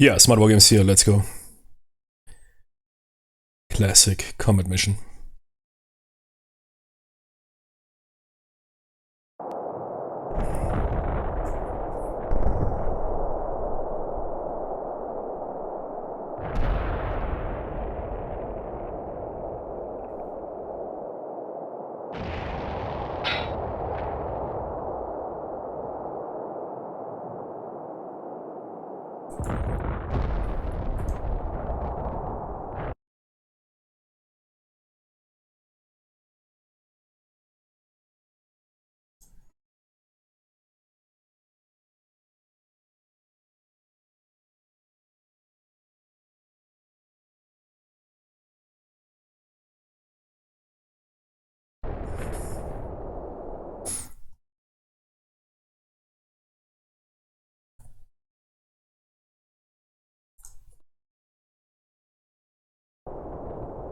Yeah, Smart Wargames here, let's go. Classic combat mission.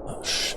Oh, shit.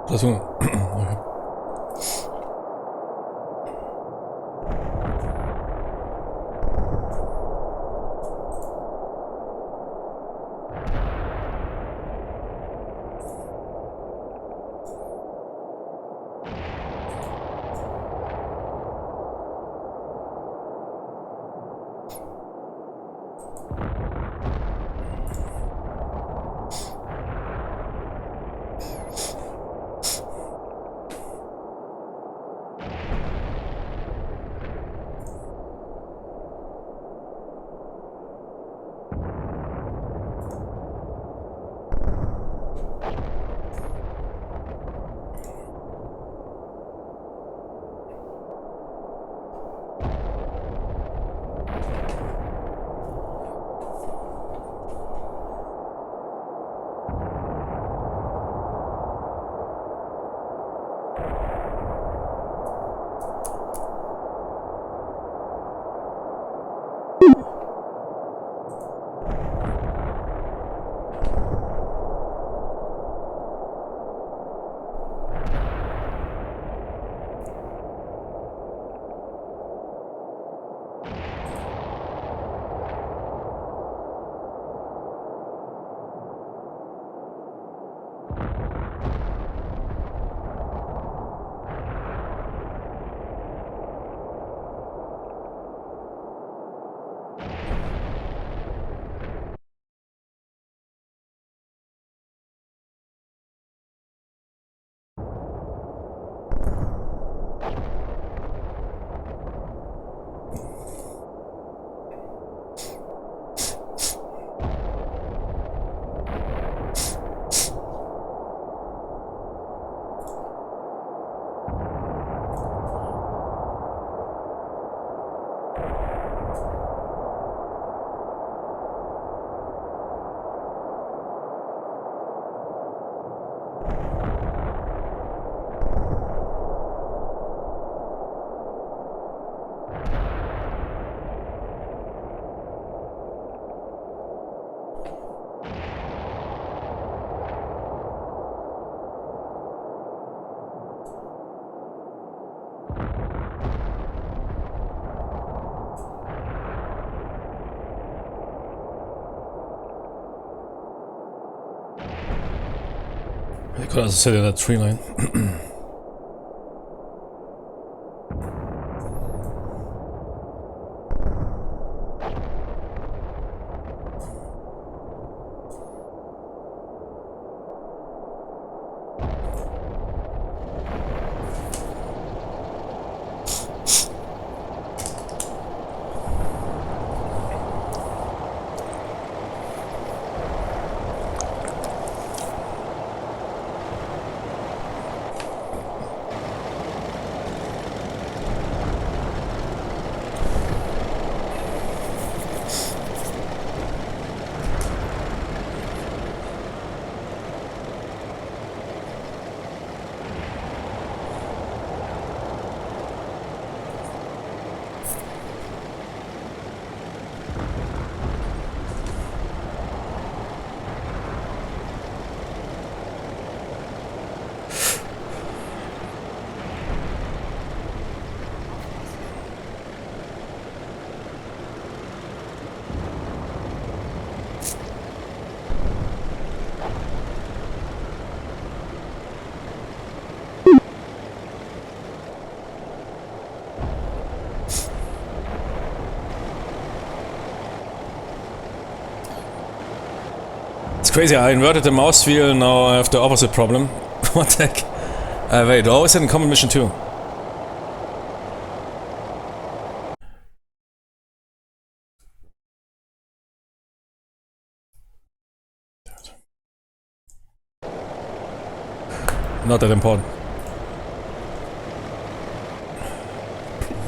Platoon. Okay. I could also sit in that tree line. Crazy, I inverted the mouse wheel, now I have the opposite problem. What the heck? Wait, I always had in common mission too. Not that important.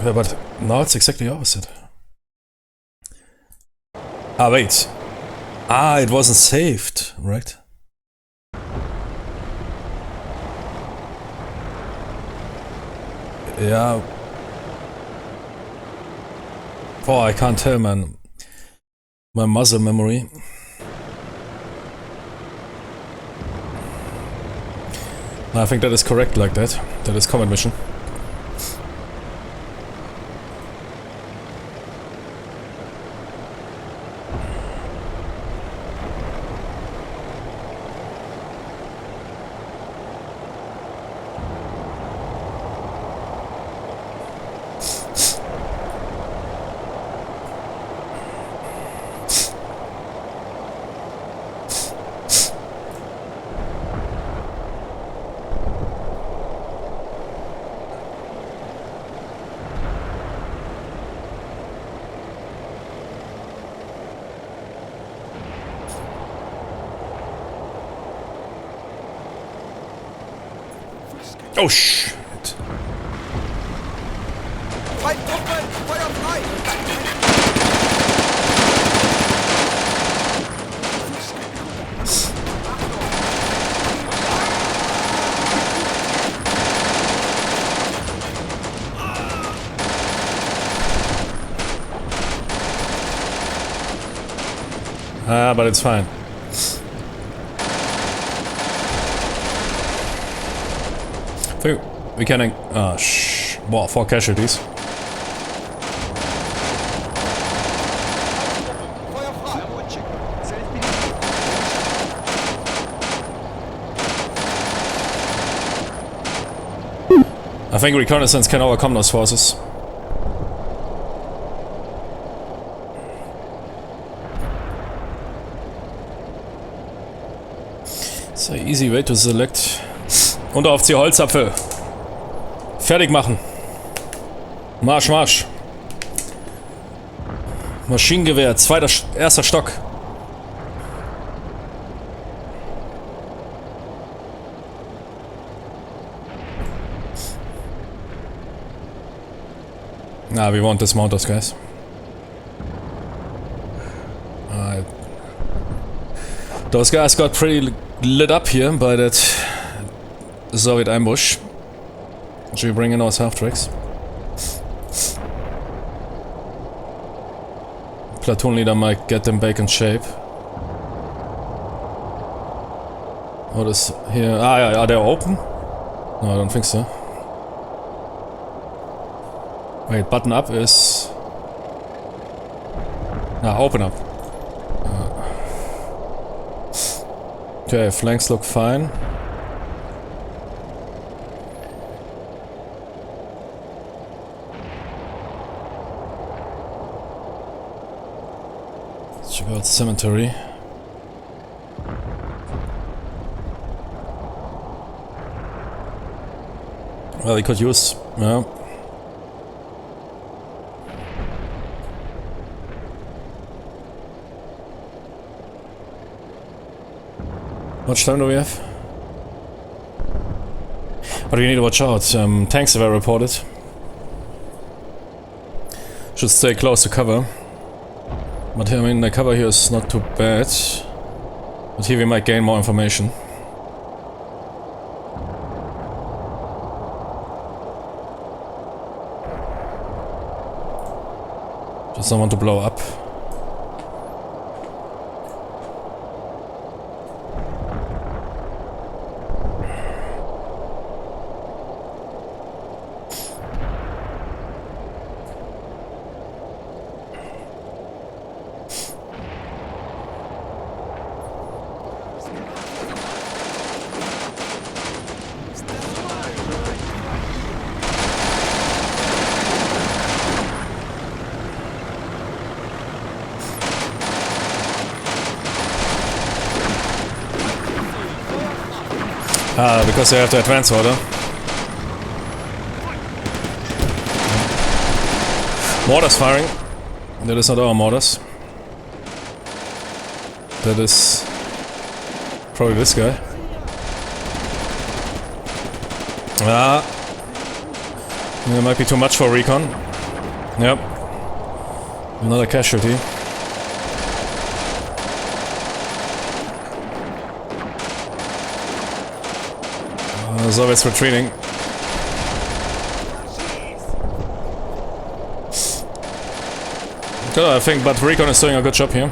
Yeah, but now it's exactly opposite. Ah, wait. Ah, it wasn't saved, right? Yeah. Oh, I can't tell, man. My muscle memory. I think that is correct like that. That is common mission. Oh shit. Feindtruppen, Feuer frei! Ah, but it's fine. We can... Oh, shh. Wow, 4 casualties. Feuer frei, Rutschick. I think reconnaissance can overcome those forces. It's an easy way to select. Unteroffizier Holzapfel. Fertig machen. Marsch, Marsch. Maschinengewehr, erster Stock. Nah, we won't dismount those guys. Those guys got pretty lit up here by that Soviet ambush. Should we bring in our half-tracks? Platoon leader might get them back in shape. What is here? Ah, yeah, are they open? No, I don't think so. Wait, button up is... Ah, open up. Okay, flanks look fine. Let's check out the cemetery. Well, we could use... yeah. How much time do we have? But we need to watch out. Tanks were reported. Should stay close to cover. But I mean, the cover here is not too bad. But here we might gain more information. Just don't want to blow up. Ah, because they have the advance order. Mortars firing. That is not our mortars. That is probably this guy. Ah, that might be too much for recon. Yep. Another casualty. Soviets retreating. Good, I think, but recon is doing a good job here.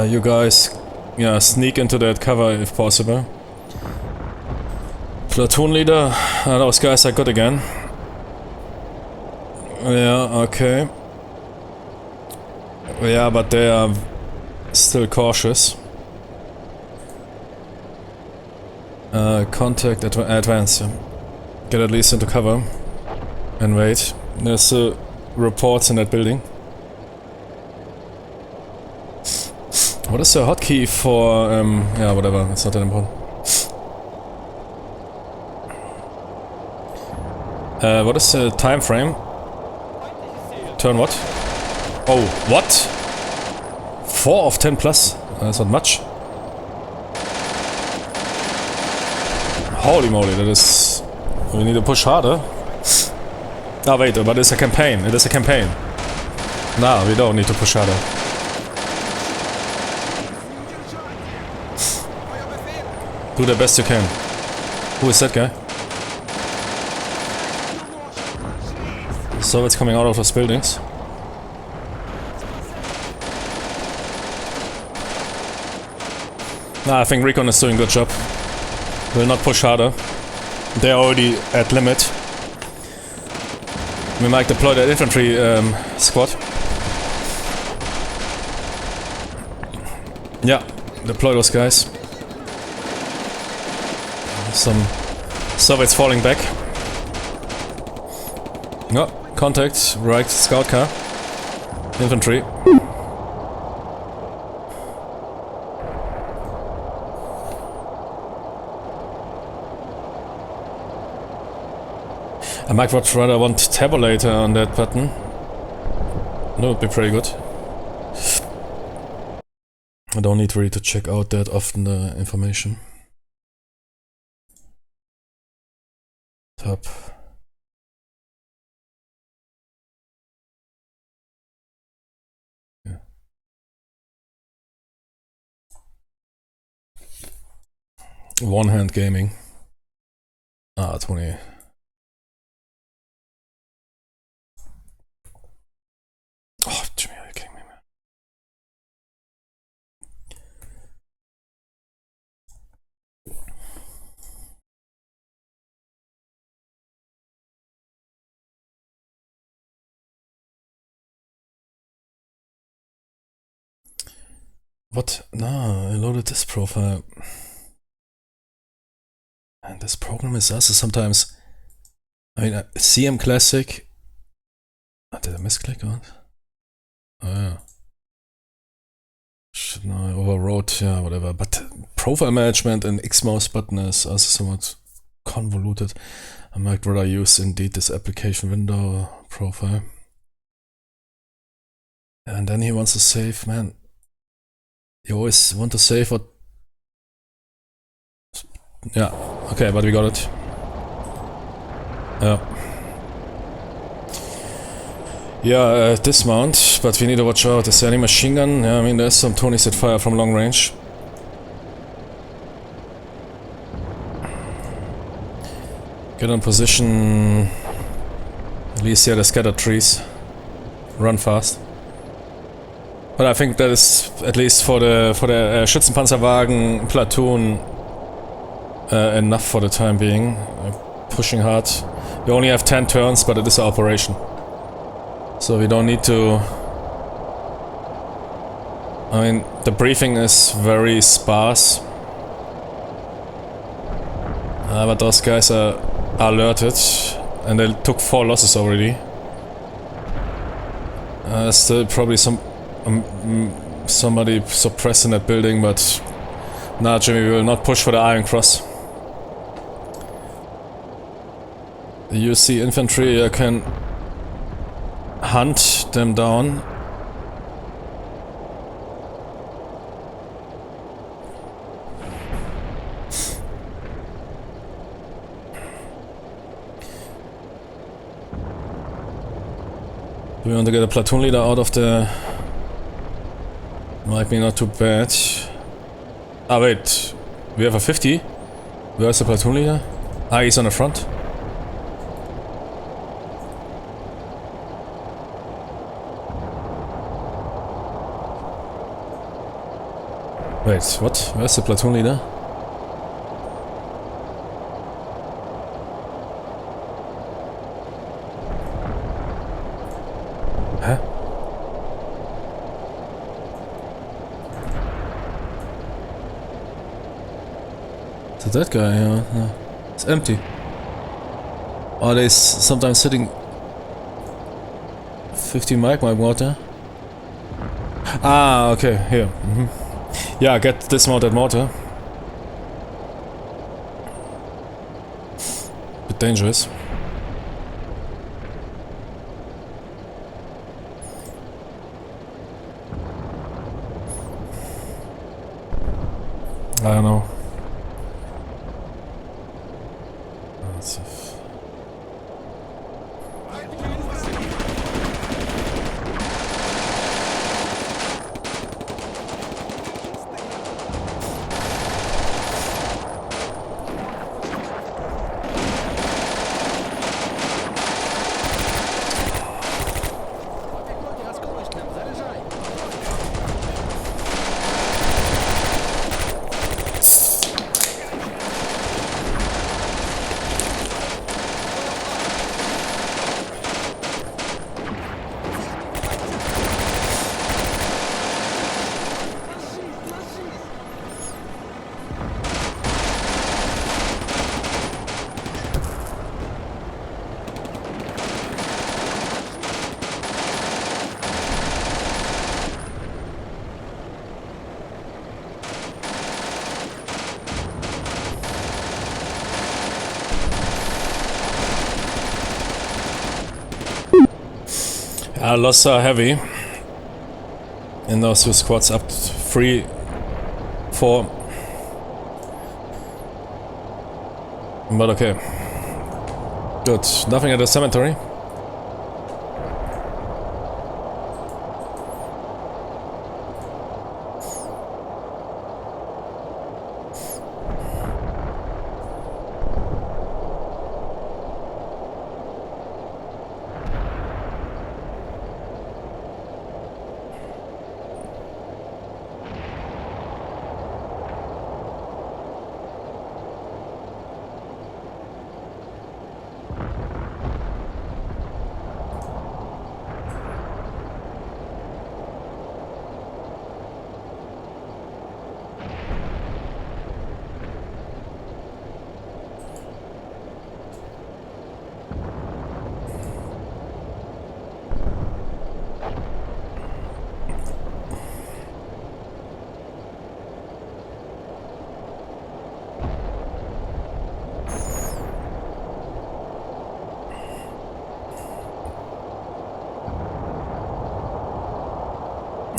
You guys, yeah, sneak into that cover if possible. Platoon leader, those guys are good again. Yeah, okay. Yeah, but they are still cautious. Contact advance. Get at least into cover. And wait. There's reports in that building. What is the hotkey for... yeah, whatever. It's not that important. What is the time frame? Turn what? Oh, what? 4 of 10 plus. That's not much. Holy moly, that is... We need to push harder. Ah, wait, but it's a campaign. It is a campaign. No, we don't need to push harder. Do the best you can. Who is that guy? So it's coming out of those buildings. Nah, I think Recon is doing a good job. Will not push harder. They're already at limit. We might deploy the infantry squad. Yeah, deploy those guys. Some Soviets falling back. No, contact, right, scout car. Infantry. I might rather want tabulator on that button. That would be pretty good. I don't need really to check out that often the information. Top. Yeah. One hand gaming. Ah, 20. Oh, Jimmy, are you kidding me, man? What? No, I loaded this profile. And this program is also sometimes... I mean, CM Classic... Oh, did I misclick on it? Oh, yeah. Shit, no, I overwrote, yeah, whatever. But profile management and X-mouse button is also somewhat convoluted. I might rather use indeed this application window profile. And then he wants to save, man. You always want to save what... Yeah, okay, but we got it. Yeah. Yeah, dismount, but we need to watch out. Is there any machine gun? Yeah, I mean, there's some Tonys that fire from long range. Get on position. At least here the scattered trees. Run fast. But I think that is at least for the Schützenpanzerwagen platoon enough for the time being. Pushing hard. We only have 10 turns, but it is an operation. So we don't need to... I mean, the briefing is very sparse. But those guys are alerted. And they took 4 losses already. Still probably somebody suppressed in that building, but... Nah, Jimmy, we will not push for the Iron Cross. You see infantry, I can... hunt them down. Do we want to get a platoon leader out of the... Might be not too bad. Ah wait, we have a 50? Where's the platoon leader? Ah, he's on the front. Wait, what? Where's the platoon leader? Huh? Is it that guy? Yeah, no. It's empty. Are they sometimes sitting 50 mic water? Ah, okay, here. Yeah, get dismounted mortar. Bit dangerous. I don't know. Our losses are heavy in those two squads, up to 3, 4. But okay. Good. Nothing at the cemetery.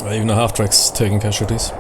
Even the half-tracks taking casualties.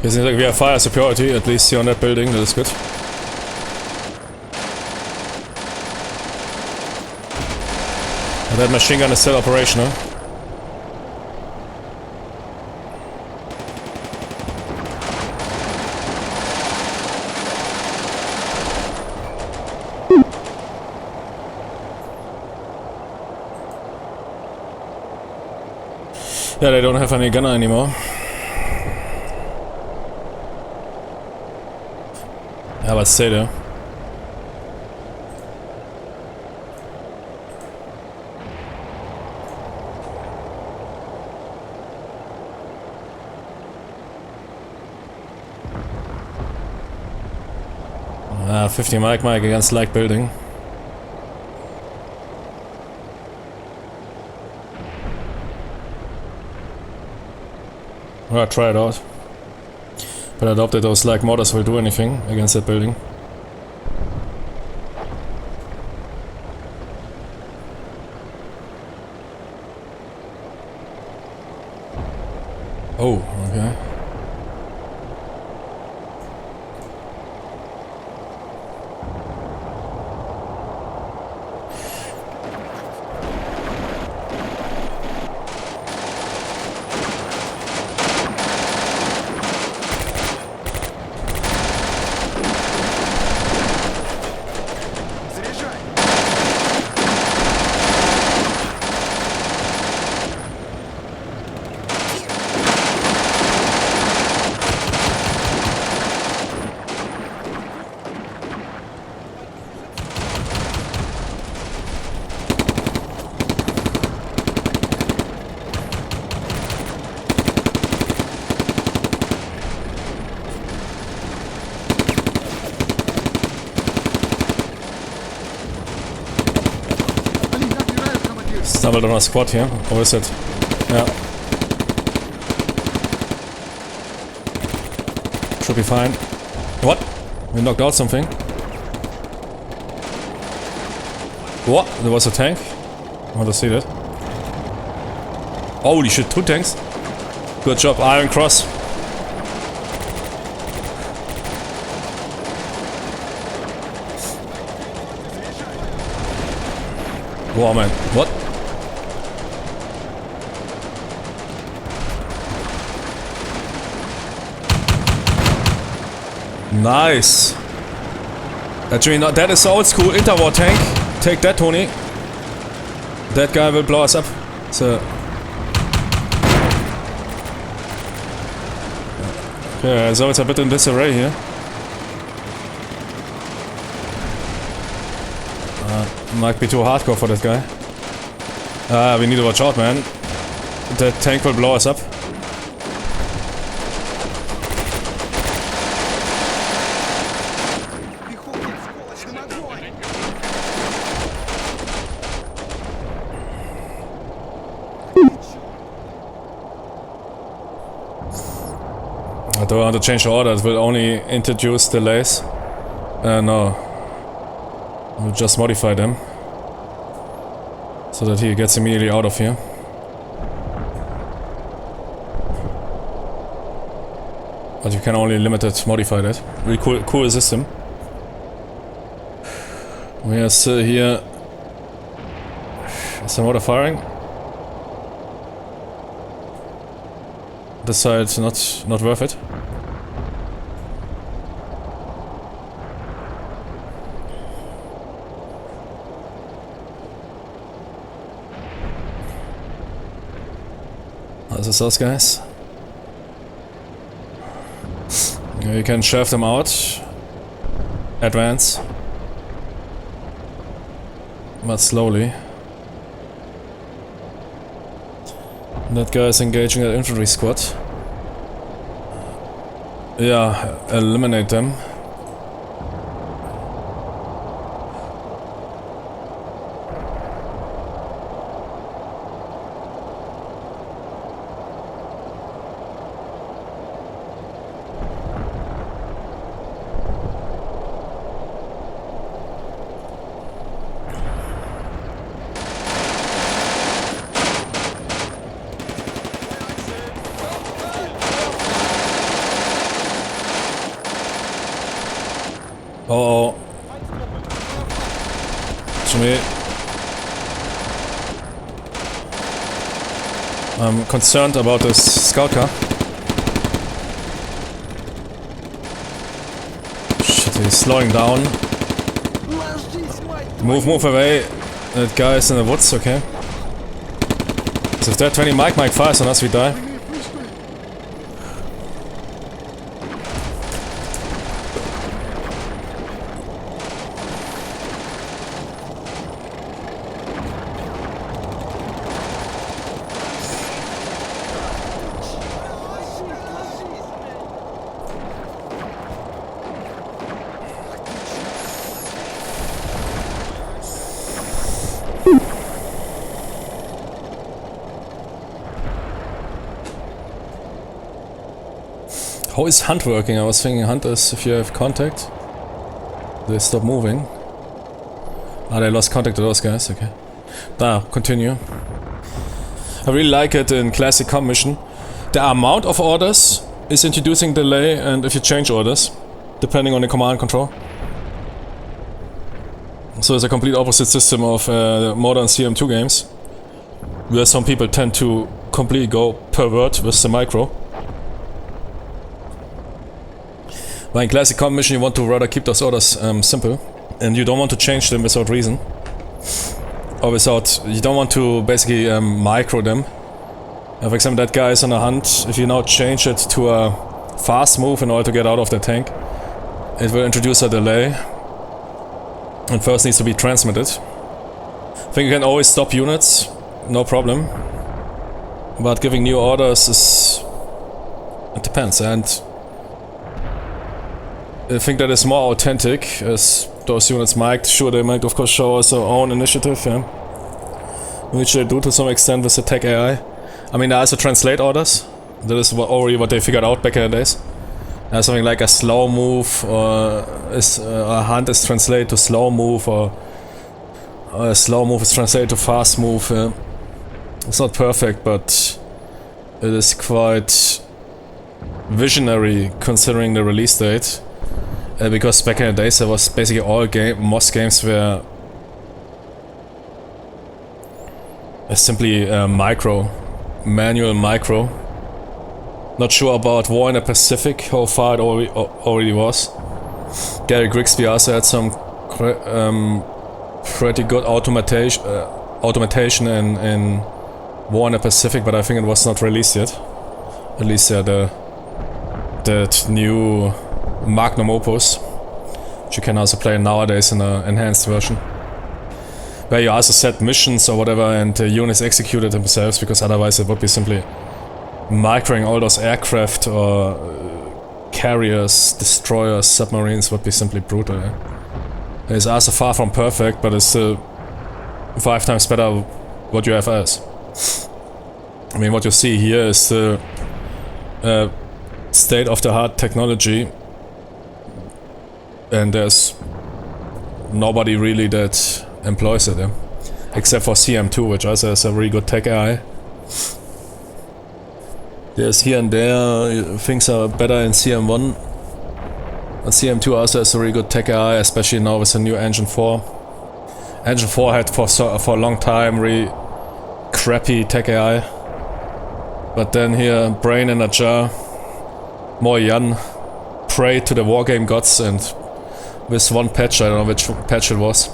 It seems like we have fire superiority, at least here on that building, that is good. And that machine gun is still operational. Yeah, they don't have any gunner anymore. Yeah, let's stay there. Ah, 50 Mike against like building. Well, I'll try it out. But I doubt that those like mortars will do anything against that building. Oh, okay. Stumbled on a squad here. Or is it? Yeah. Should be fine. What? We knocked out something. What? There was a tank? I want to see that. Holy shit, 2 tanks. Good job, Iron Cross. Wow, man. What? Nice. Actually, no, that is old school interwar tank. Take that, Tony. That guy will blow us up. So. Yeah, so it's a bit in disarray here. Might be too hardcore for that guy. We need to watch out, man. That tank will blow us up. I don't want to change the order, it will only introduce delays. No. We'll just modify them. So that he gets immediately out of here. But you can only limited modify that. Really cool system. We are still here. Is there water firing? This side's not worth it. This is those guys. Yeah, you can shove them out. Advance. But slowly. That guy is engaging an infantry squad. Yeah, eliminate them. Uh-oh. To me. I'm concerned about this scout car. Shit, he's slowing down. Move away. That guy is in the woods, okay. So if that 20 Mike fires on us, we die. How is Hunt working? I was thinking Hunt is if you have contact. They stop moving. Ah, they lost contact to those guys, okay. Continue. I really like it in classic com mission. The amount of orders is introducing delay, and if you change orders, depending on the command control. So it's a complete opposite system of modern CM2 games, where some people tend to completely go pervert with the micro. But in classic com mission you want to rather keep those orders simple, and you don't want to change them without reason. Or you don't want to basically micro them. For example, that guy is on a hunt. If you now change it to a fast move in order to get out of the tank, it will introduce a delay. And first needs to be transmitted. I think you can always stop units, no problem. But giving new orders is... it depends, and I think that is more authentic, as those units mic'd. Sure, they might of course show us their own initiative, yeah. which they do to some extent with the tech AI. I mean, there's a translate orders. That is already what they figured out back in the days. Something like a slow move, or a hunt is translated to slow move, or a slow move is translated to fast move. It's not perfect, but it is quite visionary considering the release date. Because back in the days there was basically all most games were simply manual micro. Not sure about War in the Pacific, how far it already was. Gary Grigsby also had some pretty good automation in War in the Pacific, but I think it was not released yet. At least that new Magnum Opus, which you can also play nowadays in an enhanced version, where you also set missions or whatever and units executed themselves, because otherwise it would be simply microing all those aircraft or carriers, destroyers, submarines would be simply brutal. It's also far from perfect, but it's still 5 times better what you have as. I mean, what you see here is the state-of-the-art technology, and there's nobody really that employs it, except for CM2, which also has a really good tech AI. There's here and there things are better in CM1, but CM2 also has a really good tech AI, especially now with the new Engine 4. Engine 4 had for a long time really crappy tech AI, but then here, brain in a jar, more Jan prayed to the Wargame gods, and with one patch, I don't know which patch it was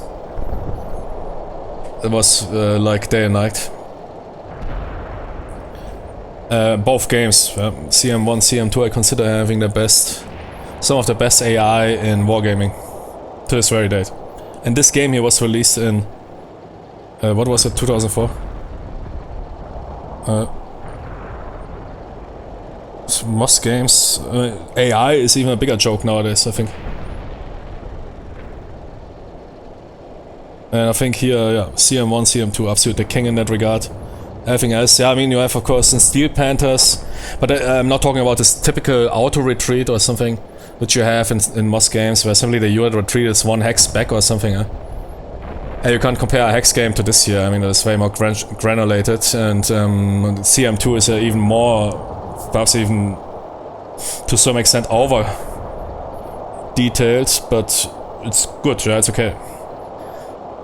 like day and night. Both games, CM1, CM2, I consider having some of the best AI in wargaming to this very date. And this game here was released in, what was it, 2004? Most games, AI is even a bigger joke nowadays, I think. And I think here, yeah, CM1, CM2, absolutely king in that regard. Everything else, yeah, I mean, you have of course in Steel Panthers, but I'm not talking about this typical auto retreat or something which you have in most games, where simply the unit retreat is 1 hex back or something. And you can't compare a hex game to this here. I mean, it's way more granulated, and CM2 is even more, perhaps even to some extent over detailed, but it's good, yeah, it's okay.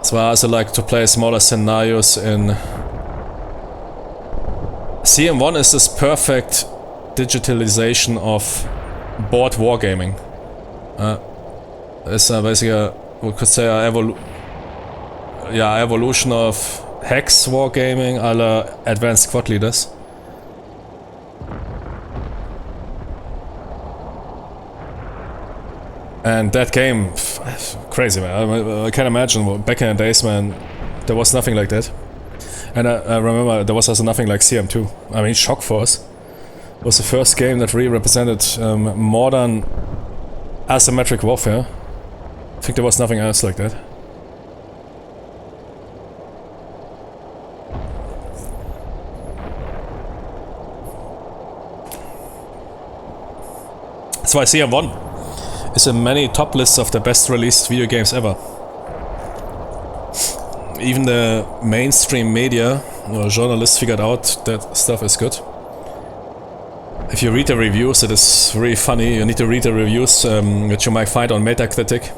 So I also like to play smaller scenarios in CM1 is this perfect digitalization of board wargaming. It's basically we could say evolution of hex wargaming a la Advanced Squad Leaders. And that game, crazy, man. I can't imagine back in the days, man, there was nothing like that. And I remember there was also nothing like CM2. I mean, Shock Force was the first game that really represented modern asymmetric warfare. I think there was nothing else like that. That's why CM1 is in many top lists of the best released video games ever. Even the mainstream media or journalists figured out that stuff is good. If you read the reviews, it is really funny. You need to read the reviews that you might find on Metacritic.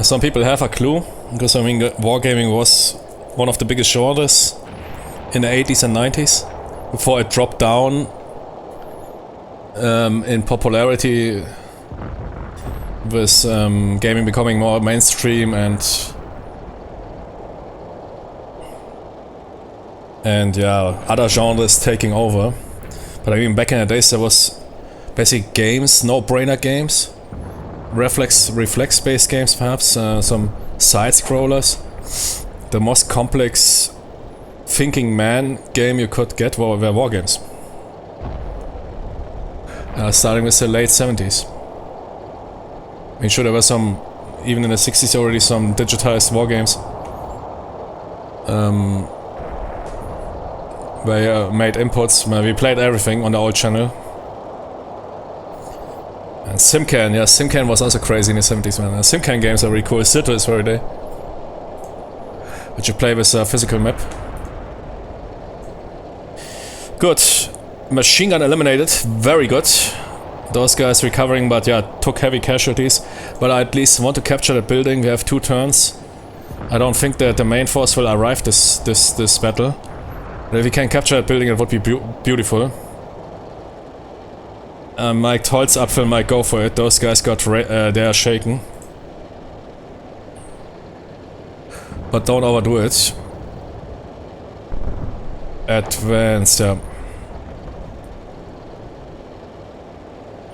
Some people have a clue, because I mean, wargaming was one of the biggest genres in the 80s and 90s, before it dropped down in popularity with gaming becoming more mainstream and yeah, other genres taking over. But I mean, back in the days there was basic games, no-brainer games, reflex-based games perhaps, some side-scrollers. The most complex thinking man game you could get were wargames. Starting with the late 70s. I mean, sure, there were some, even in the 60s already, some digitized wargames. Where made inputs. We played everything on the old channel. And Simcan, yeah, Simcan was also crazy in the 70s, man. Simcan games are really cool. Still to this very day. But you play with a physical map. Good. Machine gun eliminated. Very good. Those guys recovering, but yeah, took heavy casualties. But I at least want to capture that building. We have 2 turns. I don't think that the main force will arrive this battle. But if we can capture that building, it would be beautiful. Mike Holzapfel might go for it. Those guys got they are shaken. But don't overdo it. Advanced, yeah.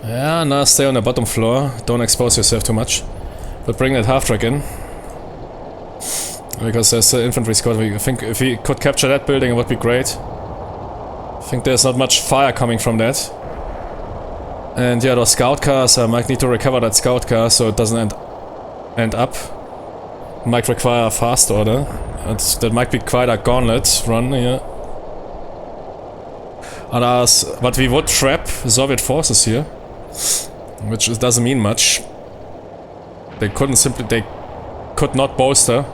Yeah, now stay on the bottom floor. Don't expose yourself too much. But bring that half-track in. Because there's an infantry squad. I think if we could capture that building, it would be great. I think there's not much fire coming from that. And yeah, those scout cars, I might need to recover that scout car so it doesn't end up. Might require a fast order. That might be quite a gauntlet run here. But we would trap Soviet forces here. Which doesn't mean much. They could not bolster.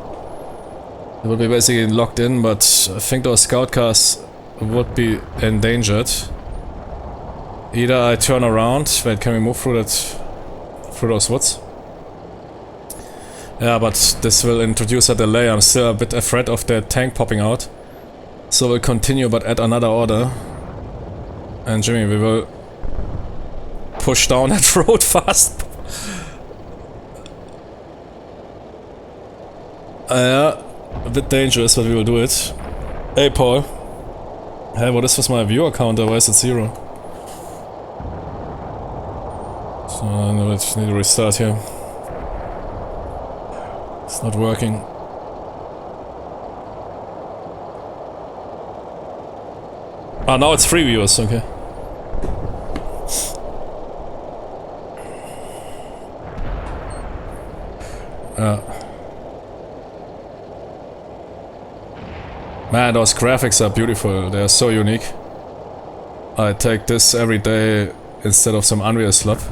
They would be basically locked in, but I think those scout cars would be endangered. Either I turn around. Wait, can we move through those woods? Yeah, but this will introduce a delay. I'm still a bit afraid of the tank popping out. So we'll continue, but at another order. And Jimmy, we will push down that road fast. Yeah, a bit dangerous, but we will do it. Hey, Paul. Hey, what is with my viewer counter? Why is it 0? So I need to restart here. It's not working. Ah, now it's 3 viewers, okay. Man, those graphics are beautiful. They are so unique. I take this every day instead of some Unreal stuff.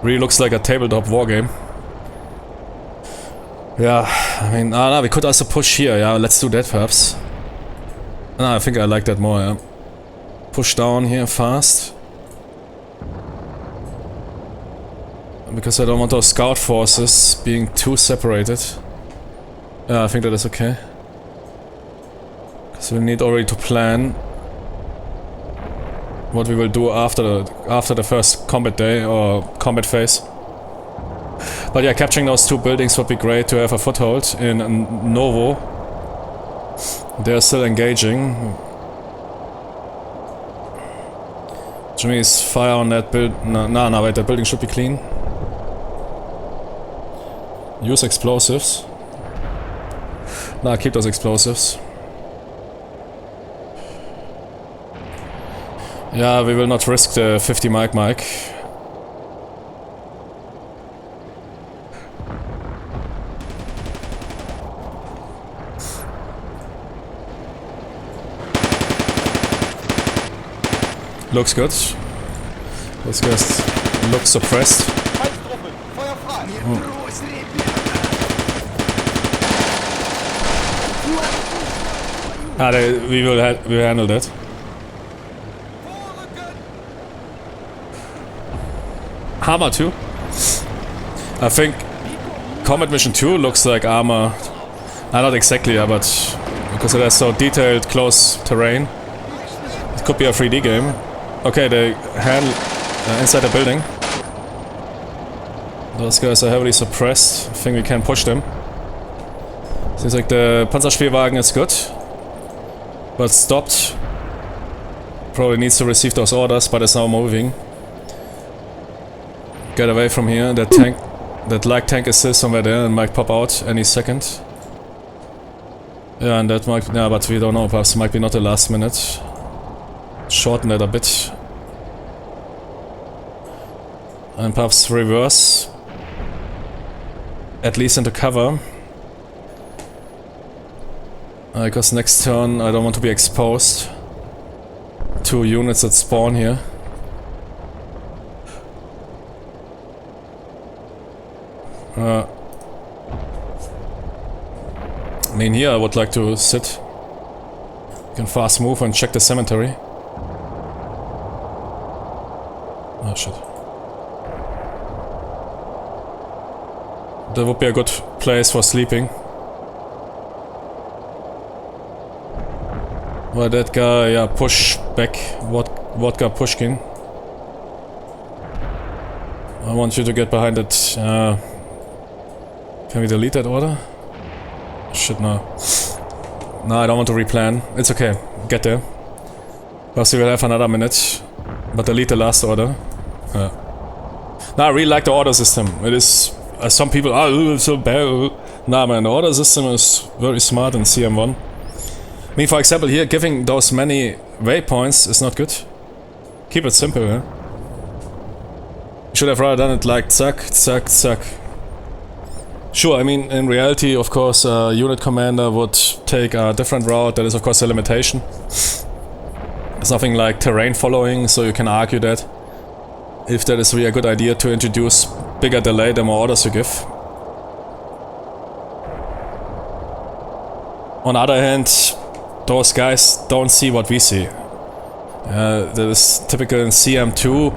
Really looks like a tabletop wargame. Yeah, I mean, no, we could also push here. Yeah, let's do that perhaps. No, I think I like that more, yeah. Push down here fast. Because I don't want those scout forces being too separated. Yeah, I think that is okay. So we need already to plan what we will do after the first combat day or combat phase. But yeah, capturing those 2 buildings would be great to have a foothold in Novo. They are still engaging. Jimmy's fire on that build. No, wait, that building should be clean. Use explosives. Nah, keep those explosives. Yeah, we will not risk the 50 Mike. Looks good. Those guys look suppressed. Oh. Ah, we will handle that. Armor 2? I think Combat Mission 2 looks like armor. Not exactly, yeah, but because it has so detailed close terrain. It could be a 3D game. Okay, they handle inside the building. Those guys are heavily suppressed. I think we can push them. Seems like the Panzerspielwagen is good, but stopped. Probably needs to receive those orders, but is now moving. Get away from here. That tank, that light tank is still somewhere there and might pop out any second. Yeah, and that might, yeah, but we don't know. Perhaps might be not the last minute. Shorten it a bit. And perhaps reverse. At least into cover. Because next turn I don't want to be exposed to units that spawn here. I mean, here I would like to sit. You can fast move and check the cemetery. Oh shit. That would be a good place for sleeping. Well, that guy, yeah, push back. Vodka Pushkin. I want you to get behind it. Can we delete that order? Shit, no. No, I don't want to replan. It's okay. Get there. Plus we will have another minute. But delete the last order. No, I really like the order system. It is... some people... Oh, so bad. Nah, man, the order system is very smart in CM1. I mean, for example, here, giving those many waypoints is not good. Keep it simple, yeah? Should have rather done it like zack, zack, zack. Sure, I mean, in reality, of course, a unit commander would take a different route. That is, of course, a limitation. It's nothing like terrain following, so you can argue that if that is really a good idea to introduce bigger delay the more orders you give. On the other hand, those guys don't see what we see. That is typical in CM2.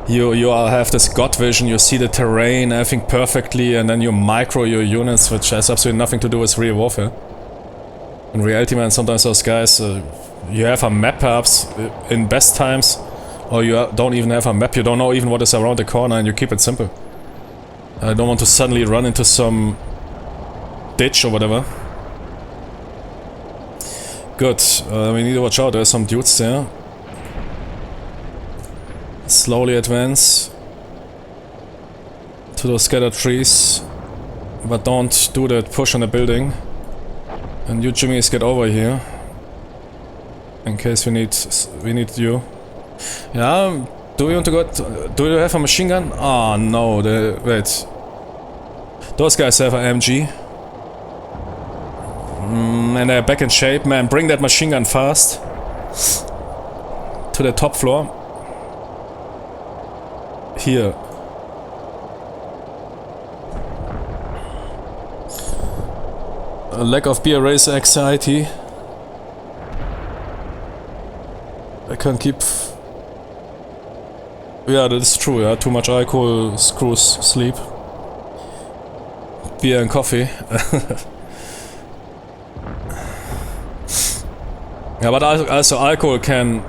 You all have this god vision, you see the terrain, everything perfectly, and then you micro your units, which has absolutely nothing to do with real warfare. In reality, man, sometimes those guys, you have a map perhaps in best times, or you don't even have a map, you don't know even what is around the corner, and you keep it simple. I don't want to suddenly run into some ditch or whatever. Good, we need to watch out, there's some dudes there. Slowly advance to those scattered trees, but don't do that push on the building. And you Jimmys get over here, in case we need you. Yeah, do you want to go? Do you have a machine gun? Oh no, wait. Those guys have an MG. And they're back in shape, man. Bring that machine gun fast to the top floor. Here. A lack of beer race anxiety. I can't keep... Yeah, that is true, yeah. Too much alcohol screws sleep. Beer and coffee. Yeah, but also alcohol can...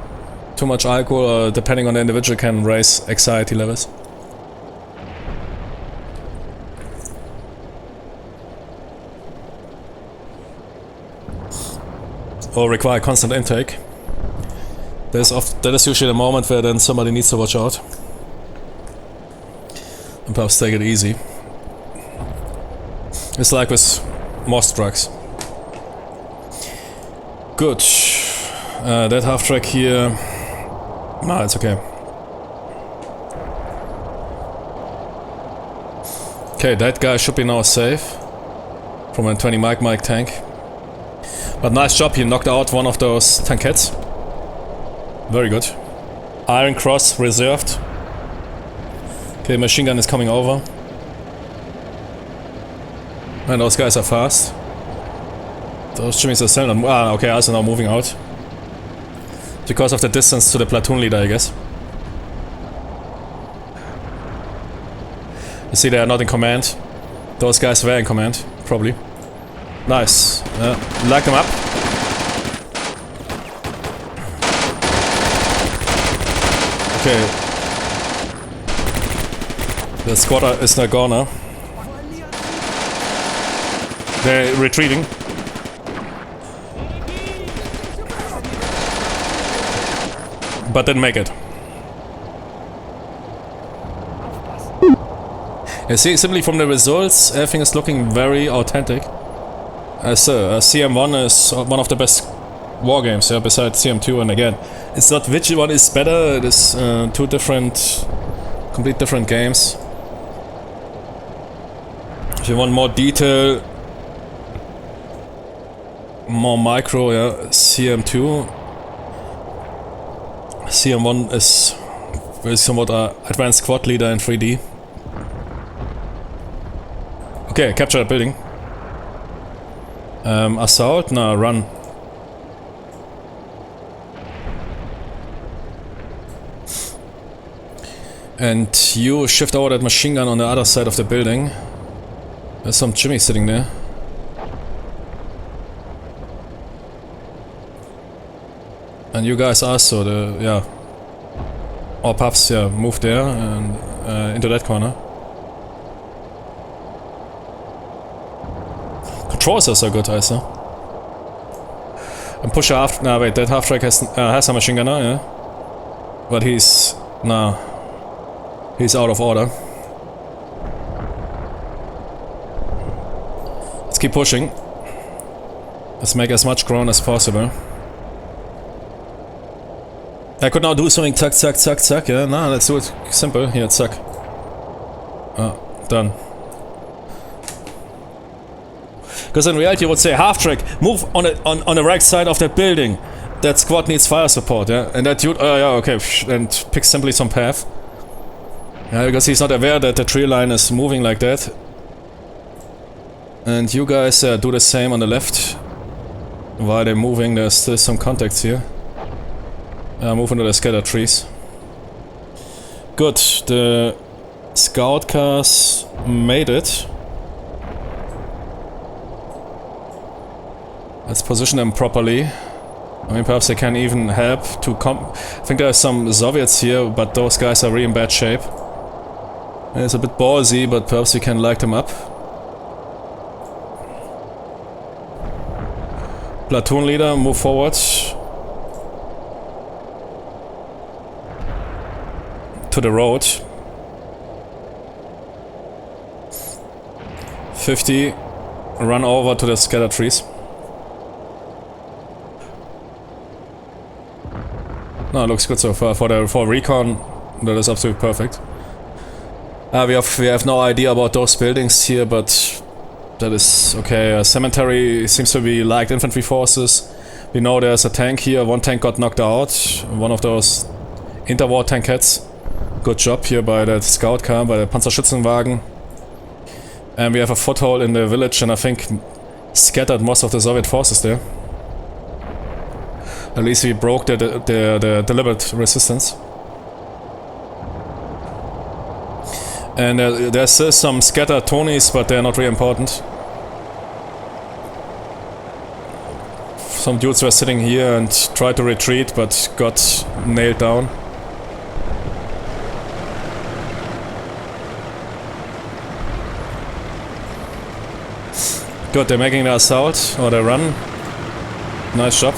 Too much alcohol, depending on the individual, can raise anxiety levels. Or require constant intake. That is usually the moment where then somebody needs to watch out. And perhaps take it easy. It's like with most drugs. Good. That half track here... No, it's okay. Okay, that guy should be now safe from a 20 Mike tank. But nice job, he knocked out one of those tankettes. Very good. Iron Cross reserved. Okay, machine gun is coming over. And those guys are fast. Those Jimmys are still not... Ah, okay, also now moving out. Because of the distance to the platoon leader, I guess. You see, they are not in command. Those guys were in command, probably. Nice. Light them up. Okay. The squatter is now gone now. They're retreating. But didn't make it. You see, simply from the results, everything is looking very authentic. CM1 is one of the best war games, yeah, besides CM2, and again, it's not which one is better, it is two different, complete different games. If you want more detail, more micro, yeah. CM2. CM1 is somewhat advanced squad leader in 3D. Okay, capture a building. Assault? No, run. And you shift over that machine gun on the other side of the building. There's some Jimmy sitting there. And you guys also, or pups, yeah, move there and into that corner. Controls are so good, I saw. And pusher after. No, wait, that half track has a machine gunner, yeah. But he's out of order. Let's keep pushing. Let's make as much ground as possible. I could now do something, zack, zack, zack, zack, yeah, nah, let's do it simple, here, zack. Done. Because in reality you would say, half track, move on the right side of that building. That squad needs fire support, yeah, and that dude, yeah, okay, and pick simply some path. Yeah, because he's not aware that the tree line is moving like that. And you guys do the same on the left. While they're moving, there's still some contacts here. Move into the scattered trees. Good, the scout cars made it. Let's position them properly. I mean, perhaps they can even help to I think there are some Soviets here, but those guys are really in bad shape. It's a bit ballsy, but perhaps we can light them up. Platoon leader, move forward. To the road. 50. Run over to the scattered trees. No, it looks good so far. For recon, that is absolutely perfect. We have no idea about those buildings here, but that is okay. Cemetery seems to be liked infantry forces. We know there's a tank here. One tank got knocked out. One of those interwar tankettes. Good job here by that scout car, by the Panzerschützenwagen. And we have a foothold in the village, and I think scattered most of the Soviet forces there. At least we broke the deliberate resistance. And there's still some scattered Tonys, but they're not really important. Some dudes were sitting here and tried to retreat, but got nailed down. Good, they're making the assault, or the run. Nice job.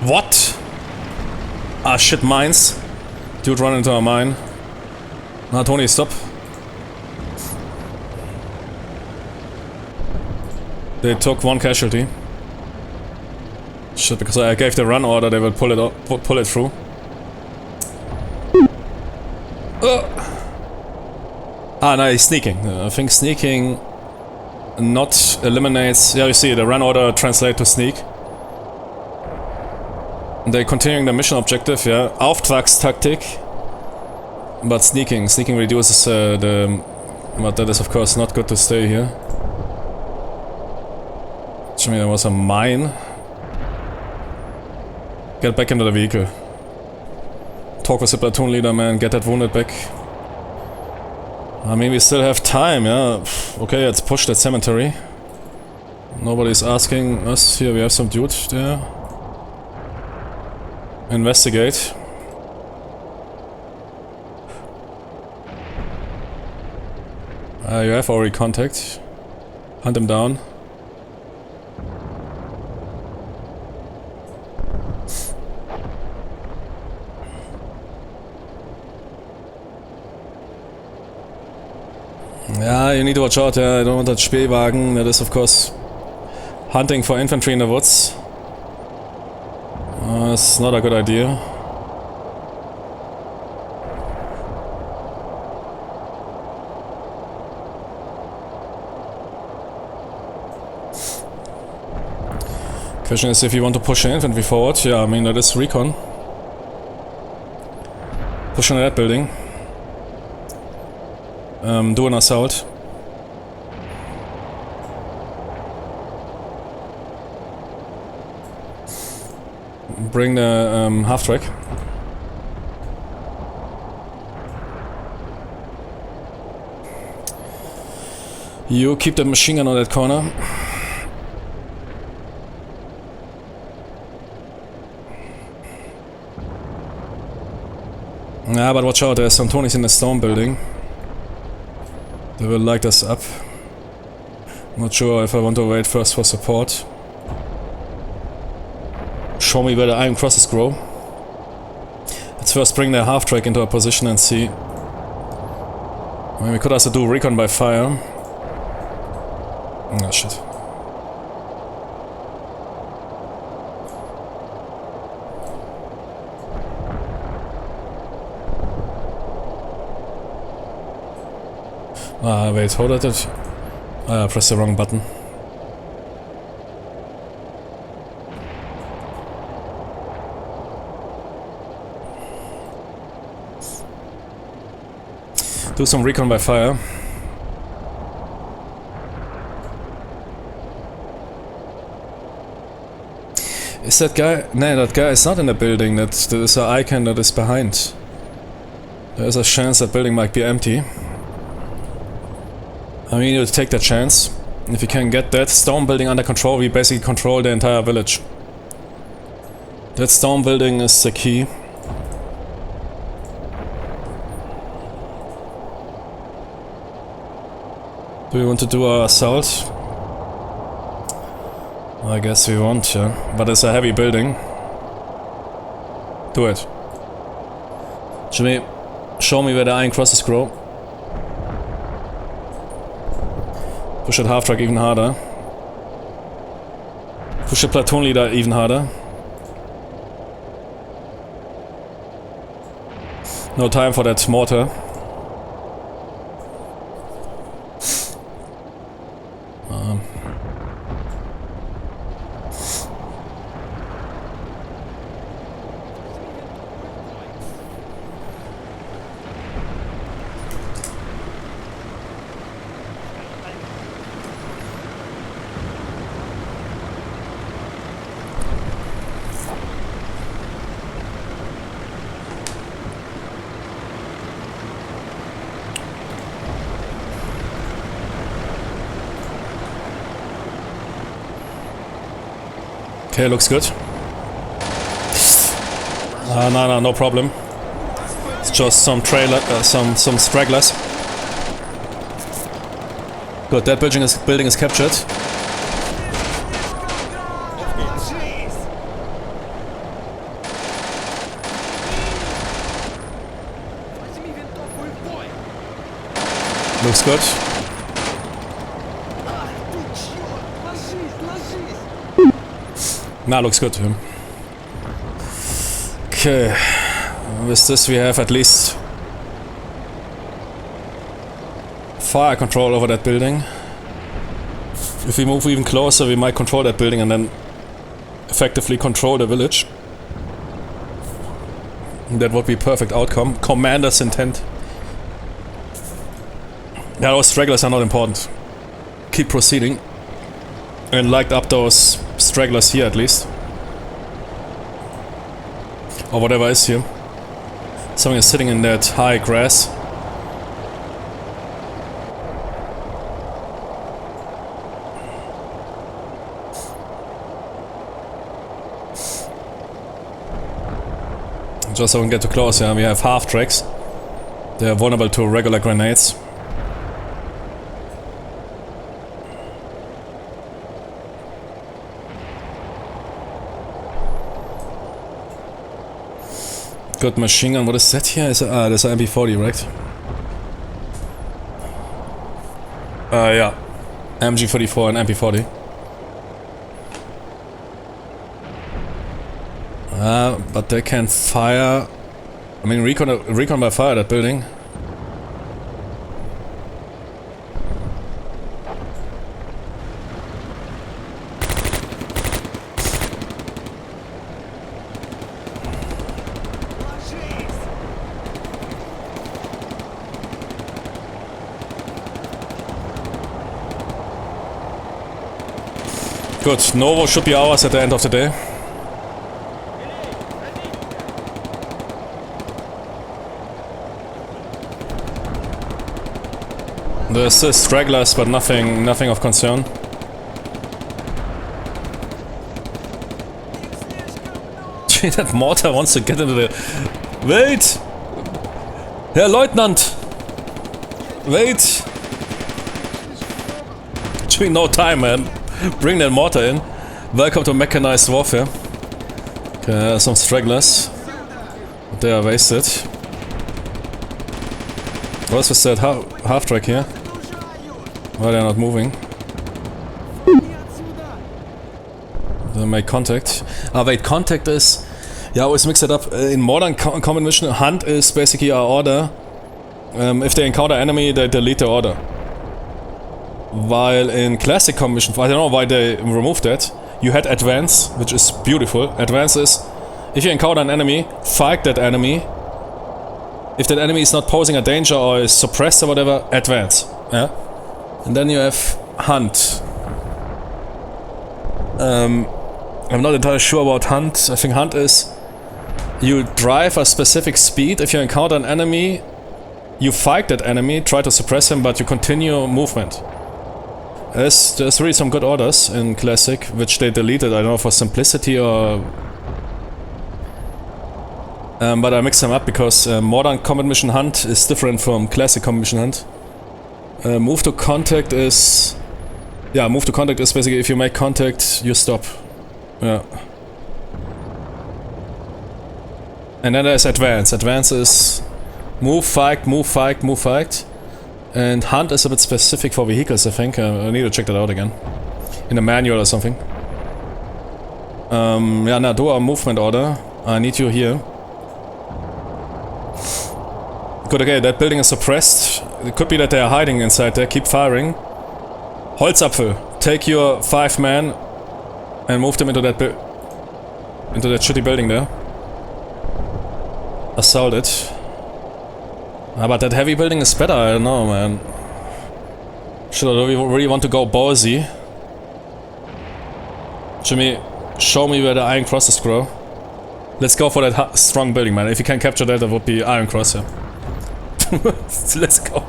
What? Ah, shit, mines. Dude run into a mine. Nah, Tony, stop. They took one casualty. Shit, because I gave the run order, they will pull it through. Ah, no, he's sneaking. I think sneaking not eliminates... Yeah, you see, the run order translates to sneak. They're continuing the mission objective, yeah. Auftragstaktik. But sneaking reduces but that is of course not good to stay here. Show me there was a mine. Get back into the vehicle. Talk with the platoon leader, man. Get that wounded back. I mean, we still have time, yeah. Okay, let's push that cemetery. Nobody's asking us. Here we have some dude there. Investigate. You have already contact. Hunt him down. Yeah, you need to watch out, yeah. I don't want that Spielwagen. That is, of course, hunting for infantry in the woods. It's not a good idea. Question is if you want to push the infantry forward. Yeah, I mean that is recon. Push on that building. Do an assault. Bring the half-track. You keep the machine gun on that corner. Yeah, but watch out, there's some Tonys in the stone building. They will light us up. Not sure if I want to wait first for support. Show me where the iron crosses grow. Let's first bring the half-track into a position and see. I mean, we could also do recon by fire. Oh shit. Wait, hold it. I pressed the wrong button. Do some recon by fire. Is that guy? No, that guy is not in the building. There is an icon that is behind. There is a chance that building might be empty. I mean, you take that chance. If you can get that stone building under control, we basically control the entire village. That stone building is the key. Do we want to do our assault? I guess we want, yeah. But it's a heavy building. Do it. Jimmy, show me where the iron crosses grow. Push that half-track even harder. Push the platoon leader even harder. No time for that mortar. Okay, looks good. No problem. It's just some trailer, some stragglers. Good, that building is captured. Looks good. Nah, looks good. Okay, with this we have at least fire control over that building. If we move even closer, we might control that building and then effectively control the village. That would be perfect outcome. Commander's intent. Yeah, those stragglers are not important. Keep proceeding. And light up those stragglers here at least. Or whatever is here. Something is sitting in that high grass. Just so we can get too close, yeah, we have half tracks. They are vulnerable to regular grenades. Good machine gun. What is that here? That's an MP40, right? Yeah. MG44 and MP40. But they can fire... I mean, recon by fire that building. Good, Novo should be ours at the end of the day. There's still stragglers, but nothing of concern. Gee, that mortar wants to get into the... Wait! Herr Leutnant! Wait! Gee, no time, man. Bring that mortar in. Welcome to mechanized warfare. Okay, some stragglers. They are wasted. What's with that half-track here? Why they're not moving? They make contact. Ah, wait, contact is... Yeah, I always mix it up. In modern combat mission, hunt is basically our order. If they encounter enemy, they delete the order. While in classic combat mission, I don't know why they removed that. You had advance, which is beautiful. Advance is, if you encounter an enemy, fight that enemy. If that enemy is not posing a danger or is suppressed or whatever, advance. Yeah? And then you have hunt. I'm not entirely sure about hunt. I think hunt is you drive a specific speed. If you encounter an enemy, you fight that enemy, try to suppress him, but you continue movement. There's really some good orders in classic, which they deleted, I don't know, for simplicity or... but I mixed them up because modern combat mission hunt is different from classic combat mission hunt. Move to contact is... Yeah, move to contact is basically if you make contact, you stop. Yeah. And then there's advance. Advance is move, fight, move, fight, move, fight. And hunt is a bit specific for vehicles, I think. I need to check that out again. In a manual or something. Yeah, now do a movement order. I need you here. Good, okay, that building is suppressed. It could be that they are hiding inside there. Keep firing. Holzapfel, take your 5 men and move them into that shitty building there. Assault it. Ah, but that heavy building is better, I don't know, man. Should I really want to go ballsy? Jimmy, show me where the iron crosses grow. Let's go for that strong building, man. If you can capture that, that would be iron cross, yeah. Let's go.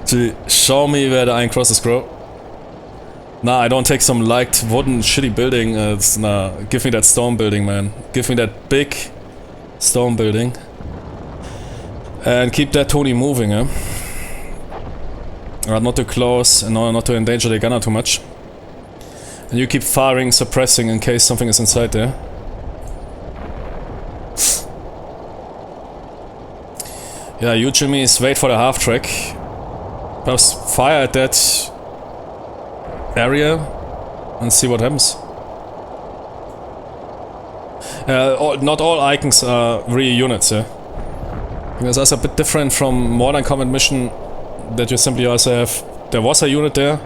Jimmy, show me where the iron crosses grow. Nah, I don't take some liked wooden shitty building. Nah, give me that stone building, man. Give me that big stone building. And keep that Tony moving, eh? Not too close, and not to endanger the gunner too much. And you keep firing, suppressing in case something is inside there. Yeah, you Jimmy's wait for the half track. Perhaps fire at that area and see what happens. Not all icons are really units, yeah. Because that's a bit different from modern combat mission that you simply also have... There was a unit there,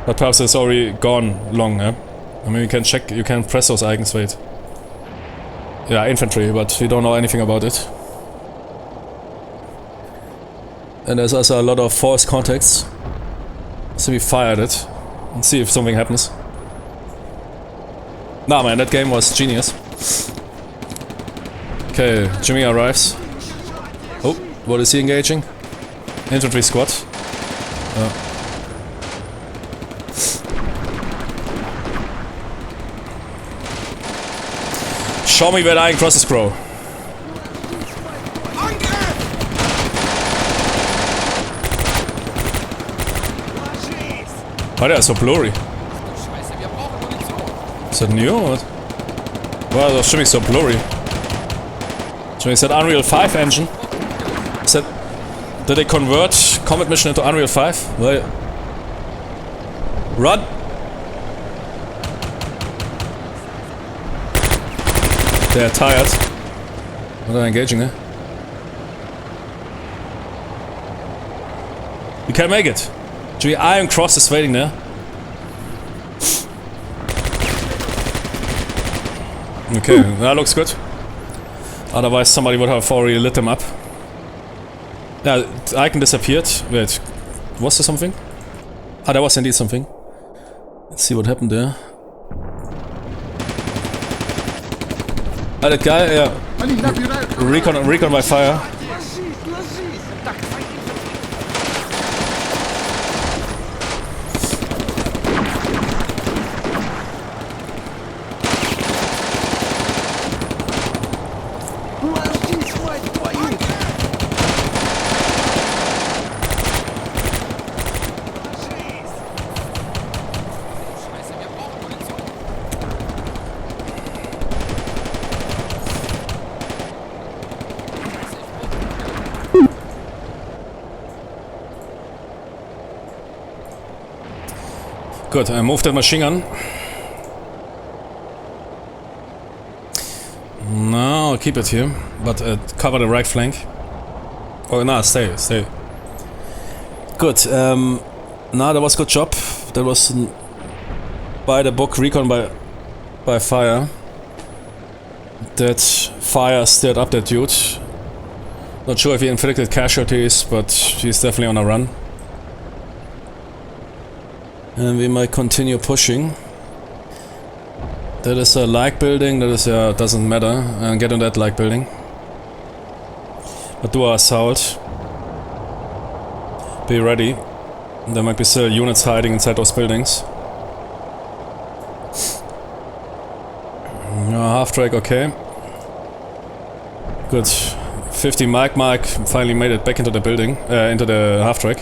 but perhaps it's already gone long, yeah? I mean, you can check, you can press those icons, wait. Yeah, infantry, but you don't know anything about it. And there's also a lot of false contacts. So we fired it and see if something happens. Nah, man, that game was genius. Okay, Jimmy arrives. Oh, what is he engaging? Infantry squad. Show me where the iron crosses grow. Why are they so blurry? Is that new or what? Why are those shipping so blurry? So is that Unreal 5 engine? Is that... Did they convert Combat Mission into Unreal 5? Well, run! They're tired. They're engaging, eh? You can make it. The Iron Cross is waiting there. Okay, that looks good. Otherwise somebody would have already lit them up. Yeah, the icon disappeared. Wait, was there something? Ah, there was indeed something. Let's see what happened there. Ah, that guy, yeah. Recon by fire. Good, I moved that machine gun. No, I'll keep it here, but cover the right flank. Oh no, stay. Good, no, that was a good job. That was by the book recon by fire. That fire stirred up that dude. Not sure if he inflicted casualties, but he's definitely on a run. And we might continue pushing. That is a like building, that is doesn't matter. And get on that like building. But do our assault. Be ready. There might be still units hiding inside those buildings. Half track, okay. Good. 50 Mike finally made it back into the building, into the half track.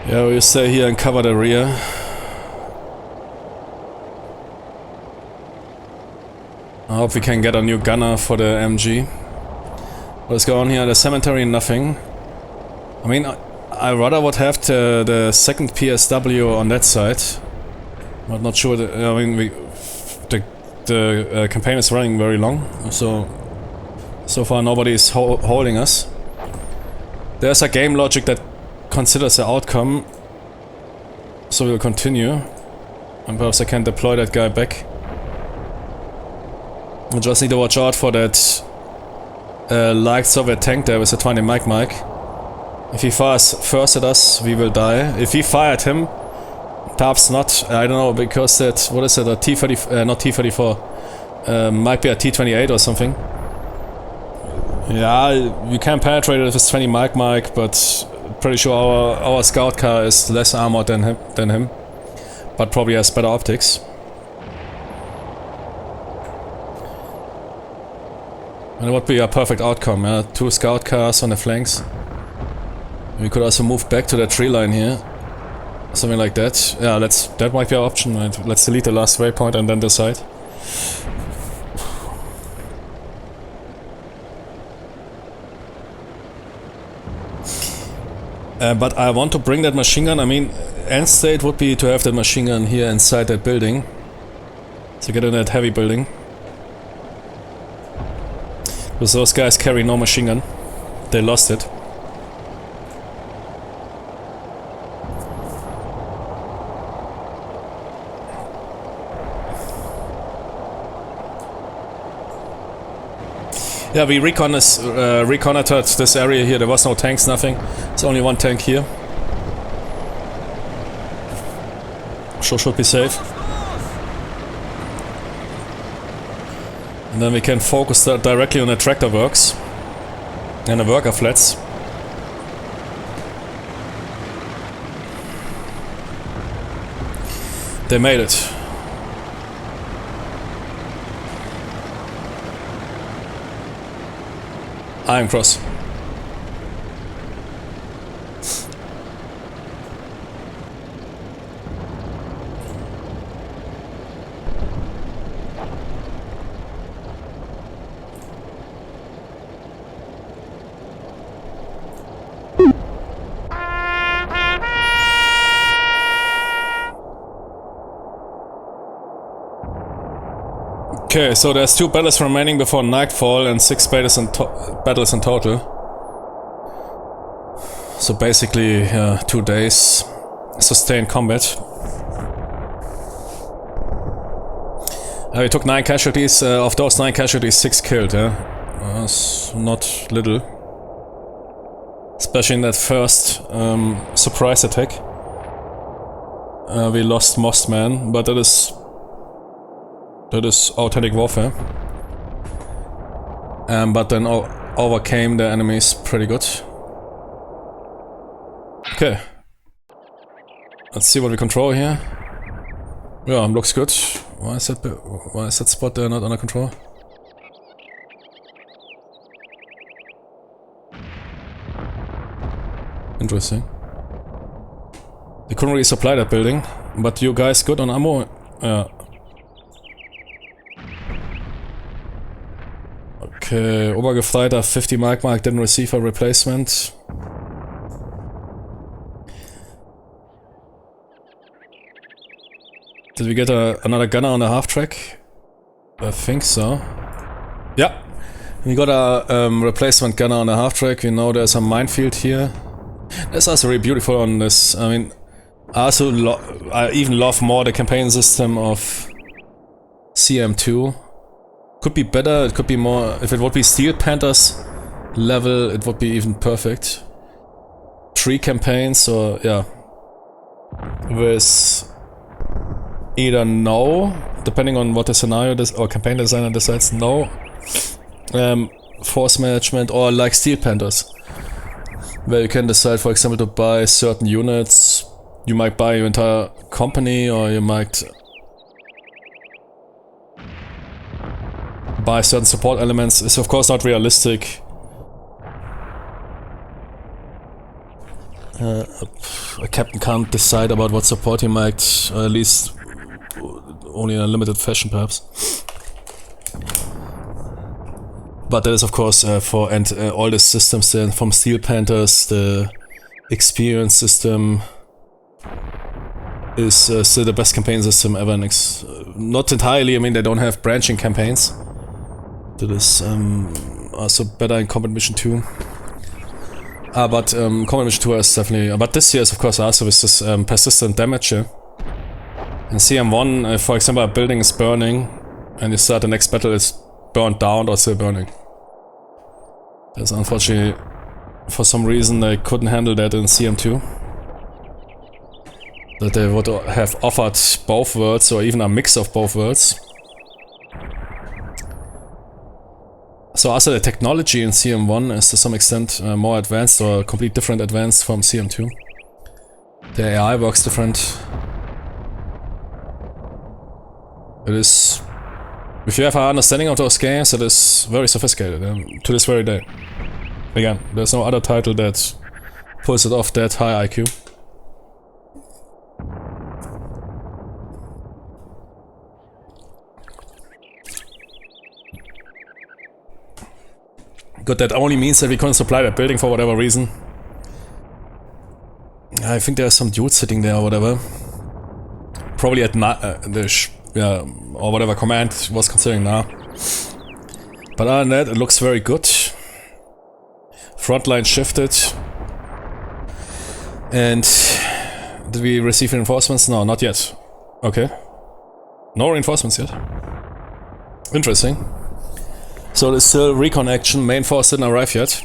Yeah, we'll stay here and cover the rear. I hope we can get a new gunner for the MG. What's going on here? The cemetery, nothing. I mean, I rather would have the second PSW on that side. I'm not sure. I mean, the campaign is running very long, so far nobody is holding us. There's a game logic that considers the outcome, so we'll continue. And perhaps I can deploy that guy back. I just need to watch out for that light Soviet tank there with the 20 Mike. If he fires first at us, we will die. If he fired him, perhaps not. I don't know, because that, what is it, a T-30, not T-34, might be a T-28 or something. Yeah, you can penetrate it with 20 Mike, but pretty sure our scout car is less armored than him, but probably has better optics. And it would be a perfect outcome, yeah? 2 scout cars on the flanks. We could also move back to the tree line here. Something like that. Yeah, that might be our option. Let's delete the last waypoint and then decide. But I want to bring that machine gun. I mean, end state would be to have that machine gun here inside that building. So get in that heavy building. Because those guys carry no machine gun. They lost it. Yeah, we reconnoitered this area here. There was no tanks, nothing. There's only one tank here. Sure, should be safe. And then we can focus directly on the tractor works and the worker flats. They made it. Iron Cross. Okay, so there's 2 battles remaining before nightfall and 6 battles in total. So basically, 2 days sustained combat. We took 9 casualties. Of those 9 casualties, 6 killed. That's not little. Especially in that first surprise attack. We lost most men, but that is authentic warfare. But then overcame the enemies pretty good. Okay. Let's see what we control here. Yeah, looks good. Why is that spot there not under control? Interesting. They couldn't really supply that building, but you guys good on ammo? Yeah. Okay, Obergefreiter 50 Mark didn't receive a replacement. Did we get another gunner on the half track? I think so. Yeah, we got a replacement gunner on the half track. We know there's a minefield here. That's also really beautiful on this. I mean, I even love more the campaign system of CM2. Could be better, it could be more... If it would be Steel Panthers level, it would be even perfect. 3 campaigns, or yeah. With either no, depending on what the scenario or campaign designer decides, no. Force management, or like Steel Panthers. Where you can decide, for example, to buy certain units. You might buy your entire company, or you might buy certain support elements. It's of course not realistic. A captain can't decide about what support he might, or at least only in a limited fashion perhaps. But that is of course for all the systems from Steel Panthers. The experience system is still the best campaign system ever. Not entirely, I mean they don't have branching campaigns. That is also better in Combat Mission 2. But Combat Mission 2 is definitely... But this year is of course also with this persistent damage. In CM1, for example, a building is burning and you start the next battle, it's burned down or still burning. That's unfortunately, for some reason they couldn't handle that in CM2. That they would have offered both worlds, or even a mix of both worlds. So also the technology in CM1 is to some extent more advanced, or completely different advanced from CM2. The AI works different. It is... If you have an understanding of those games, it is very sophisticated, to this very day. Again, there's no other title that pulls it off that high IQ. Good, that only means that we couldn't supply that building for whatever reason. I think there's some dude sitting there or whatever. Probably at or whatever command was considering now. But other than that, it looks very good. Frontline shifted. And did we receive reinforcements? No, not yet. Okay. No reinforcements yet. Interesting. So there's still recon action. Main force didn't arrive yet.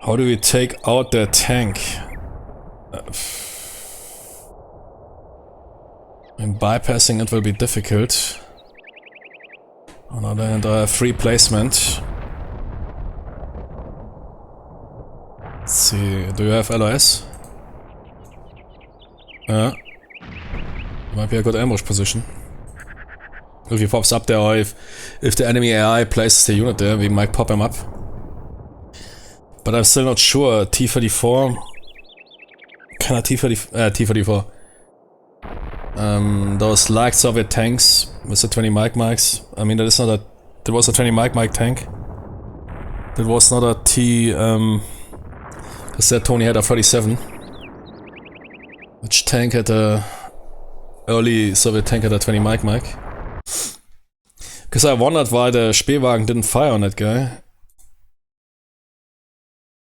How do we take out their tank? And bypassing it will be difficult. On the other hand, I have free placement. Let's see, do you have LOS? Yeah. Might be a good ambush position. If he pops up there, or if the enemy AI places the unit there, we might pop him up. But I'm still not sure. T-34... Can I T-34? Those light Soviet tanks with the 20 Mike. I mean, that is not a... That was a 20 Mike tank. That was not a T... Because that Tony had a 37. Which tank had a early Soviet tank had a 20 Mike. Because I wondered why the Spähwagen didn't fire on that guy.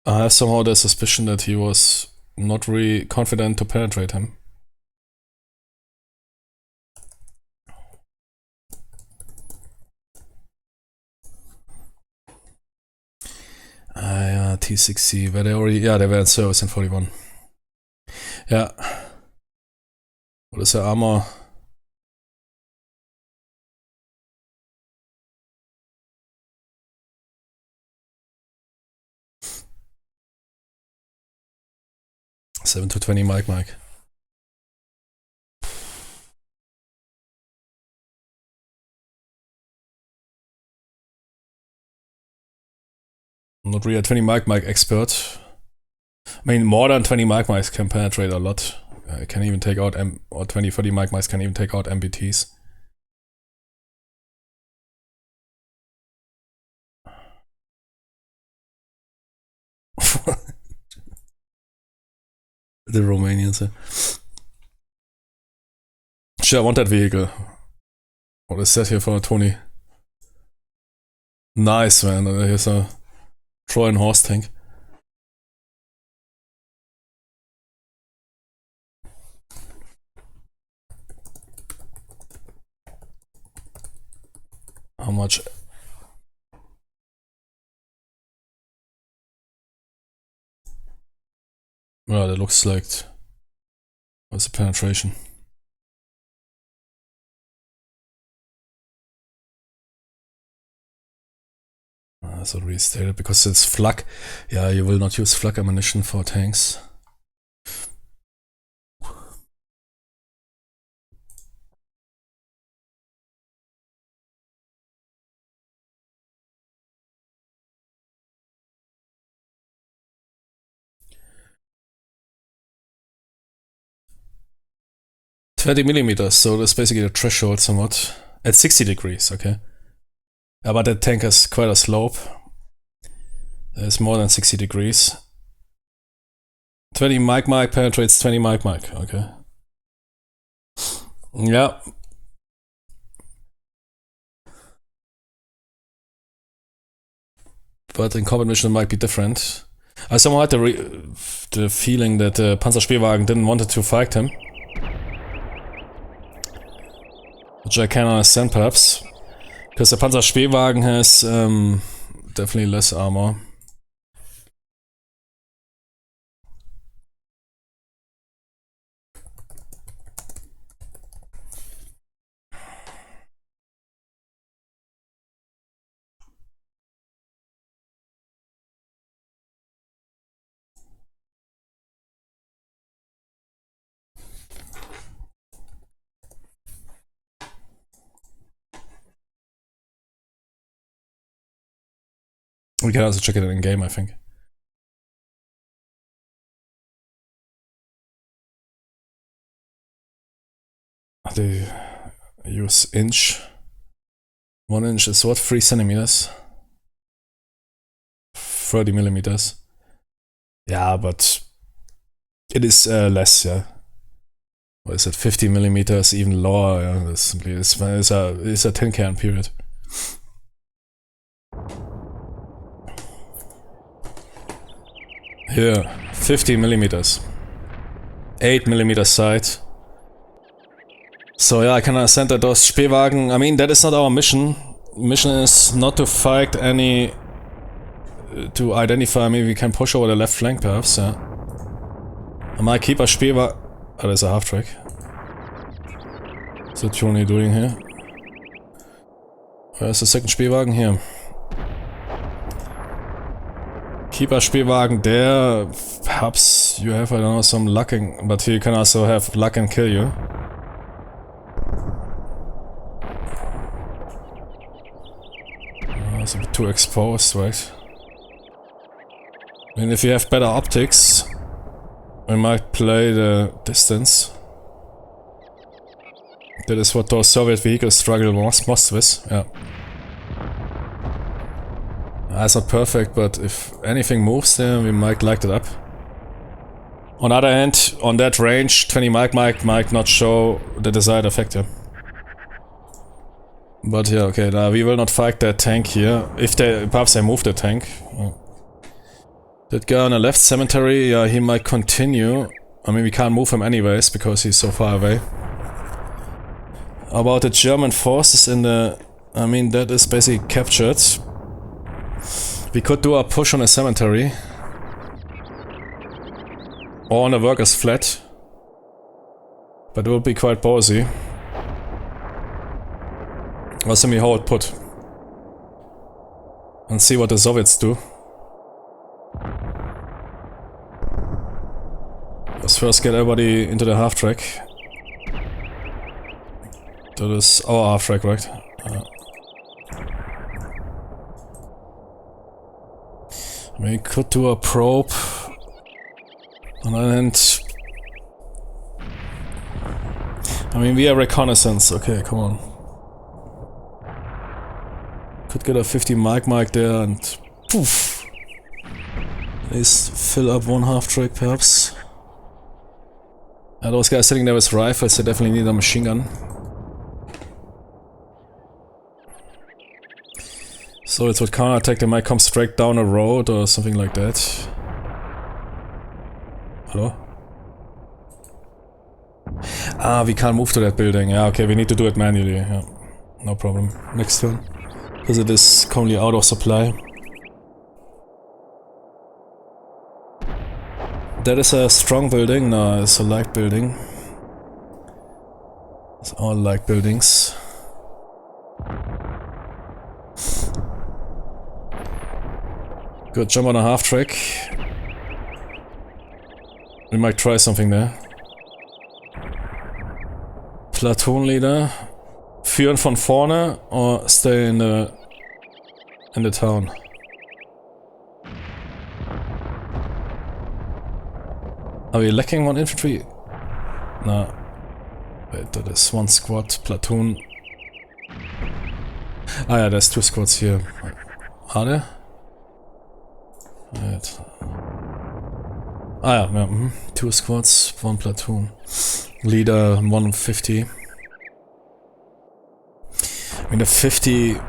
I have somehow the suspicion that he was not really confident to penetrate him. Ja, T60, were they already? Ja, they were in service in 41. Ja. What is der Armor? Seven to 20 Mike. I'm not really a 20 Mike expert. I mean, more than 20 Mike can penetrate a lot. Can even take out or 20-30 Mike can even take out MBTs. The Romanians. Sure, I want that vehicle. What is that here for Tony? Nice, man. Here's a Trojan horse tank. How much? Well, that looks like... What's the penetration? That's already stated, because it's flak. Yeah, you will not use flak ammunition for tanks. $20mm, so that's basically the threshold somewhat. At 60 degrees, okay. Yeah, but that tank has quite a slope. It's more than 60 degrees. 20 Mike penetrates 20 Mike, okay. Yeah. But in combat mission it might be different. I somehow had the feeling that the Panzerspähwagen didn't want to fight him. Which I can understand perhaps. Because the Panzerspähwagen has definitely less armor. We can also check it in game, I think. They use inch. 1 inch is what? 3 centimeters? 30mm. Yeah, but it is less, yeah. What is it? 50mm, even lower. Yeah, it's simply it's a tin can period. Here, 50mm. 8mm sight. So yeah, I can understand that those Spähwagen, I mean, that is not our mission. Mission is not to fight any... to identify, maybe we can push over the left flank perhaps, yeah. I might keep a Spähwagen... Oh, there's a half-track. What's the Tony doing here? Where's the second Spähwagen? Here. Keep a Spähwagen there. Perhaps you have, I don't know, some luck, but you can also have luck and kill you. It's a bit too exposed, right? I mean, if you have better optics, we might play the distance. That is what those Soviet vehicles struggle most with, yeah. That's not perfect, but if anything moves there, we might light it up. On the other hand, on that range, 20 might not show the desired effect here. But yeah, okay, we will not fight that tank here. If they, perhaps they move the tank. That guy on the left cemetery, yeah, he might continue. I mean, we can't move him anyways, because he's so far away. About the German forces in the... I mean, that is basically captured. We could do a push on a cemetery. Or on a workers' flat. But it would be quite ballsy. Or simply hold put. And see what the Soviets do. Let's first get everybody into the half-track. That is our half-track, right? We could do a probe. And I mean, we are reconnaissance. Okay, come on. Could get a 50 mic there and poof. At least fill up one half-track, perhaps. Those guys sitting there with rifles, they definitely need a machine gun. So it's with counterattack, they might come straight down a road or something like that. Hello? Ah, we can't move to that building. Yeah, okay, we need to do it manually. Yeah, no problem. Next turn. Because it is currently out of supply. That is a strong building. No, it's a light building. It's all light buildings. Good, jump on a half-track. We might try something there. Platoon leader. Führen von vorne or stay in the town. Are we lacking one infantry? No. Wait, that is one squad, platoon. Ah yeah, there's two squads here. Are there? Right. Ah yeah, two squads, one platoon. Leader 150. I mean the 50...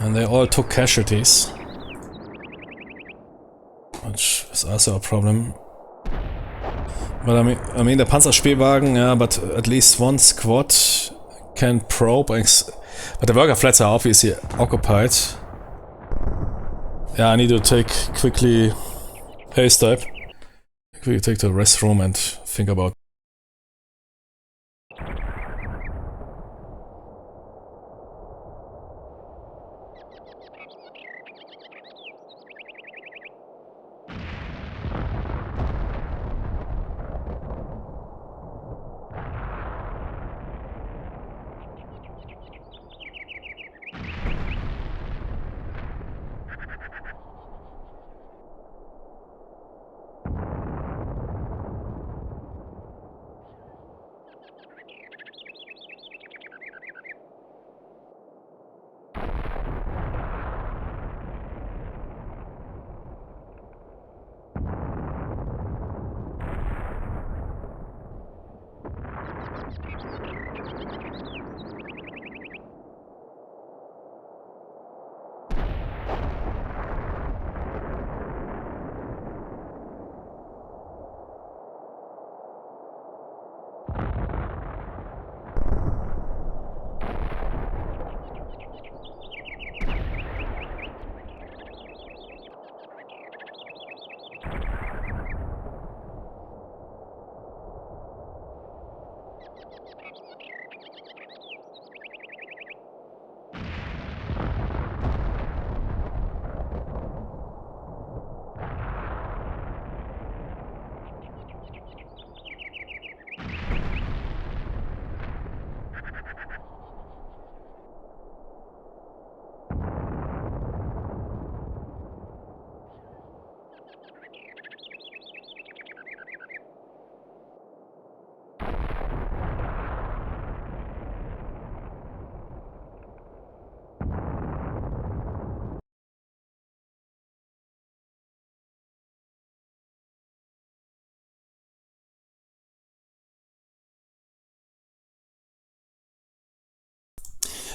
And they all took casualties. Which is also a problem. But I mean the Panzerspielwagen, yeah, but at least one squad can probe. But the worker flats are obviously occupied. Yeah, I need to take quickly haste type. Quickly take the restroom and think about.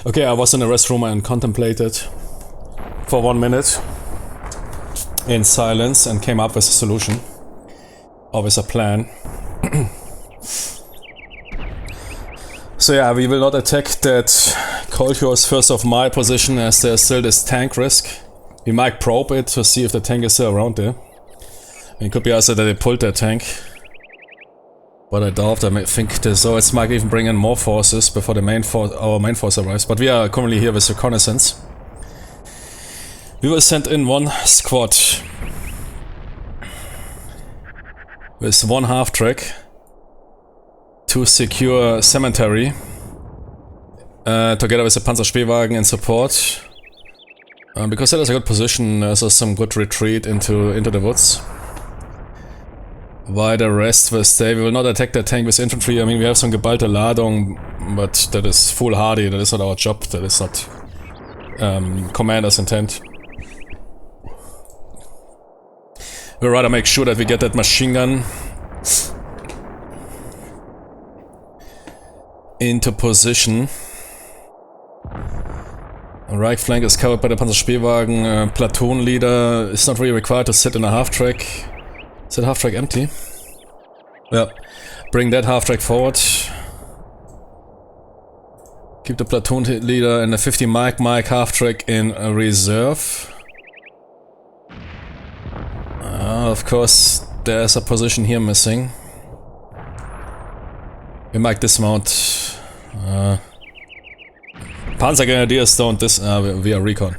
Okay, I was in the restroom and contemplated for 1 minute in silence and came up with a solution. Or with a plan. So yeah, we will not attack that Colchos first of my position as there's still this tank risk. We might probe it to see if the tank is still around there. It could be also that they pulled that tank. But I doubt, I think the Soviets might even bring in more forces before the our main force arrives. But we are currently here with reconnaissance. We will send in 1 squad with 1 half-track to secure cemetery together with the Panzerspähwagen in support. Because that is a good position, there's some good retreat into the woods. While the rest will stay, we will not attack the tank with infantry. I mean, we have some geballte Ladung, but that is foolhardy, that is not our job, that is not commander's intent. We'll rather make sure that we get that machine gun into position. The right flank is covered by the Panzerspähwagen. Platoon leader is not really required to sit in a half-track. Is that half-track empty? Yeah. Bring that half-track forward. Keep the platoon leader and the 50 Mike half-track in reserve. Of course, there's a position here missing. We might dismount. Panzer Grenadiers don't we are recon.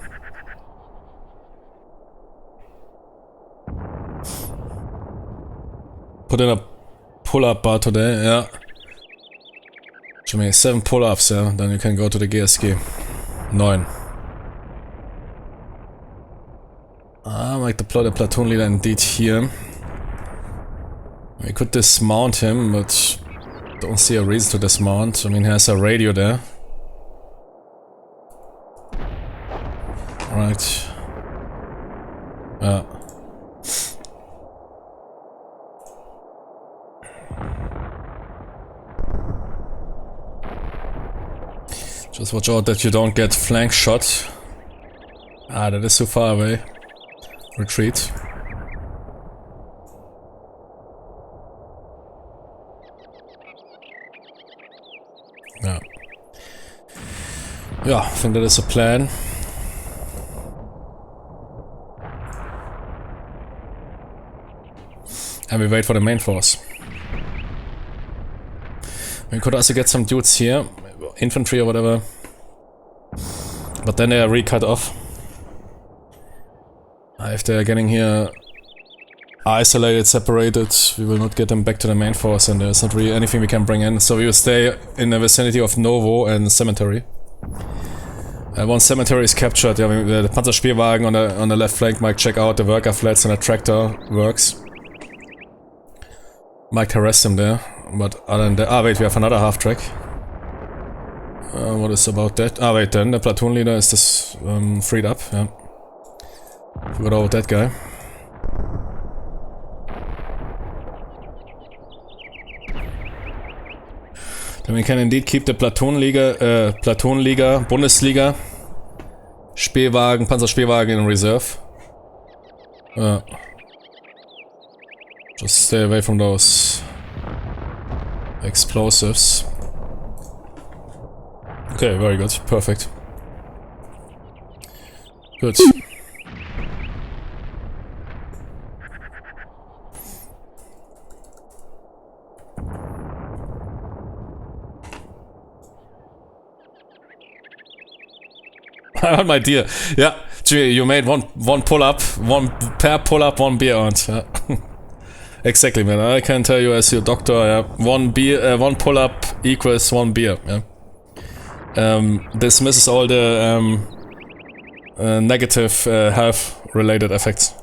Put in a pull-up bar today, yeah. Show me 7 pull-ups, yeah, then you can go to the GSG. 9. I might deploy the platoon leader indeed here. We could dismount him, but don't see a reason to dismount. I mean, he has a radio there. Right. Just watch out that you don't get flank shot. Ah, that is too far away. Retreat. Yeah. Yeah, I think that is a plan. And we wait for the main force. We could also get some dudes here, infantry or whatever. But then they are recut off. If they are getting here isolated, separated, we will not get them back to the main force and there's not really anything we can bring in. So we will stay in the vicinity of Novo and Cemetery. Once Cemetery is captured, yeah, the Panzerspähwagen on the left flank might check out the worker flats and the tractor works. Might harass them there, but other than that... Ah wait, we have another half-track. What is about that? Ah wait, then the platoon leader is this freed up, yeah. Forgot about that guy. Then we can indeed keep the Platoonliga, Bundesliga, Spähwagen, Panzerspähwagen in reserve. Just stay away from those explosives. Okay, very good, perfect. Good. On my dear, yeah, gee, you made one pull up, one pair pull up, 1 beer on. Yeah. Exactly, man. I can tell you as your doctor, yeah, 1 beer, 1 pull up equals 1 beer. Yeah. This misses all the negative health-related effects.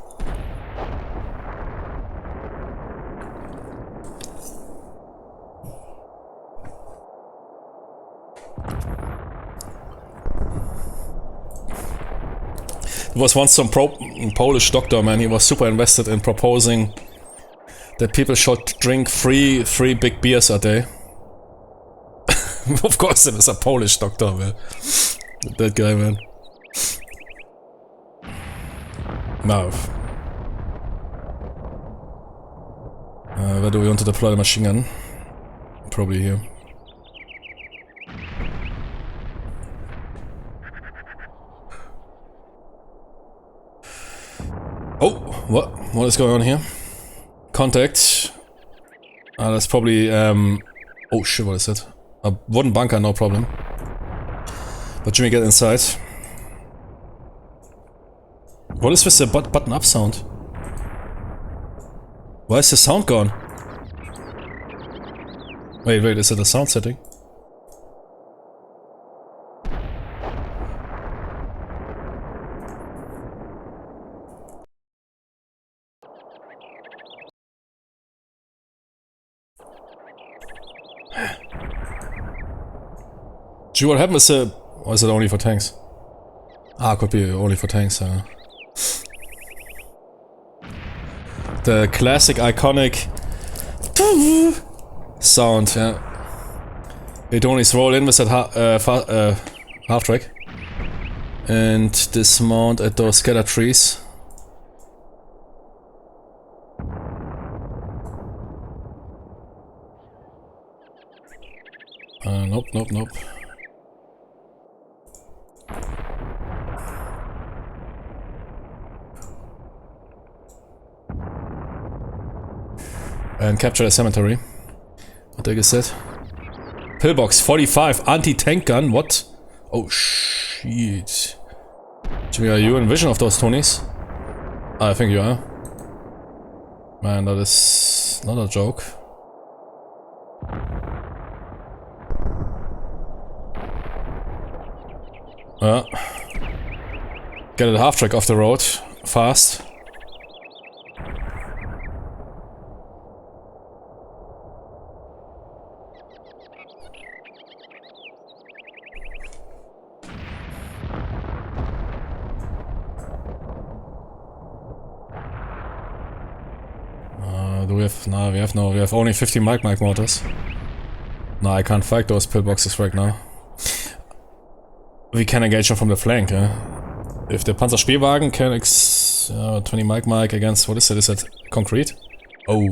There was once some Polish doctor, man, he was super invested in proposing that people should drink 3 big beers a day. Of course there is a Polish doctor, man. That guy, man. Now. Where do we want to deploy the machine gun? Probably here. Oh, what is going on here? Contact. That's probably, oh shit, what is that? A wooden bunker, no problem. But Jimmy, get inside. What is with the button up sound? Why is the sound gone? Wait, is it a sound setting? Gee, what happened with the... Or is it only for tanks? Ah, could be only for tanks, The classic, iconic... sound, yeah. They only roll in with that half track. And dismount at those scatter trees. Nope. And capture the cemetery. What the heck is that? Pillbox 45 anti-tank gun, what? Oh shit. Jimmy, are you in vision of those Tonys? I think you are. Man, that is not a joke. Get a half track off the road, fast. Do we have... No, we have only 50 mic mortars. No, I can't fight those pillboxes right now. We can engage them from the flank, yeah? If the Panzerspielwagen can 20 mic against... What is it? Is that concrete? Oh.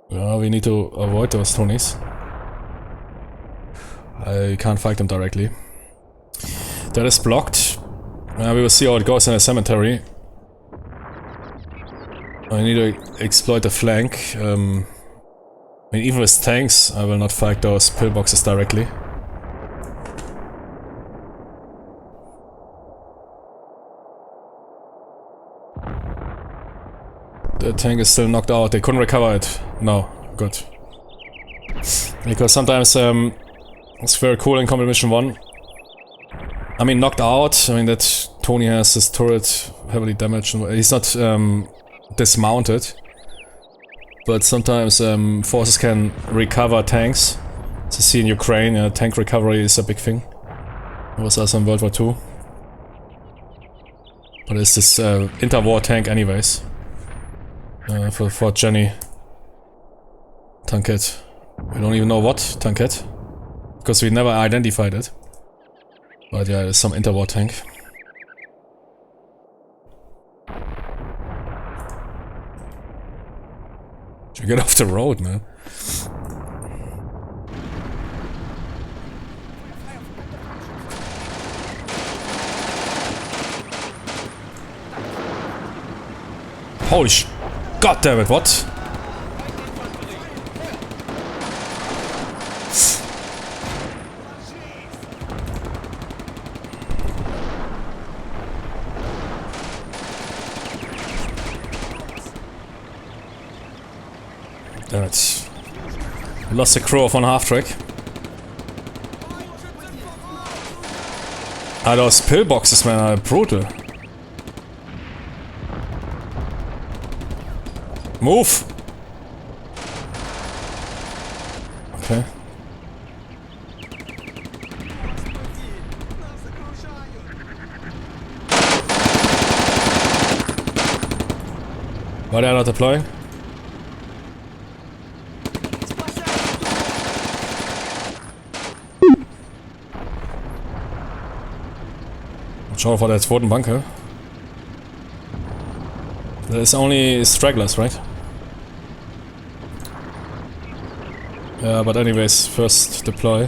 Yeah, we need to avoid those Tonys. I can't fight them directly. That is blocked. We will see how it goes in the cemetery. I need to exploit the flank. I mean, even with tanks, I will not fight those pillboxes directly. The tank is still knocked out. They couldn't recover it. No, good. Because sometimes it's very cool in Combat Mission 1. I mean, knocked out. I mean, that Tony has his turret heavily damaged. He's not dismounted. But sometimes forces can recover tanks. As you see in Ukraine, tank recovery is a big thing. It was also in World War II. But it's this interwar tank anyways. For Jenny. Tankette. We don't even know what tankette. Because we never identified it. But yeah, it's some interwar tank. You get off the road, man. Holy sh... God damn it, what? Damn it. We lost the crew of one half track. Ah, those pillboxes, man, are brutal. Move! Okay. Why they are not deploying? Schau vor der zweiten Bunker. There's only stragglers, right? Yeah, but anyways, first deploy.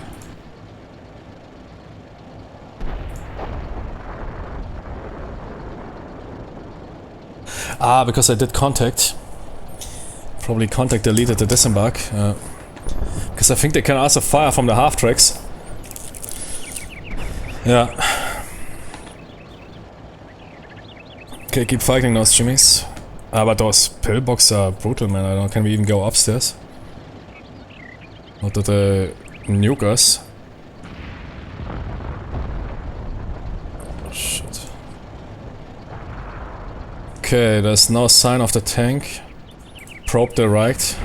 Ah, because I did contact. Probably contact deleted the disembark. Because I think they can also fire from the half tracks. Yeah. Okay, keep fighting those Jimmies. Ah, but those pillboxes are brutal, man. I don't. Can we even go upstairs? Not that they nuke us. Oh, shit. Okay, there's no sign of the tank. Probe the right.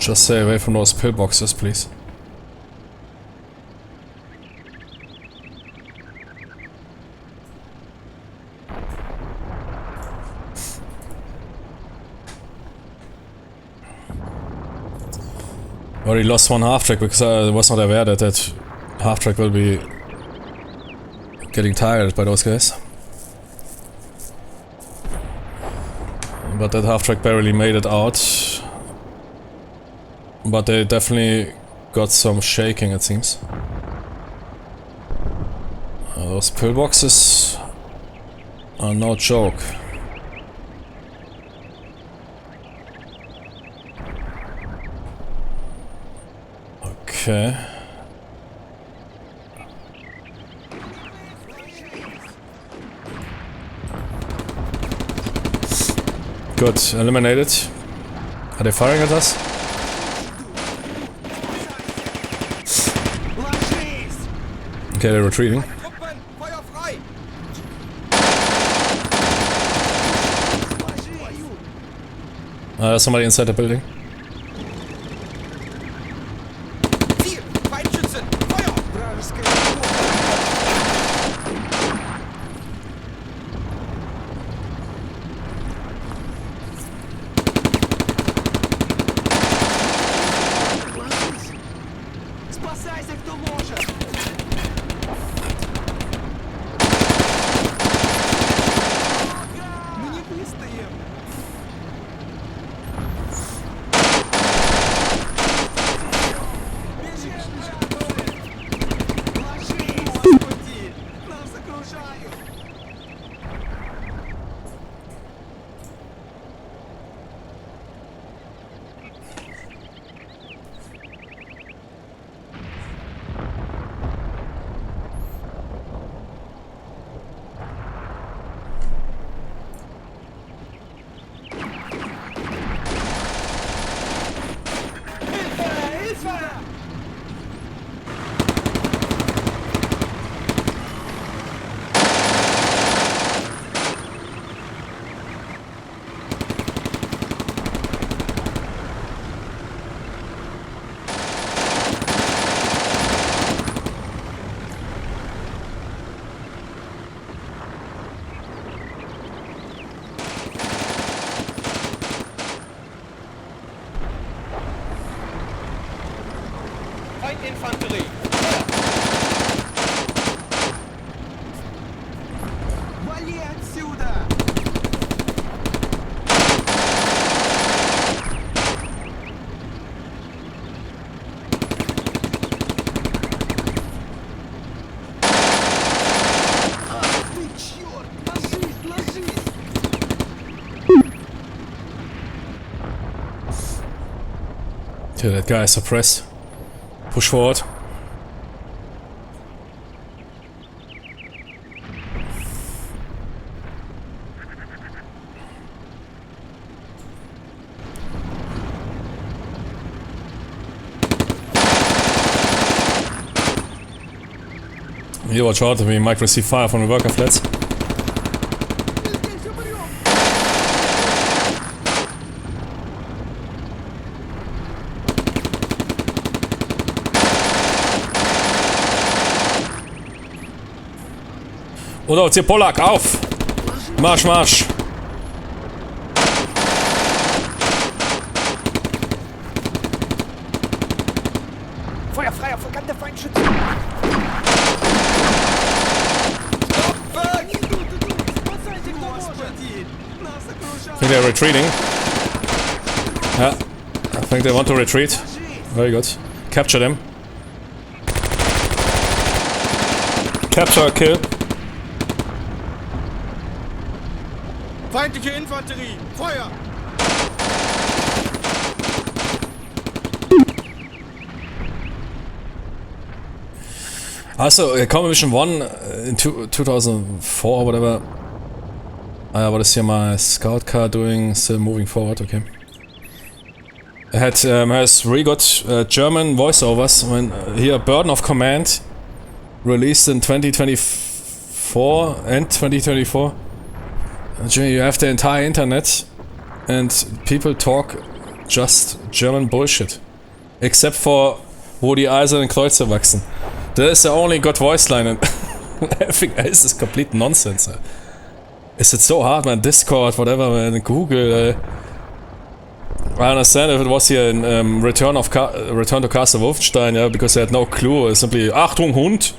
Just stay away from those pillboxes, please. Already lost one half track because I was not aware that that half track will be getting tired by those guys. But that half track barely made it out. But they definitely got some shaking, it seems. Those pillboxes are no joke. Okay. Good, eliminated. Are they firing at us? Okay, they're retreating. Truppen, Feuer frei! There's somebody inside the building. Ziel! Feindschützen! Feuer! Спасайся, кто может! Мы не выстоим! Ложись, господи! Нас окружают! Feindinfanterie! Вали отсюда! Ах ты, черт! Ложись, ложись! Okay, that guy is suppressed. Push forward. Here, watch out, we might receive fire from the worker flats. Здесь умрем! Oder hier Polak, auf! Marsch, Marsch! der Feindschütze! I think they're retreating. Yeah, I think they want to retreat. Very good. Capture them. Capture, kill. Feindliche Infanterie! Feuer! Also, Combat Mission 1 in 2004 or whatever. What is here my scout car doing? Still moving forward, okay. It has really good German voiceovers. When here, Burden of Command, released in 2024 and 2024. You have the entire internet and people talk just German bullshit. Except for wo die eisernen Kreuze wachsen. That is the only good voice line and everything else is complete nonsense. Is it so hard, man? Discord, whatever, man, Google. I understand if it was here in Return to Castle Wolfenstein, yeah, because they had no clue. It's simply Achtung Hund.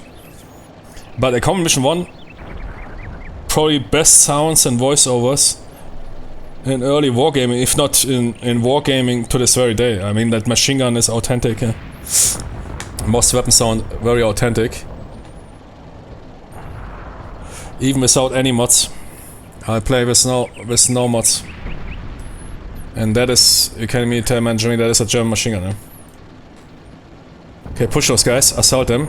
But a Common Mission 1, probably best sounds and voiceovers in early wargaming, if not in wargaming to this very day. I mean, that machine gun is authentic. Most weapons sound very authentic. Even without any mods. I play with no mods. And that is, you can me tell man Jimmy, that is a German machine gun. Yeah? Okay, push those guys, assault them.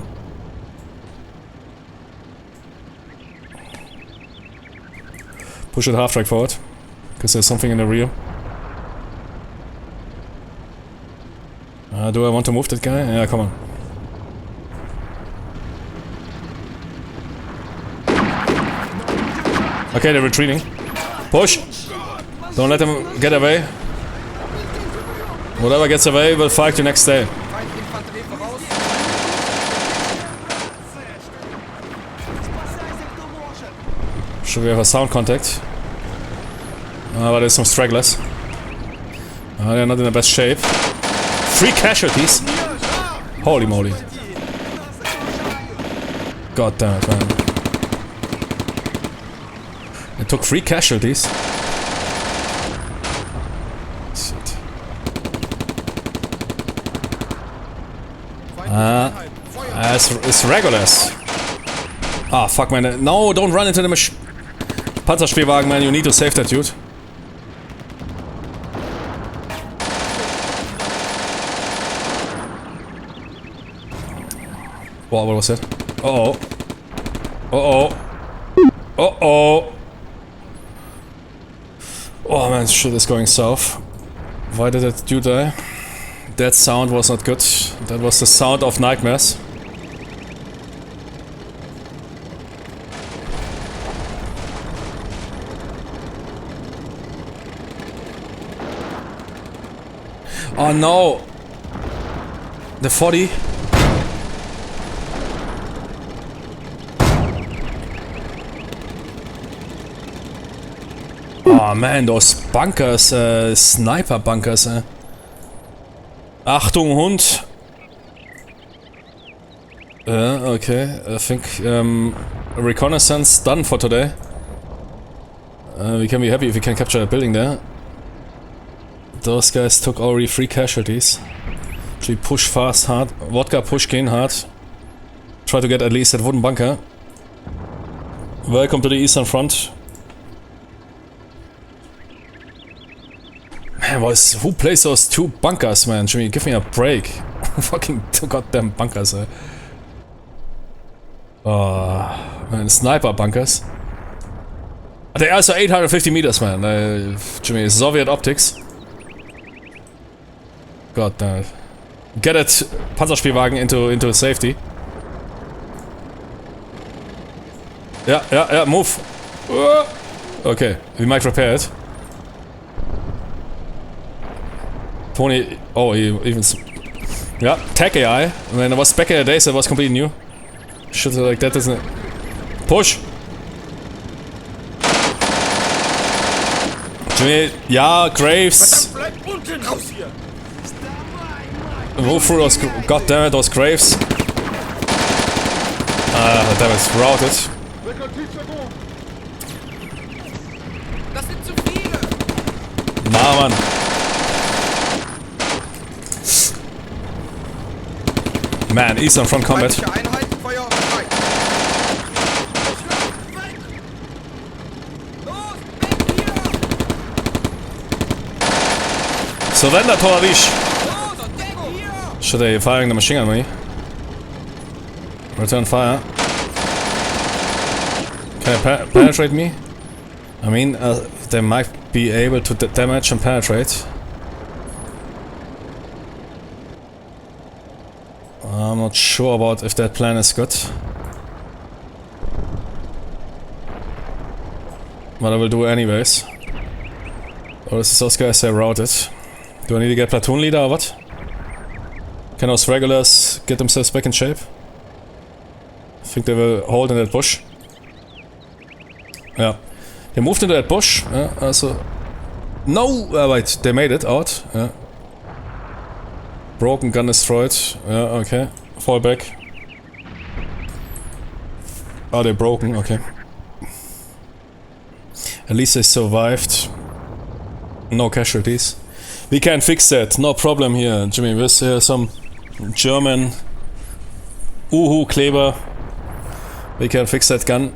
Push it half track forward, because there's something in the rear. Do I want to move that guy? Yeah, come on. Okay, they're retreating. Push! Don't let them get away. Whatever gets away, we'll fight the next day. Feindinfanterie voraus! Should we have a sound contact? But there's some stragglers. They're not in the best shape. 3 casualties! Holy moly. God damn it, man. It took 3 casualties. Shit. It's regulars. Ah, fuck, man. No, don't run into the machine. Panzerspielwagen, man. You need to save that dude. Wow, what was that? Uh-oh. Uh-oh. Uh-oh. Oh man, shit is going south. Why did that dude die? That sound was not good. That was the sound of nightmares. Oh no! The 40. Oh man, those bunkers, sniper bunkers. Achtung Hund! Okay, I think reconnaissance done for today. We can be happy if we can capture a building there. Those guys took already 3 casualties. Actually push fast, hard. Vodka push gain hard. Try to get at least that wooden bunker. Welcome to the Eastern Front. Man, who plays those 2 bunkers, man? Jimmy, give me a break. Fucking 2 goddamn bunkers, Oh, man, sniper bunkers. They are also 850 meters, man. Jimmy, Soviet optics. God damn it. Get it, Panzerspielwagen into safety. Yeah, move. Okay, we might repair it. Tony, oh, he even... Yeah, tech AI. When it was back in the days, it was completely new. Shit like that, isn't it? Push! Jimmy, yeah, Graves! Move through those... God damn it, those Graves. Damn it, routed. Das sind zu viele! Na, Mann. Man, Eastern Front Combat. Feindliche Einheiten, Feuer frei! Los, weg hier! Surrender, Toradish! Los, und weg hier! Should they firing the machine gun at me? Return fire. Can I penetrate me? I mean, they might be able to damage and penetrate. I'm not sure about if that plan is good. But I will do anyways. Or is those guys they routed? Do I need to get platoon leader or what? Can those regulars get themselves back in shape? I think they will hold in that bush. Yeah. They moved into that bush. Also... No! Wait, they made it out. Yeah. Broken, gun destroyed. Yeah, okay. Fall back. Oh, they're broken, okay. At least they survived. No casualties. We can fix that, no problem here, Jimmy. With some German Uhu-Kleber. We can fix that gun.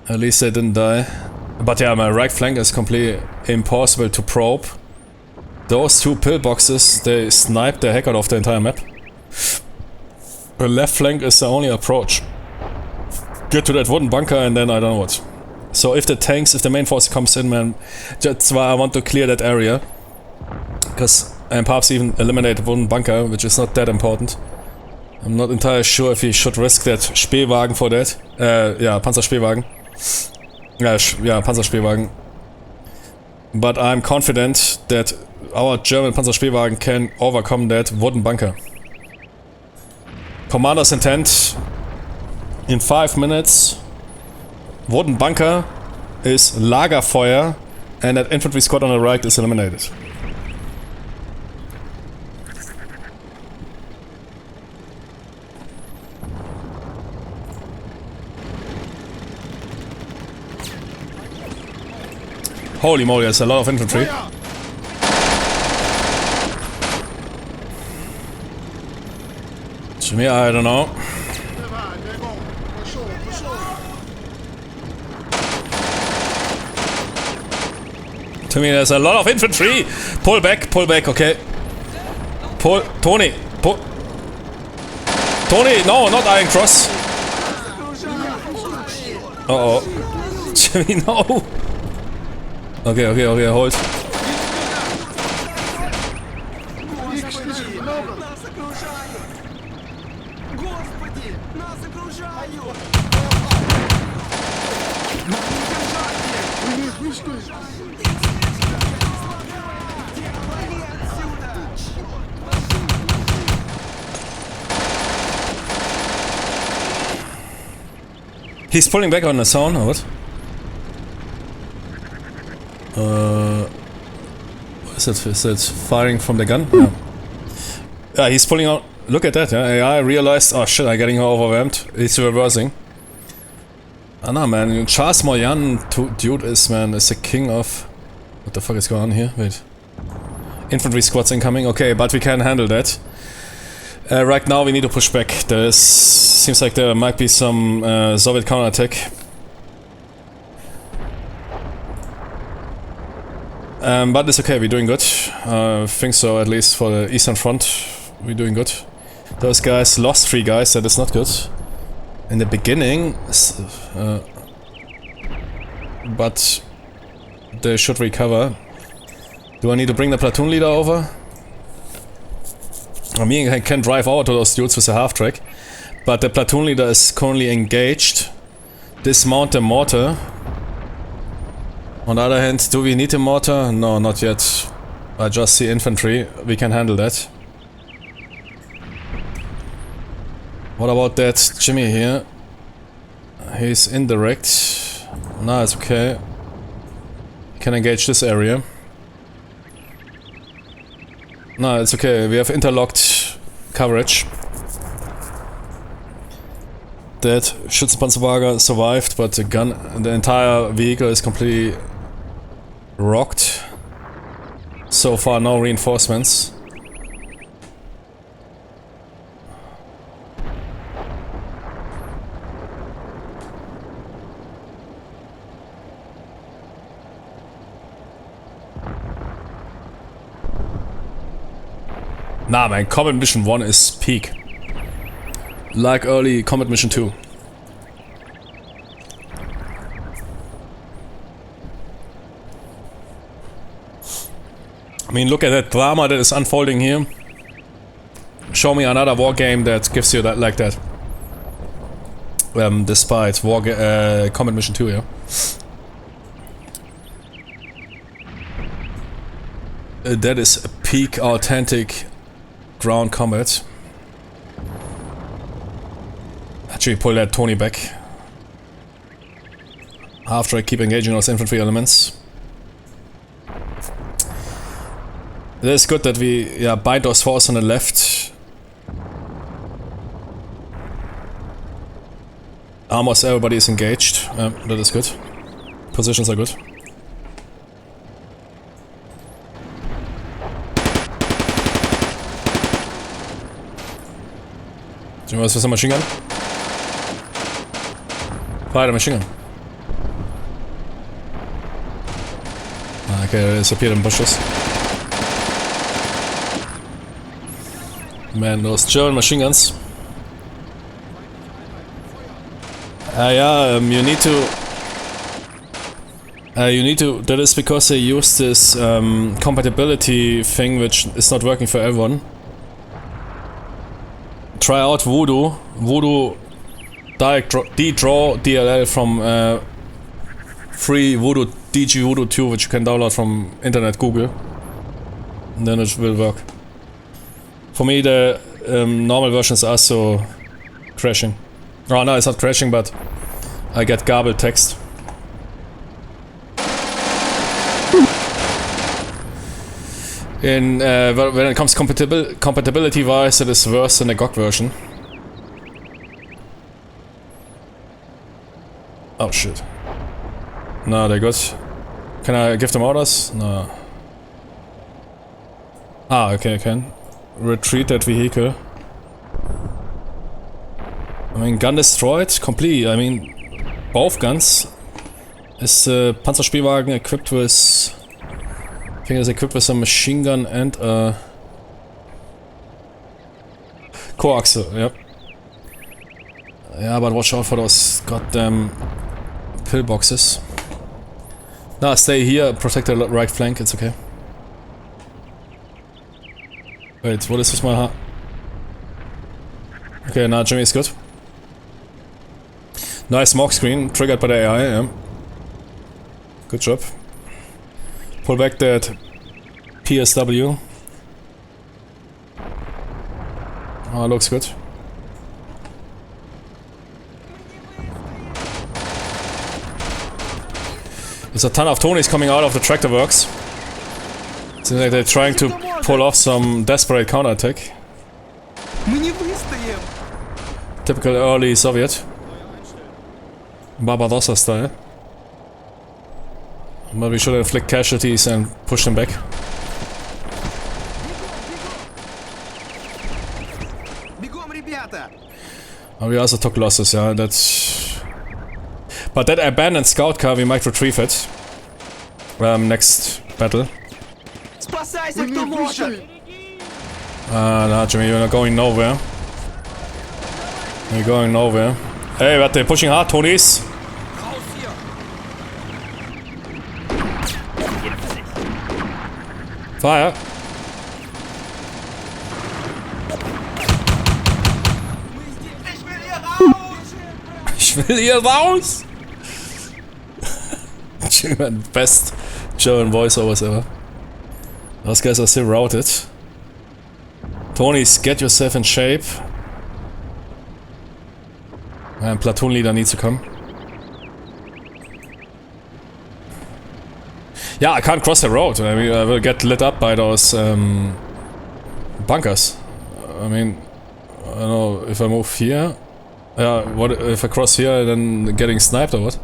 At least they didn't die. But yeah, my right flank is completely impossible to probe. Those two pillboxes, they sniped the heck out of the entire map. The left flank is the only approach. Get to that wooden bunker and then I don't know what. So if the main force comes in, man, that's why I want to clear that area. And perhaps even eliminate the wooden bunker, which is not that important. I'm not entirely sure if we should risk that Spähwagen for that. Yeah, Panzerspähwagen. Yeah, Panzerspähwagen. But I'm confident that our German Panzerspähwagen can overcome that wooden bunker. Commander's intent: in 5 minutes, wooden bunker is Lagerfeuer and that infantry squad on the right is eliminated. Holy moly, there's a lot of infantry. To me, I don't know. To me, there's a lot of infantry. Pull back, okay. Pull, Tony, pull. Tony, no, not Iron Cross. Uh-oh. Jimmy, no. Okay, hold. He's pulling back on the zone, or what? Is it firing from the gun? Yeah. Yeah, he's pulling out. Look at that, yeah. AI realized, oh shit, I'm getting overwhelmed. He's reversing. Ah, no, man. Charles Moyan, dude, is the king of... What the fuck is going on here? Wait. Infantry squads incoming. Okay, but we can handle that. Right now we need to push back. Seems like there might be some Soviet counterattack. But it's okay, we're doing good. I think so, at least for the Eastern Front. We're doing good. Those guys lost 3 guys, that is not good. In the beginning, but they should recover. Do I need to bring the platoon leader over? I mean, I can drive over to those dudes with a half-track, but the platoon leader is currently engaged. Dismount the mortar. On the other hand, do we need a mortar? No, not yet. I just see infantry. We can handle that. What about that Jimmy here? He's indirect. No, it's okay. Can engage this area. No, it's okay. We have interlocked coverage. That Schützenpanzerwagen survived, but the entire vehicle is completely rocked. So far, no reinforcements. Nah, man, Combat Mission 1 is peak. Like early Combat Mission 2. I mean, look at that drama that is unfolding here. Show me another war game that gives you that like that. Despite Combat Mission 2, yeah. That is a peak authentic ground combat. Actually, pull that Tony back. After I keep engaging those infantry elements. It is good that we bind those forces on the left. Almost everybody is engaged. That is good. Positions are good. Do you want to see a machine gun? Fire the machine gun. Okay, it disappeared in bushes. Man, those German machine guns. You need to. That is because they use this compatibility thing, which is not working for everyone. Try out Voodoo. Voodoo direct de-draw DLL from free Voodoo DG Voodoo 2, which you can download from Internet Google. And then it will work. For me, the normal versions are so crashing. Oh no, it's not crashing, but I get garbled text. When it comes compatibility-wise, it is worse than the GOG version. Oh shit. No, they're good. Can I give them orders? No. Ah, okay, I can. Retreat that vehicle. I mean, gun destroyed completely. I mean, both guns. Is the Panzerspielwagen equipped with... I think it's equipped with a machine gun and a... Coaxial, yep. Yeah, but watch out for those goddamn pillboxes. Nah, stay here, protect the right flank, it's okay. Wait, what is this my Okay, now Jimmy is good. Nice smoke screen, triggered by the AI, yeah. Good job. Pull back that PSW. Oh, looks good. There's a ton of Tonys coming out of the tractor works. Seems like they're trying to pull off some desperate counterattack. Typical early Soviet. Barbarossa style. But we should inflict casualties and push them back. Oh, we also took losses, yeah, that's... But that abandoned scout car, we might retrieve it. Next battle. Nah, Jimmy, you're not going nowhere. You're going nowhere. Hey, but they're pushing hard, Tonys. Fire. Ich will hier raus! Best German voiceovers ever. Those guys are still routed. Tonys, get yourself in shape. And platoon leader needs to come. Yeah, I can't cross the road. I mean, I will get lit up by those bunkers. I mean, I don't know if I move here. Yeah, what if I cross here then getting sniped or what?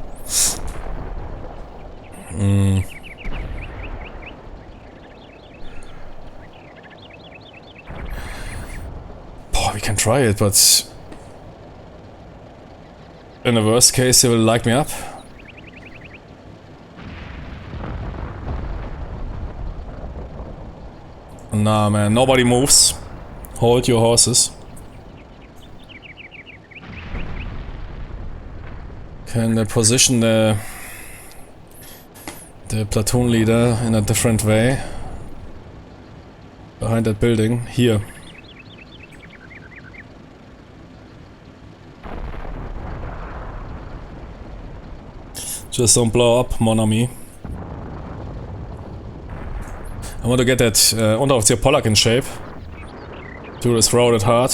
Boy, we can try it, but in the worst case, he will light me up. Nah, man, nobody moves. Hold your horses. Can they position the platoon leader in a different way? Behind that building. Here. Just don't blow up, mon ami. I want to get that Unteroffizier Pollack in shape. Do this routed hard.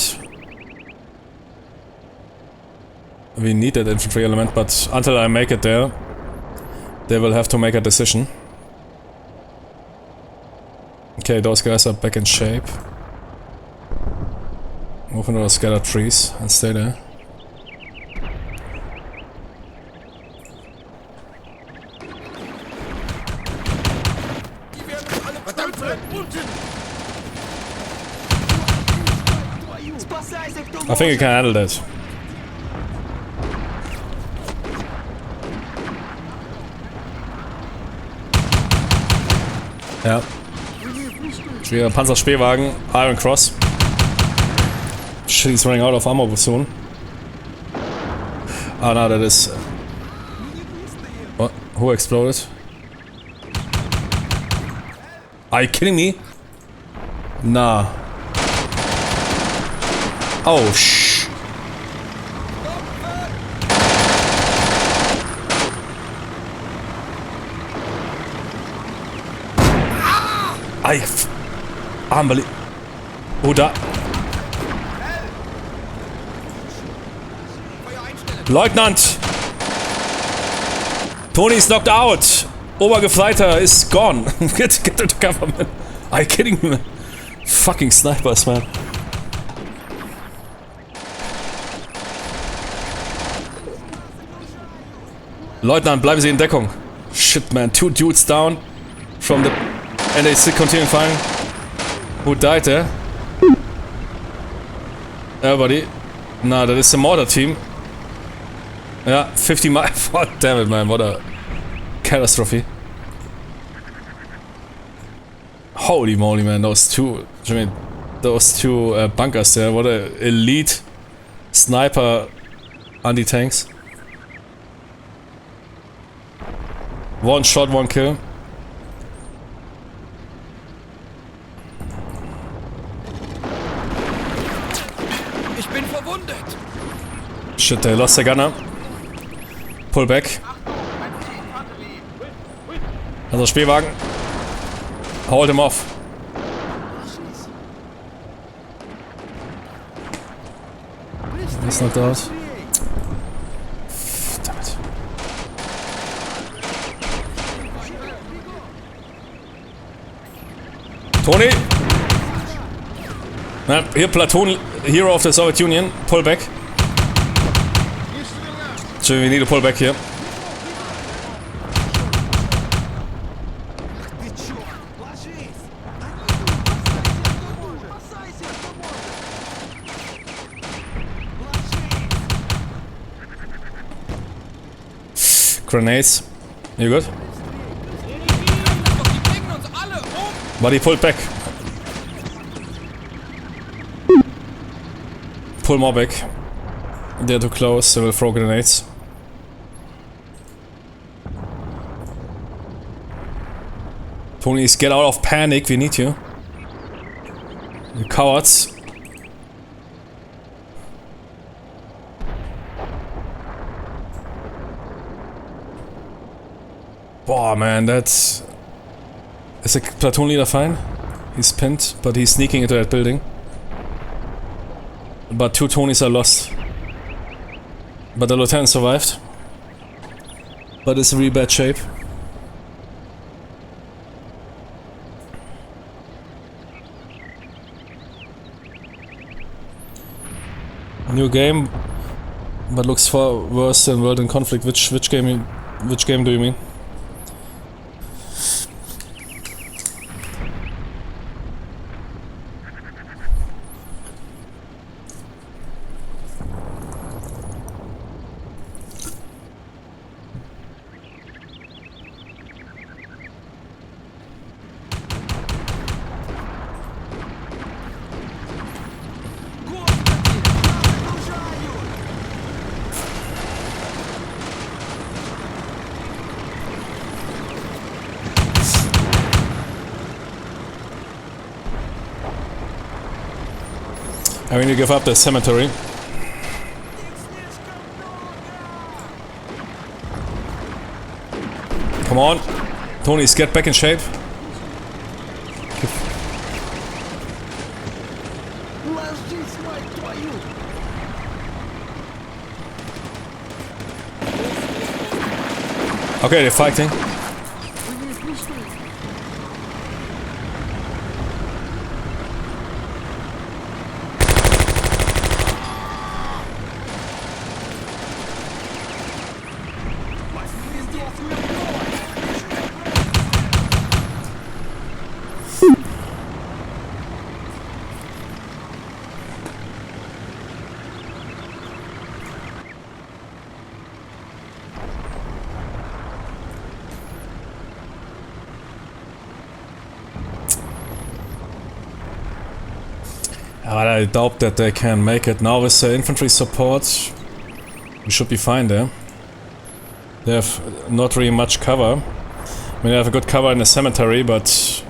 We need that infantry element, but until I make it there, they will have to make a decision. Okay, those guys are back in shape. Move into the scattered trees and stay there. I think you can handle that. Ja. Schwerer Panzerspähwagen, Iron Cross. Shit, he's running out of ammo soon. Ah, no, that is... what? Who exploded? Are you kidding me? Nah. Oh, shh. Unbelievable. Oh, da. Leutnant! Tony's knocked out! Obergefreiter is gone. get to cover, man. Are you kidding me, man? Fucking snipers, man. Leutnant, bleiben Sie in Deckung. Shit, man. 2 dudes down from the... and they still continue firing. Who died there? Everybody. Nah, that is the mortar team. Yeah, 50 miles. Oh, damn it, man. What a catastrophe. Holy moly, man. Those two... I mean, those two bunkers there. What a elite sniper anti-tanks. 1 shot, 1 kill. Ich bin verwundet. Shit, they lost their gunner. Pull back. Also Spähwagen. Hold him off. He's knocked out. Damn it. Tony! Na, here, platoon hero of the Soviet Union. Pull back. So we need to pull back here. Grenades. You good? But he pulled back. Pull more back. They're too close, they will throw grenades. Tony's, get out of panic, we need you. You cowards. Boah, man, that's... Is the platoon leader fine? He's pinned, but he's sneaking into that building. But 2 Tonys are lost. But the lieutenant survived. But it's in really bad shape. New game. but looks far worse than World in Conflict. Which game do you mean? I mean, you give up the cemetery. Come on, Tony's get back in shape. Okay, they're fighting. But I doubt that they can make it. Now with the infantry support, we should be fine there. They have not really much cover. I mean, they have a good cover in the cemetery, but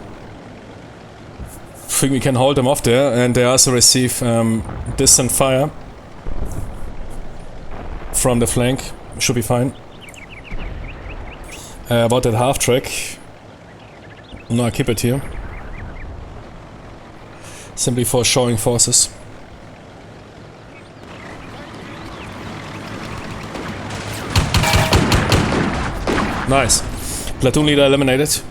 I think we can hold them off there, and they also receive distant fire from the flank. Should be fine. About that half track, no, I keep it here. Simply for showing forces. Nice. Platoon leader eliminated.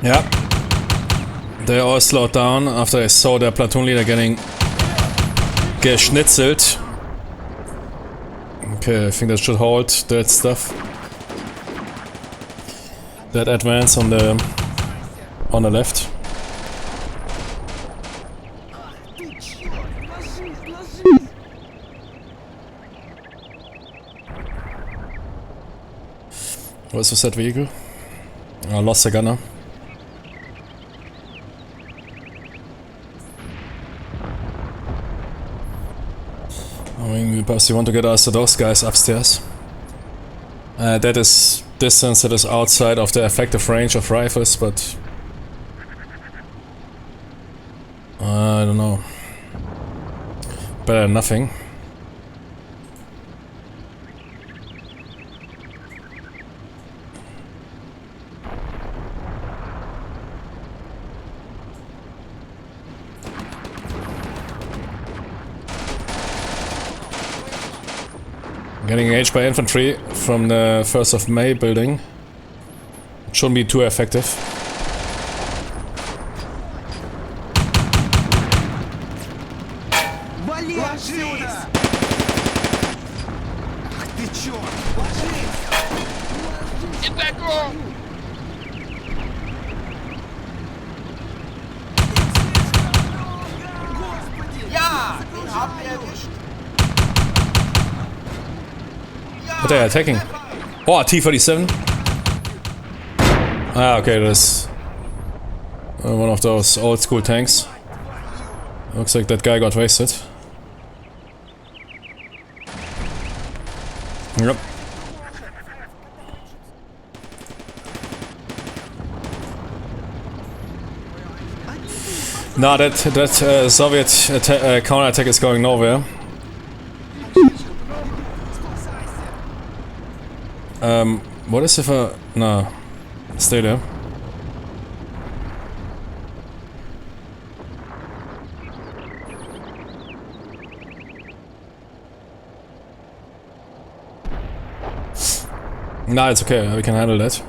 Yeah, they all slowed down after they saw their platoon leader getting geschnitzelt. Okay, I think that should hold that stuff. That advance on the left. What was that vehicle? I lost the gunner. I mean, we possibly want to get us to those guys upstairs. That is distance that is outside of the effective range of rifles, but I don't know. Better than nothing. Getting engaged by infantry from the 1st of May building. It shouldn't be too effective. What are they attacking? Oh, T-37? Ah, okay, that's one of those old school tanks. Looks like that guy got wasted. Yep. No, that Soviet counterattack is going nowhere. What is if I... No. Stay there. Nah, it's okay. We can handle that.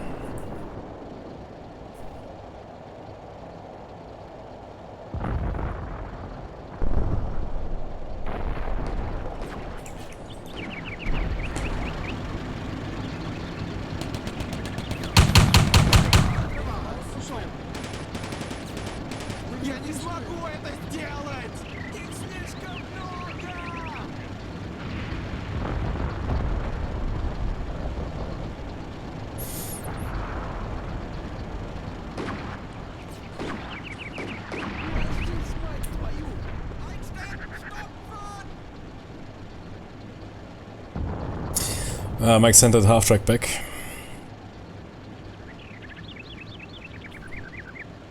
Я не смогу это сделать! Их слишком много! Ложись, мать твою! Mike sent that half track back.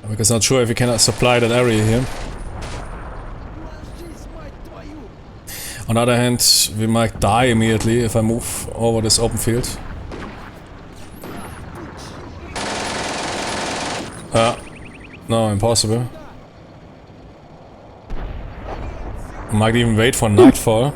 Because not sure if we cannot supply that area here. Ложись, мать твою! On the other hand, we might die immediately if I move over this open field. No, impossible. I might even wait for nightfall.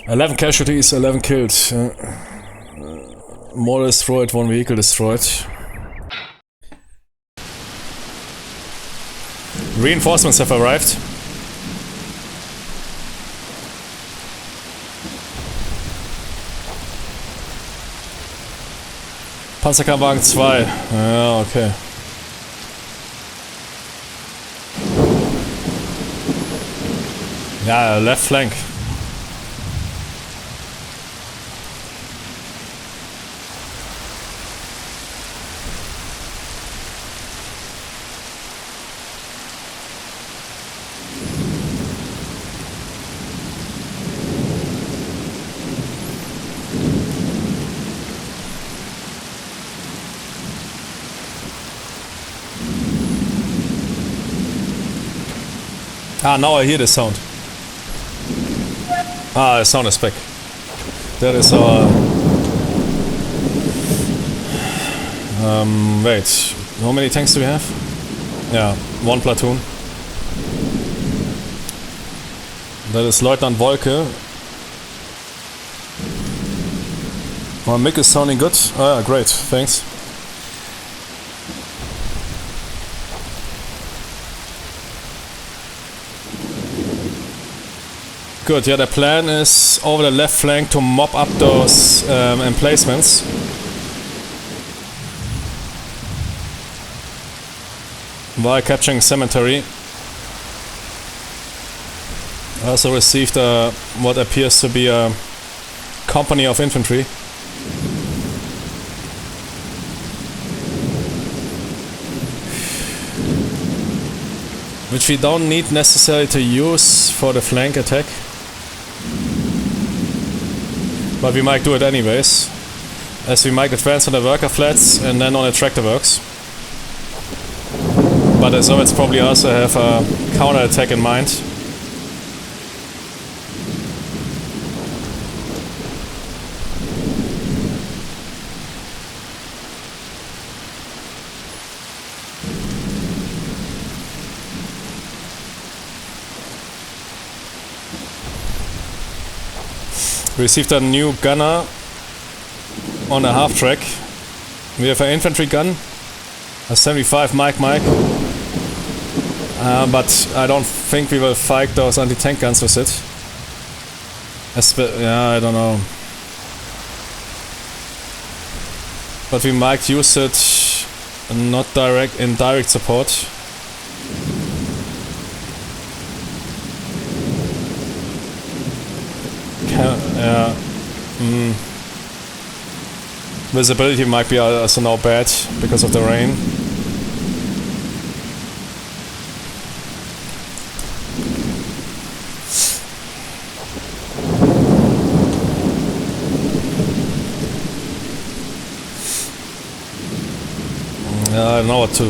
"11 casualties, 11 killed. More destroyed, 1 vehicle destroyed. Reinforcements have arrived. Panzerkampfwagen 2. Ja, okay. Ja, left flank. Ah, now I hear the sound. Ah, the sound is back. That is our... wait. How many tanks do we have? Yeah, 1 platoon. That is Lieutenant Wolke. My mic is sounding good. Ah, great, thanks. Good, yeah, the plan is over the left flank to mop up those emplacements. While capturing cemetery. I also received what appears to be a company of infantry. Which we don't need necessarily to use for the flank attack. But we might do it anyways, as we might advance on the worker flats and then on the tractor works. But as always, probably also have a counter attack in mind. We received a new gunner on a half track. We have an infantry gun, a 75 Mike. But I don't think we will fight those anti-tank guns with it. Yeah, I don't know. But we might use it not in direct support. Visibility might be also now bad because of the rain. I don't know what to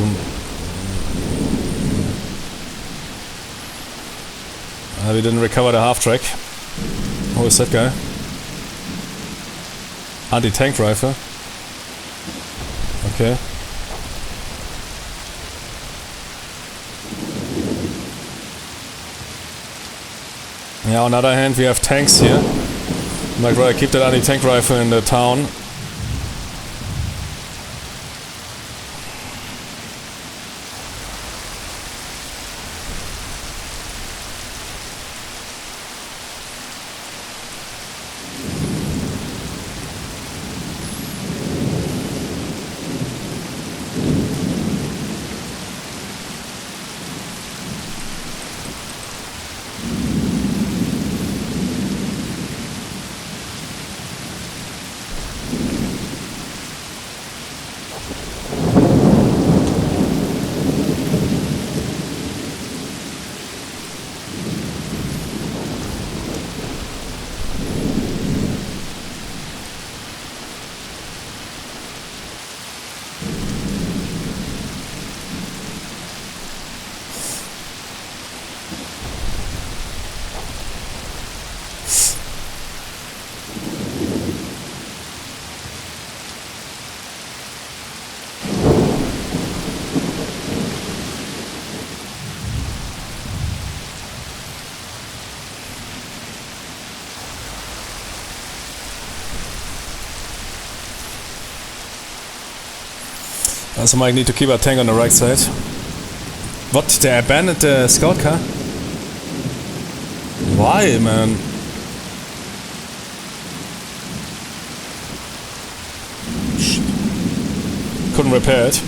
We didn't recover the half-track. Who is that guy? Anti-tank rifle. Okay. Yeah, on the other hand, we have tanks here. Might rather keep that anti-tank rifle in the town. Also might need to keep our tank on the right side. What? They abandoned the scout car? Why, man? Shit. Couldn't repair it.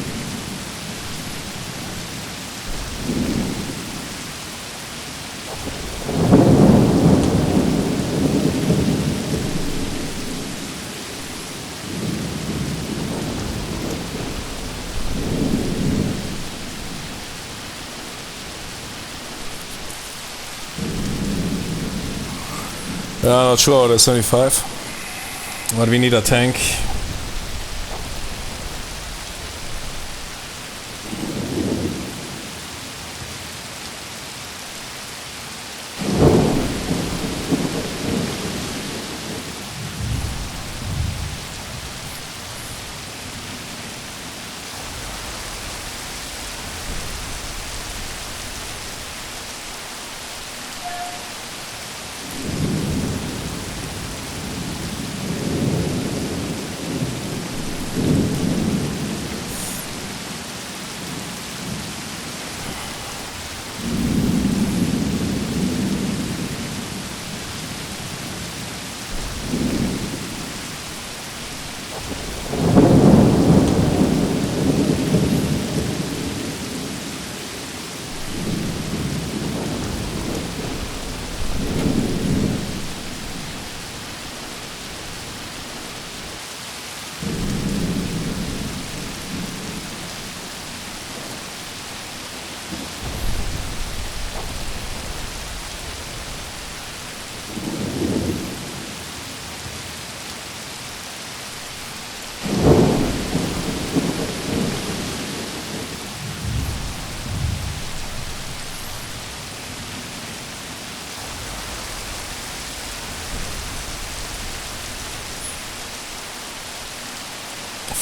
Not sure about the 75, but we need a tank.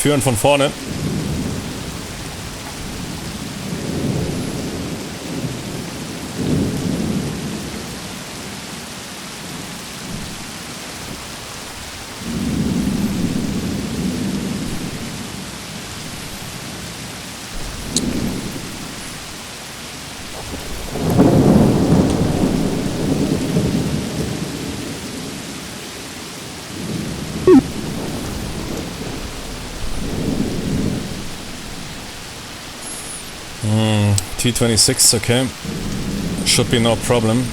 Führen von vorne. T26, okay. Should be no problem.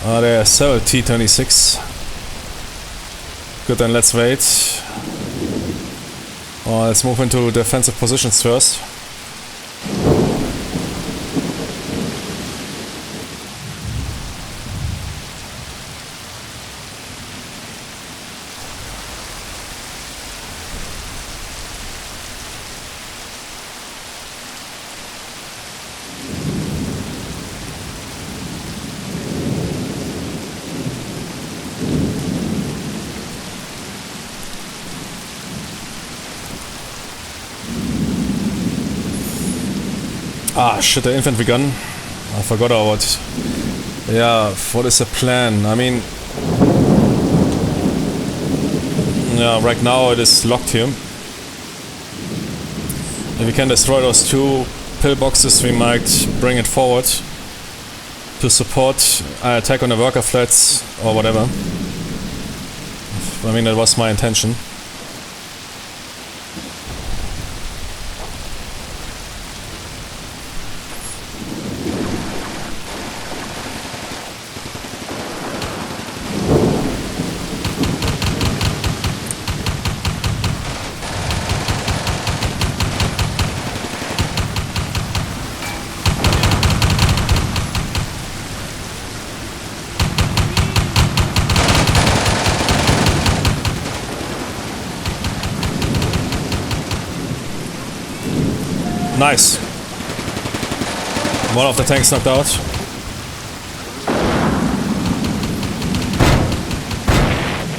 There are several T26. Good, then let's wait. Let's move into defensive positions first. Ah, shit, the infantry gun. I forgot about it. Yeah, what is the plan? I mean... Yeah, right now it is locked here. If we can destroy those 2 pillboxes, we might bring it forward to support attack on the worker flats or whatever. I mean, that was my intention. Nice. One of the tanks knocked out.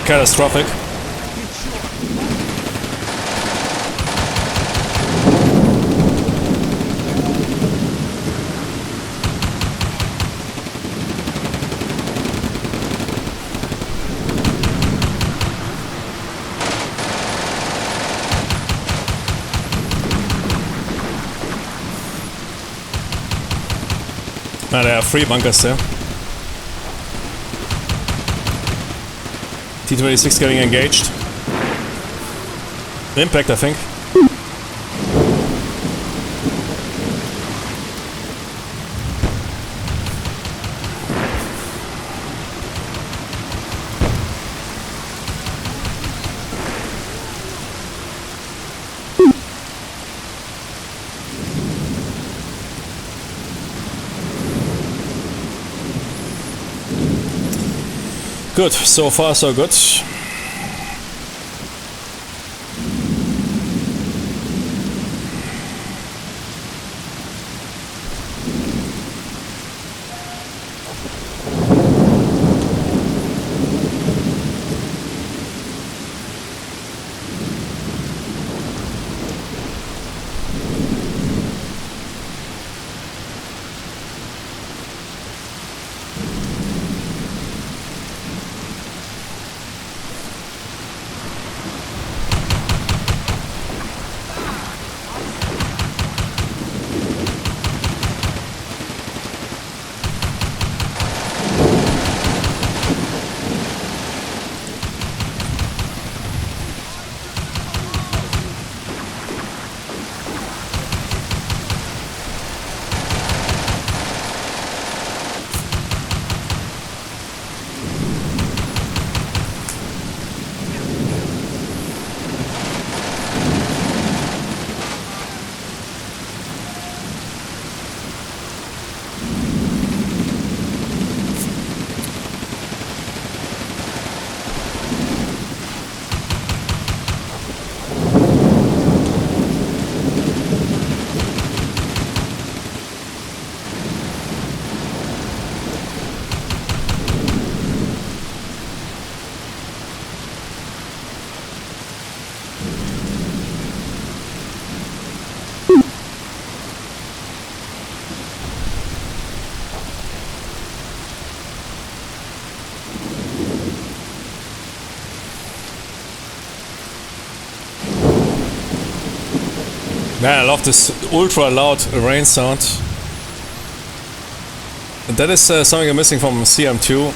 Catastrophic. There are 3 bunkers there. T-26 getting engaged. Impact, I think. Good, so far so good. Man, I love this ultra loud rain sound. That is something I'm missing from CM2.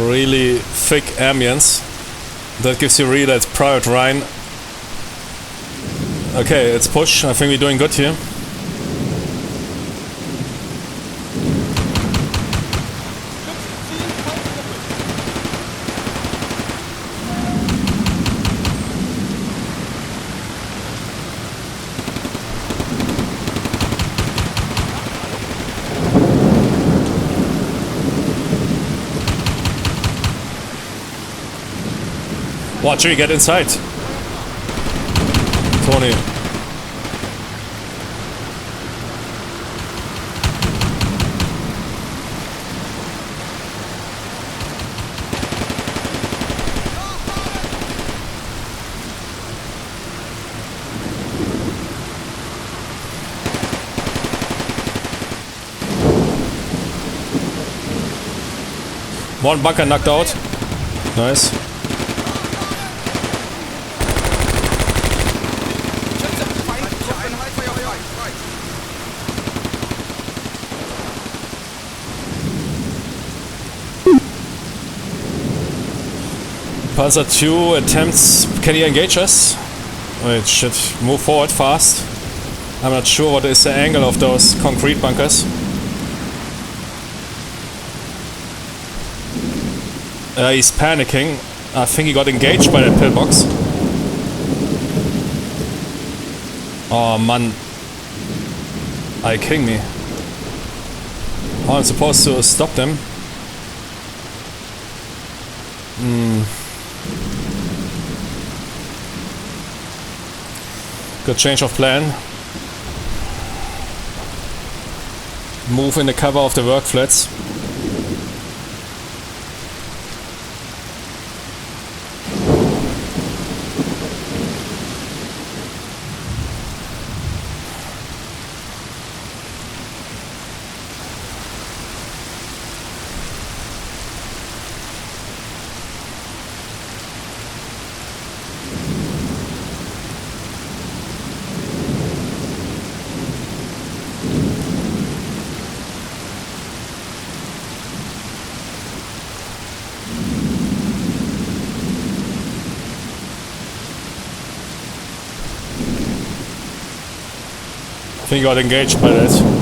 Really thick ambience. That gives you really that private rain. Okay, it's push. I think we're doing good here. Watch me get inside. Tony. One bunker knocked out. Nice. Panzer II attempts... Can he engage us? Wait, shit. Move forward fast. I'm not sure what is the angle of those concrete bunkers. He's panicking. I think he got engaged by that pillbox. Oh man. Are you kidding me? How am I supposed to stop them? Good change of plan. Move in the cover of the work flats. I think he got engaged by that.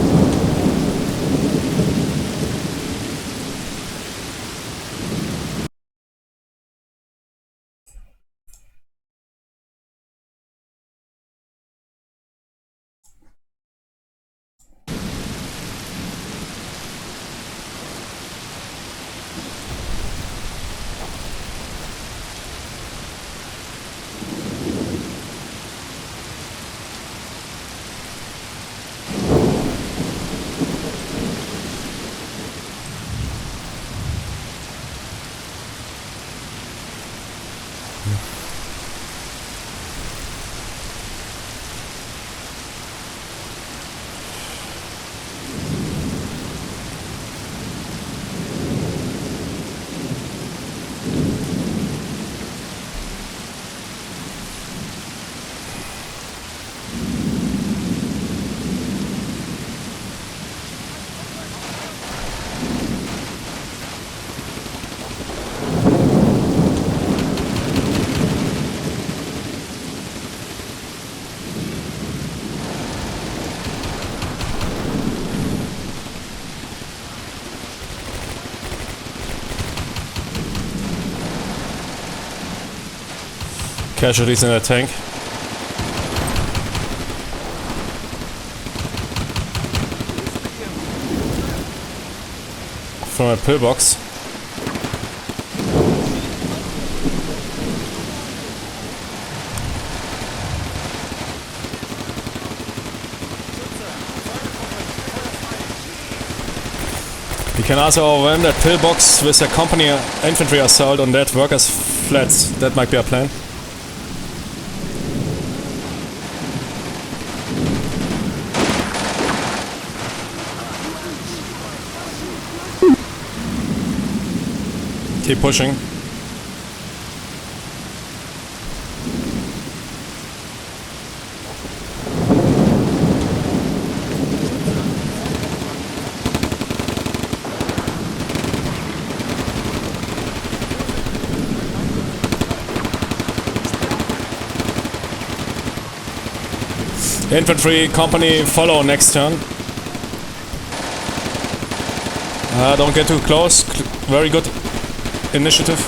Casualties in that tank. From a pillbox. We can also overwhelm that pillbox with a company infantry assault on that workers' flats. That might be a plan. Keep pushing. Infantry company follow next turn. Don't get too close. Very good initiative.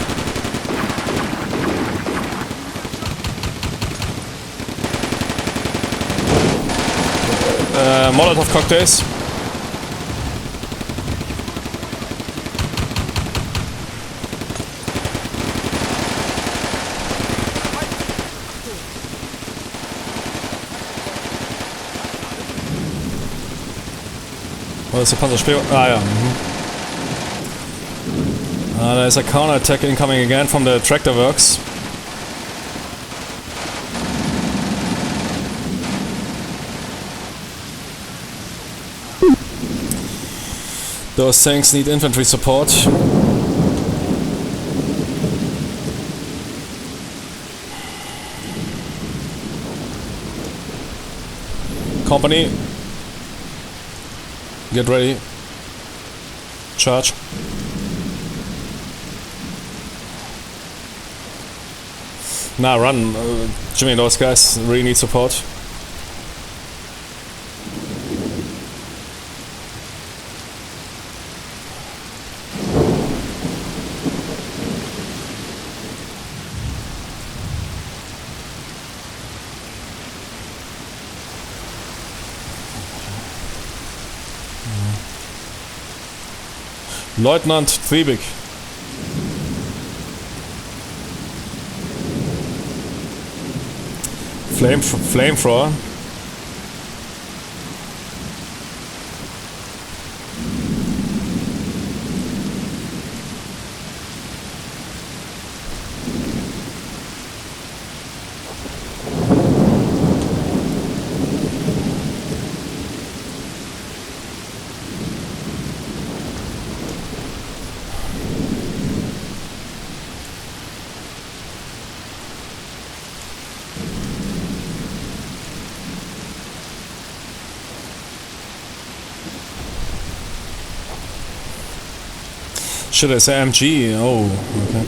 Molotov cocktails. Oh, ist der Panzerspiel? Ah ja. There's a counter-attack incoming again from the tractor works. Those tanks need infantry support. Company. Get ready. Charge. Nah, run. Jimmy, those guys really need support. Lieutenant Triebig. Flamethrower. Should I say MG? Oh, okay.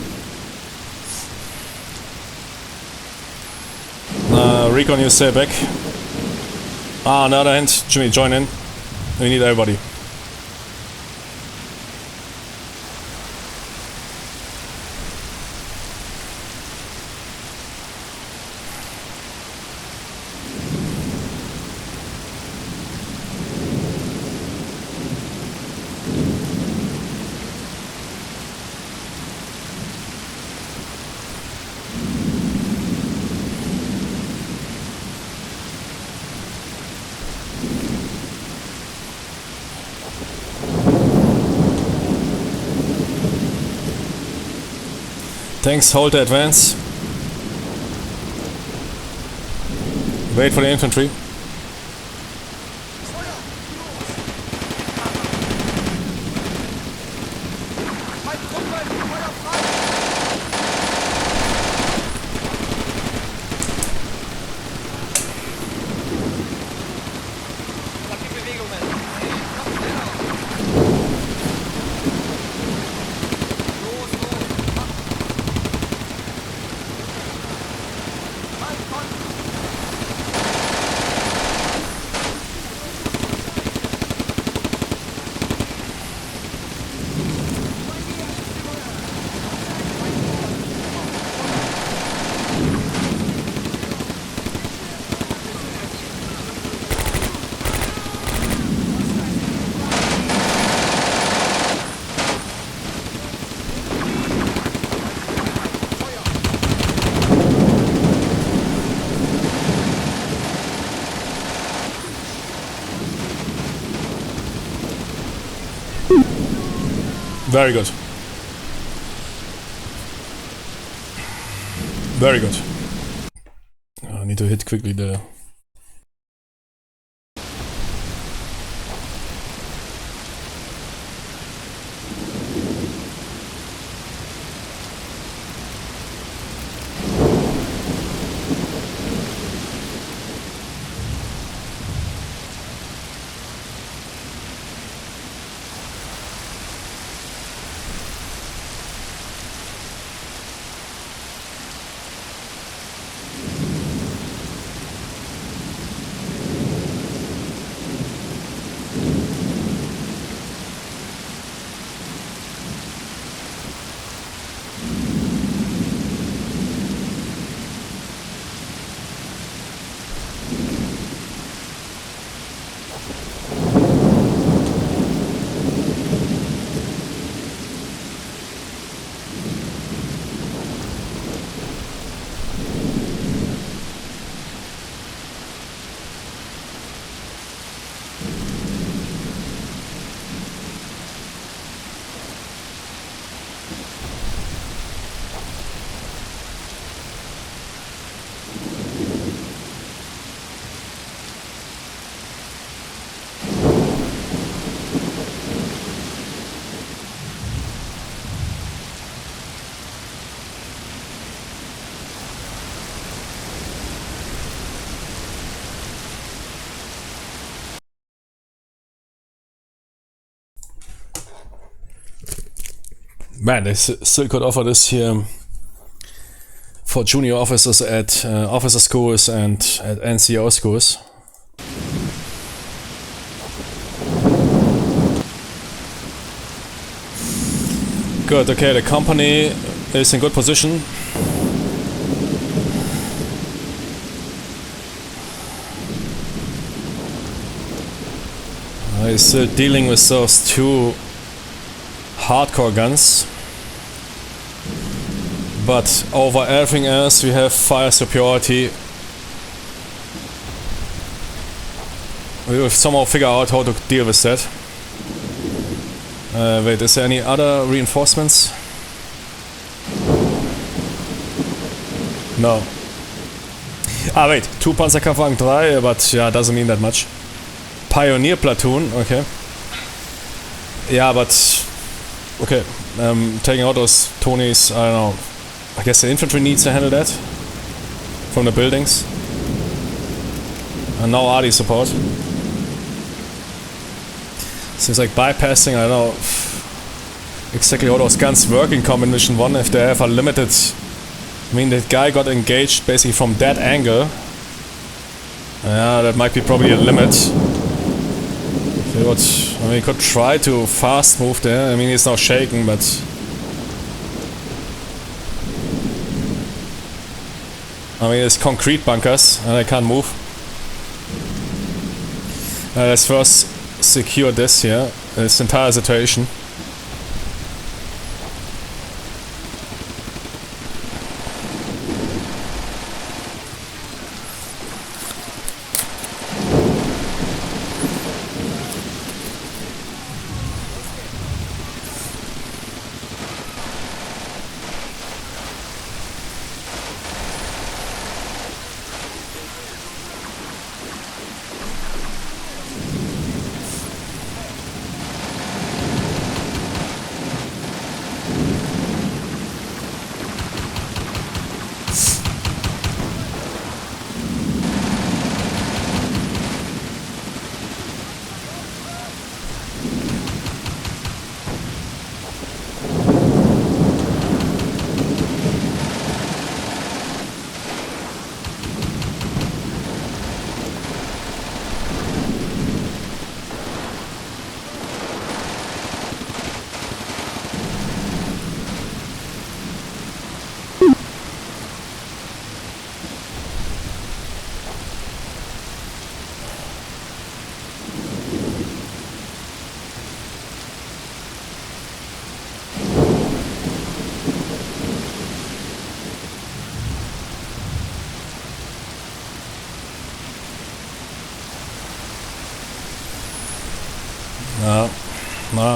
Recon, you stay back. On the other hand, Jimmy, join in. We need everybody. Tanks, hold the advance. Wait for the infantry. Very good. Very good. I need to hit quickly the... Man, they still could offer this here for junior officers at officer schools and at NCO schools. Good, okay, the company is in good position. He's still dealing with those two hardcore guns. But over everything else we have fire superiority. We will somehow figure out how to deal with that. Wait, is there any other reinforcements? No. Ah wait, 2 Panzerkampfwagen 3, but yeah, doesn't mean that much. Pioneer platoon, okay. Yeah, but okay, taking out those Tonys, I don't know. I guess the infantry needs to handle that from the buildings. And now AD support. Seems like bypassing, I don't know exactly how those guns work in Combat Mission 1, if they have a limited... I mean, that guy got engaged basically from that angle. Yeah, that might be probably a limit. I mean, he could try to fast move there. I mean, he's now shaking, but... I mean, it's concrete bunkers, and I can't move. Let's first secure this here, this entire situation.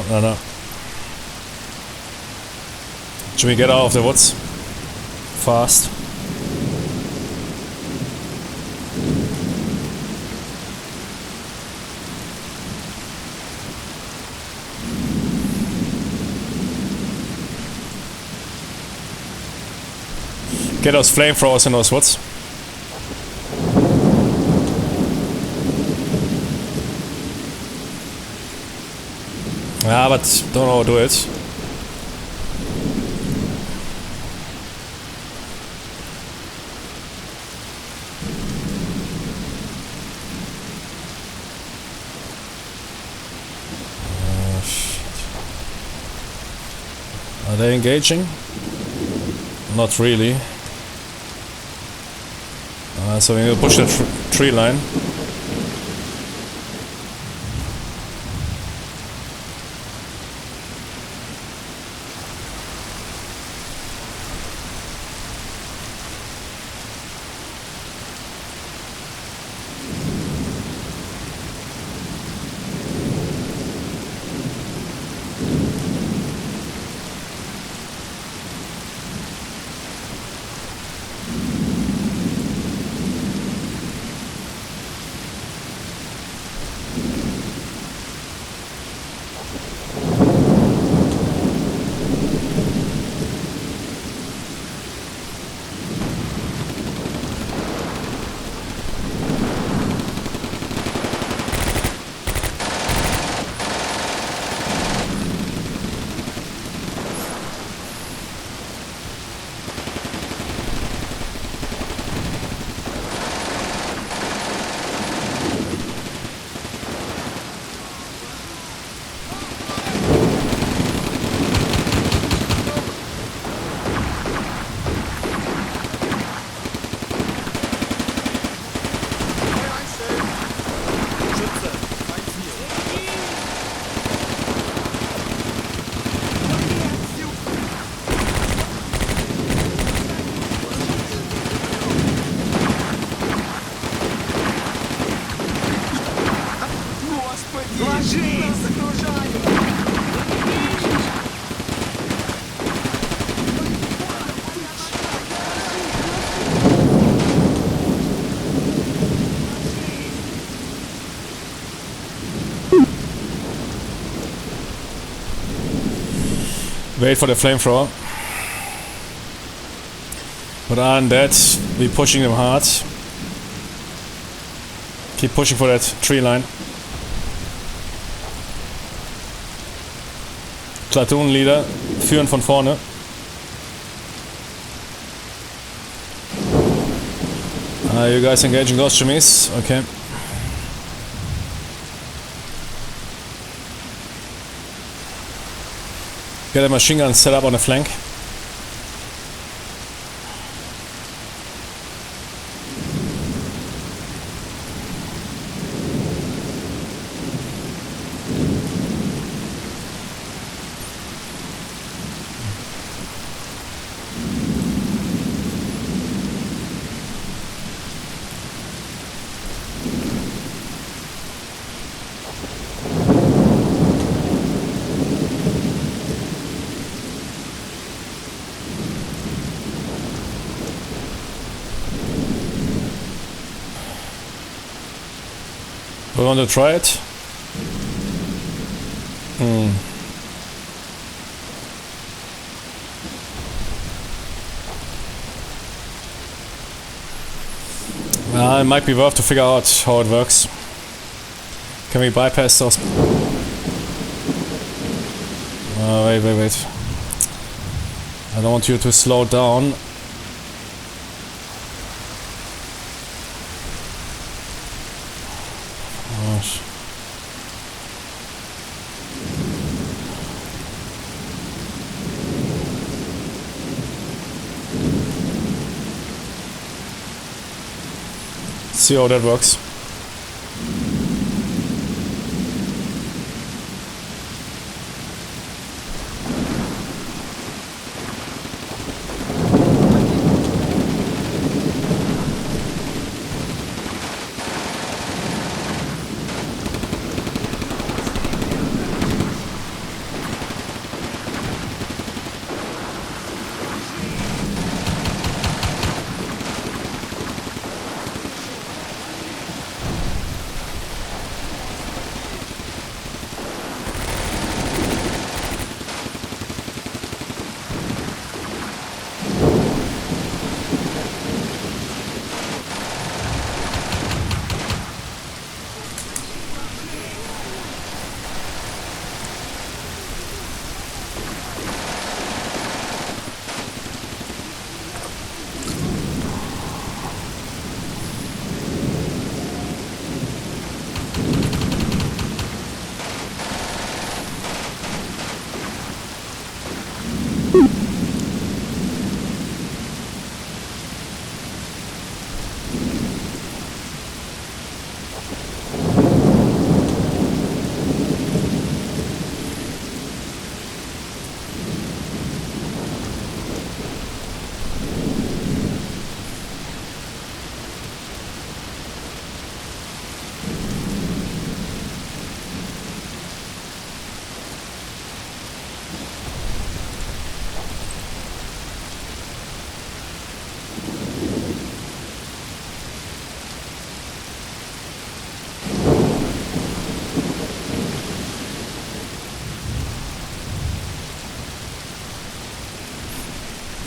No. Should we get out of the woods? Fast. Get those flamethrowers in those woods. Yeah, but don't overdo it. Are they engaging? Not really. So we need to push the tree line. Wait for the flamethrower. But other than that, we're pushing them hard. Keep pushing for that tree line. Platoon Leader, führen von vorne. You guys engaging those Chemies? Okay. Get a machine gun set up on the flank. We want to try it? It might be worth to figure out how it works. Can we bypass those? Wait. I don't want you to slow down. Gosh. See how that works.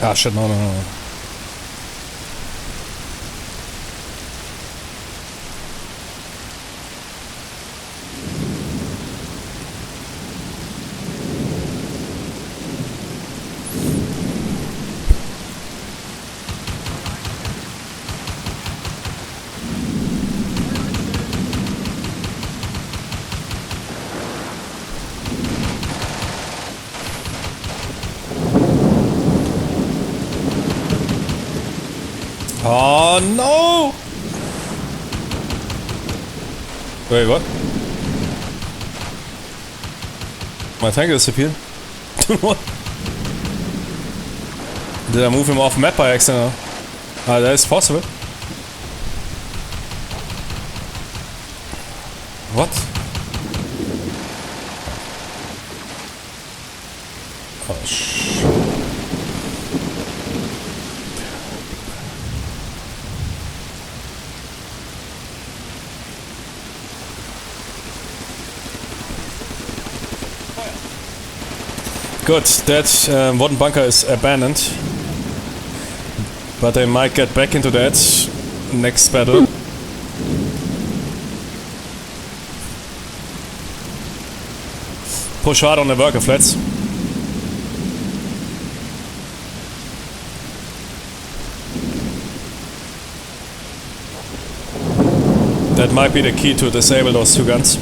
Ah shit, no. Oh no! Wait, what? My tank disappeared? What? Did I move him off map by accident? Ah, that is possible. What? Oh shit. Good, that one bunker is abandoned. But they might get back into that next battle. Push hard on the worker flats. That might be the key to disable those two guns.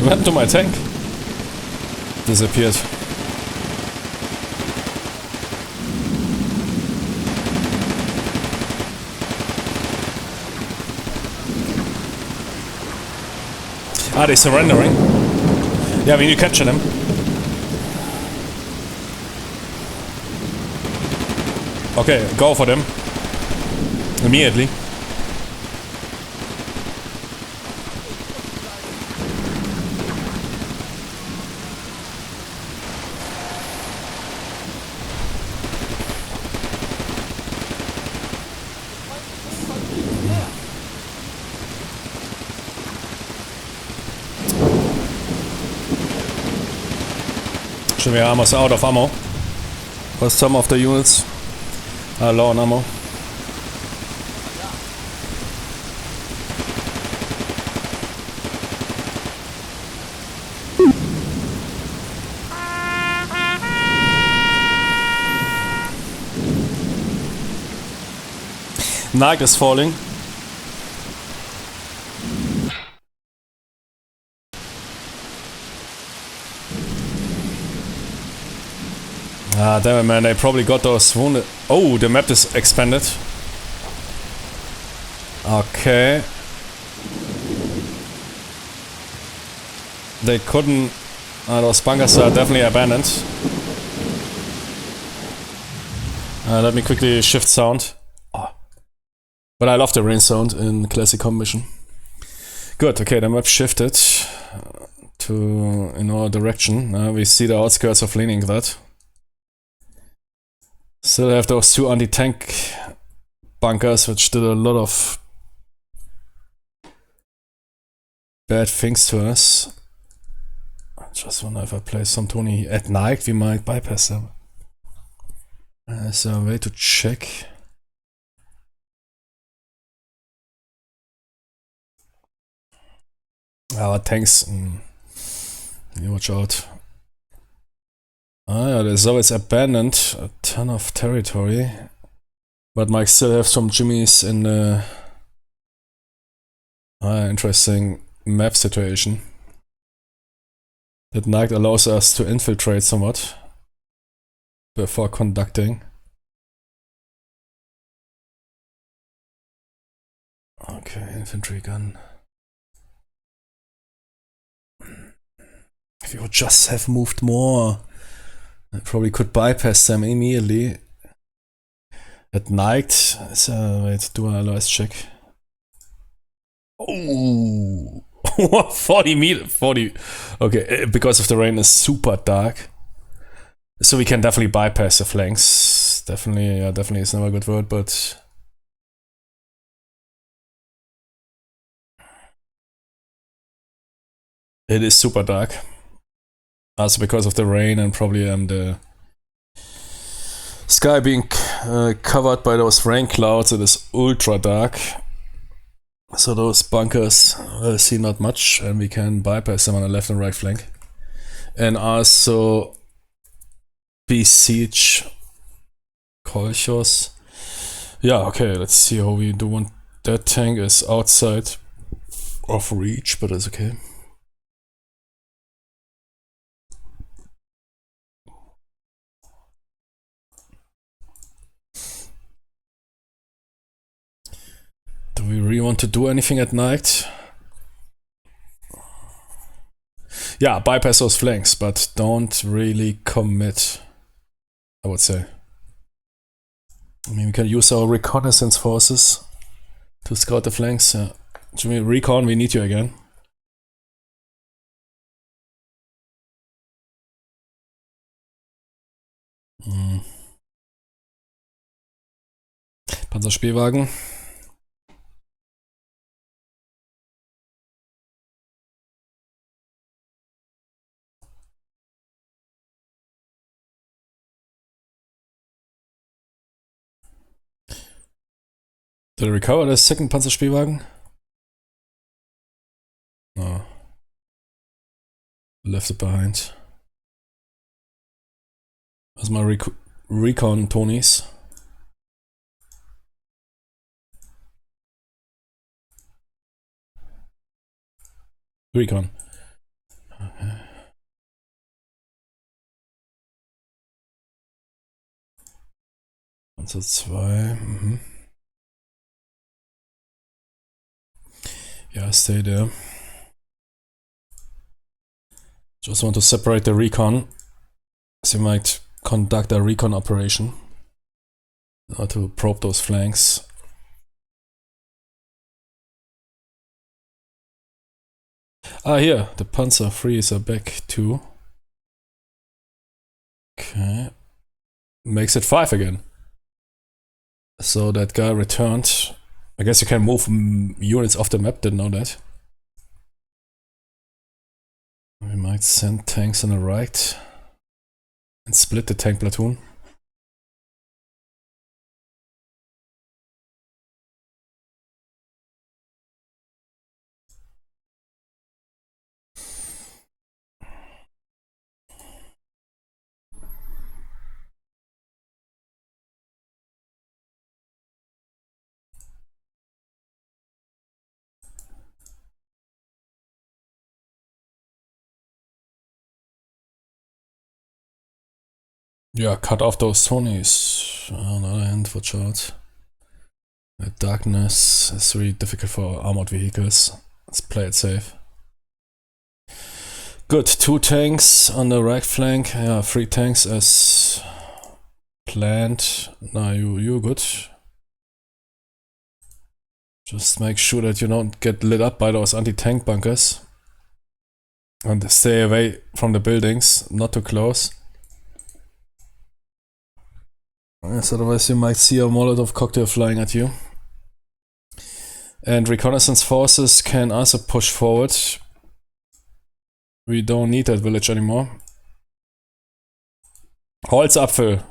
What happened to my tank? Disappeared. Ah, they're surrendering. Yeah, we need to capture them. Okay, go for them. Immediately. We are almost out of ammo. But some of the units are low on ammo. Night is falling. Ah, damn it, man, they probably got those wounded. Oh, the map is expanded. Okay. They couldn't... those bunkers are definitely abandoned. Let me quickly shift sound. Oh. But I love the rain sound in Classic Mission. Good, okay, the map shifted to in our direction. We see the outskirts of Leningrad. Still have those two anti-tank bunkers, which did a lot of bad things to us. I just wonder if I play some Tony at night, we might bypass them. Is there a way to check? Our tanks. You watch out. Ah, yeah, there's always abandoned a ton of territory, but Mike still have some jimmies in the interesting map situation. That night allows us to infiltrate somewhat before conducting. Okay, infantry gun. If you would just have moved more, I probably could bypass them immediately. At night, wait, do a noise check. Oh, 40 meters, 40. Okay, because of the rain is super dark. So we can definitely bypass the flanks. Definitely, yeah, definitely is never a good word, but... It is super dark. Also because of the rain and probably the sky being covered by those rain clouds, it is ultra dark. So those bunkers see not much, and we can bypass them on the left and right flank. And also besiege Kolchos. Yeah, okay, let's see how we do. Want that tank is outside of reach, but it's okay. we really want to do anything at night? Yeah, bypass those flanks, but don't really commit, I would say. I mean, we can use our reconnaissance forces to scout the flanks. Jimmy, recon, we need you again. Panzerspielwagen. Did I recover the second Panzerspielwagen? No. Left it behind. Where's my recon Tonys? Recon. Okay. Panzer 2. Yeah, stay there. Just want to separate the recon, so you might conduct a recon operation to probe those flanks. Here, the Panzer 3s are back too. Okay. Makes it 5 again. So that guy returned. I guess you can move units off the map, didn't know that. We might send tanks on the right and split the tank platoon. Yeah, cut off those Tonys. On the other hand, watch out. The darkness is really difficult for armored vehicles. Let's play it safe. Good, 2 tanks on the right flank. Yeah, 3 tanks as planned. Now you're good. Just make sure that you don't get lit up by those anti-tank bunkers. And stay away from the buildings, not too close. Yes, otherwise you might see a Molotov cocktail flying at you. And reconnaissance forces can also push forward. We don't need that village anymore. Holzapfel.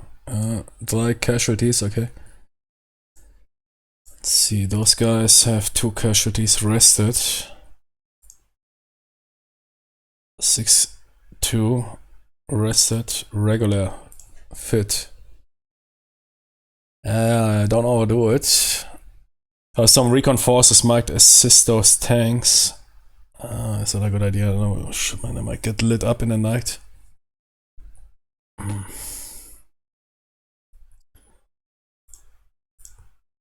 Dry casualties, okay. Let's see, those guys have 2 casualties rested. 6-2 rested, regular, fit. Don't overdo it. Some recon forces might assist those tanks. Is that a good idea? I don't know. Shit, man, they might get lit up in the night. Let's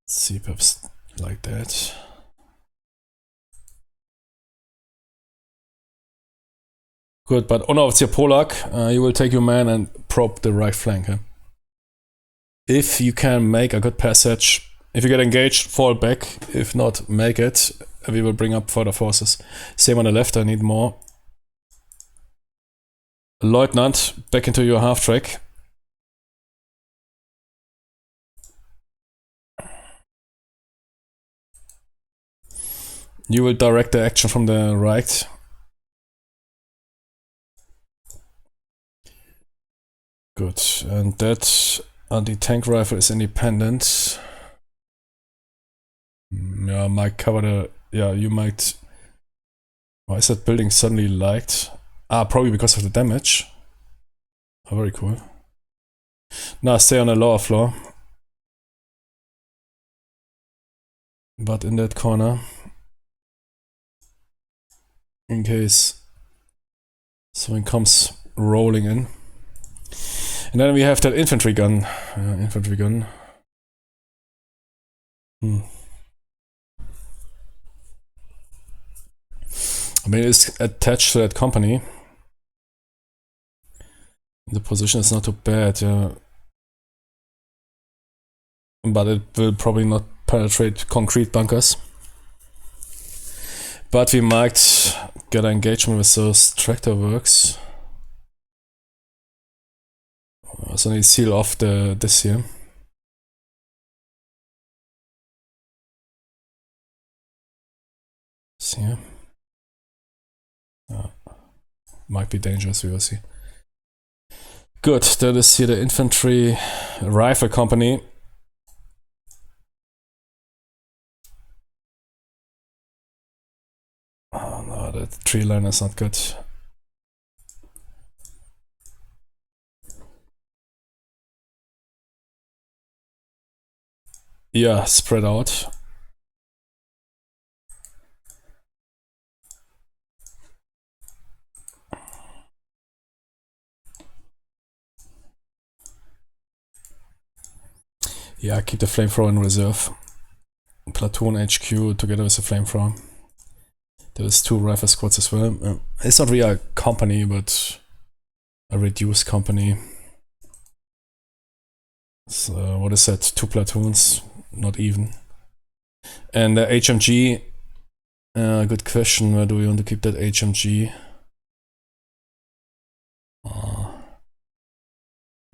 see, perhaps like that. Good, but Unteroffizier Polak, you will take your man and probe the right flank. Huh? If you can make a good passage, if you get engaged, fall back. If not, make it. We will bring up further forces. Same on the left, I need more. Lieutenant, back into your half track. You will direct the action from the right. Good, and that anti-tank rifle is independent. Yeah, might cover the... Yeah, you might... Why is that building suddenly light? Probably because of the damage. Oh, very cool. Now stay on the lower floor. But in that corner. In case something comes rolling in. And then we have that infantry gun. I mean, it's attached to that company. The position is not too bad, yeah. But it will probably not penetrate concrete bunkers. But we might get an engagement with those tractor works. So I need to seal off this here. See here. Might be dangerous, we will see. Good, that is here the infantry rifle company. Oh no, the tree line is not good. Yeah, spread out. Yeah, keep the flamethrower in reserve. Platoon HQ together with the flamethrower. There's 2 rifle squads as well. It's not really a company, but a reduced company. So what is that? 2 platoons, not even. And the HMG. Good question. Where do we want to keep that HMG?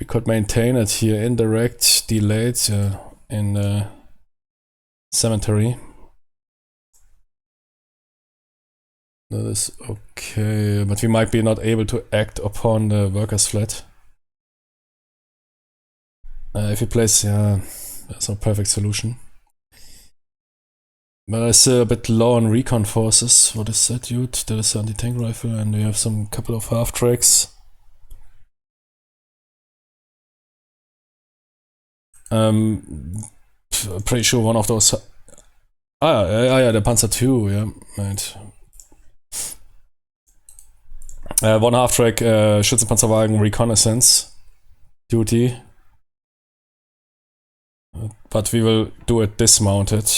We could maintain it here, indirect, delayed in the cemetery. That is okay, but we might be not able to act upon the workers' flat. If we place, that's no perfect solution. But I'm still a bit low on recon forces. What is that, dude? That is an anti-tank rifle, and we have some couple of half-tracks. Pretty sure one of those. Yeah, the Panzer II, yeah, right. One half-track Schützenpanzerwagen reconnaissance duty. But we will do it dismounted.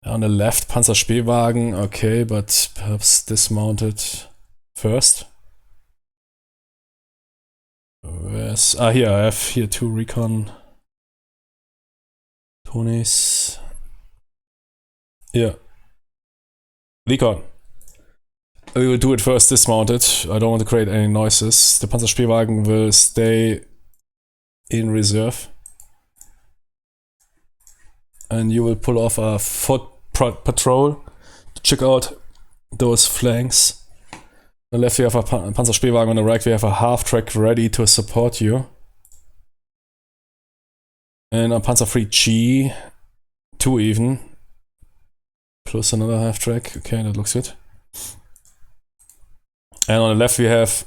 On the left, Panzerspähwagen, okay, but perhaps dismounted first. Where's, here, I have here 2 recon Tonys. Yeah. Recon. We will do it first dismounted. I don't want to create any noises. The Panzerspähwagen will stay in reserve. And you will pull off a foot patrol to check out those flanks. On the left we have a Panzerspähwagen, on the right we have a half-track ready to support you. And a Panzer III G, 2 even. Plus another half-track, okay, that looks good. And on the left we have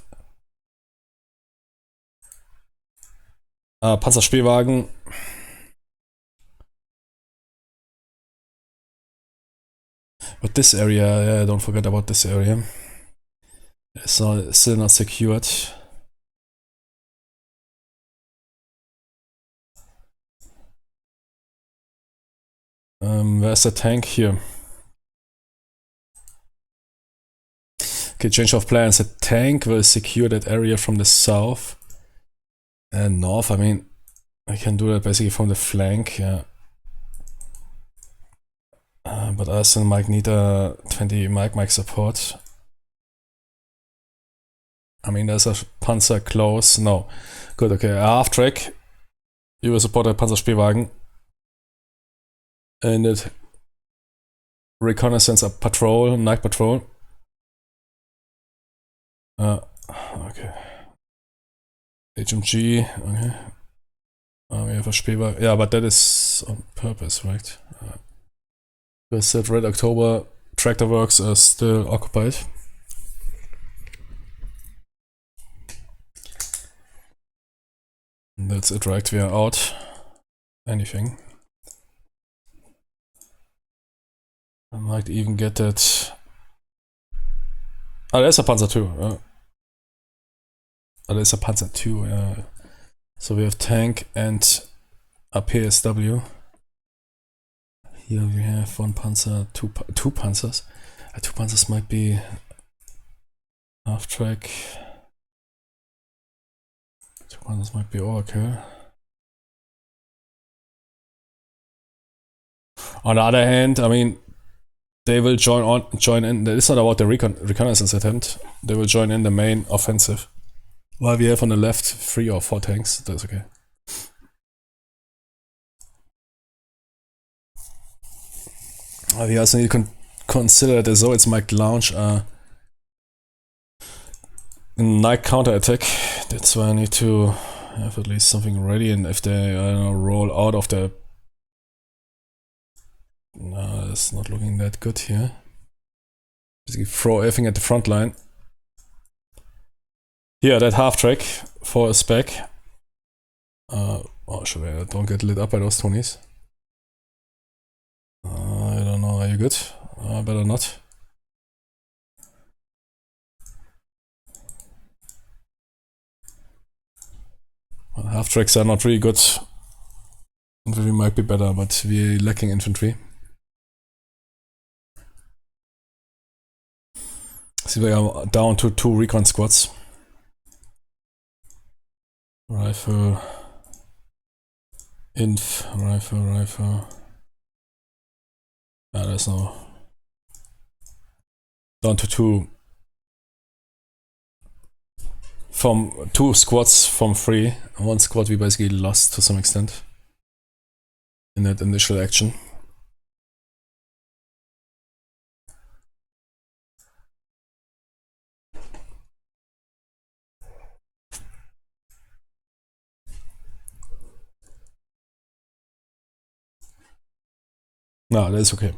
a Panzerspähwagen. But this area, yeah, don't forget about this area. It's still not secured. Where's the tank? Here. Okay, change of plans. The tank will secure that area from the south and north. I mean, I can do that basically from the flank, yeah. But I still might need a 20 mic support. I mean, there's a Panzer close. No. Good, okay. A half track. You will support a Panzerspähwagen. And it reconnaissance a patrol, night patrol. Okay. HMG, okay. We have a Spähwagen. Yeah, but that is on purpose, right? We said Red October tractor works are still occupied. That's it, right? We are out. Anything. I might even get that. Ah, there's a Panzer II. There's a Panzer II, yeah. So we have tank and a PSW. Here we have one Panzer, two Panzers. Two panzers might be half track. Two panzers might be overkill. On the other hand, I mean, they will join in. It's not about the reconnaissance attempt. They will join in the main offensive. While we have on the left 3 or 4 tanks, that's okay. We also need to consider it as though it's might launch a night counterattack. That's why I need to have at least something ready, and if they, I don't know, roll out of the... No, it's not looking that good here. Basically throw everything at the front line. Here, that half track for a spec. Oh, should I don't get lit up by those Tonys. I don't know, are you good? Better not. Well, half tracks are not really good. Infantry might be better, but we're lacking infantry. See, we are down to 2 recon squads. Rifle. Inf. Rifle. There's no... Down to 2. From 2 squads from 3. 1 squad we basically lost to some extent in that initial action. No, that's okay.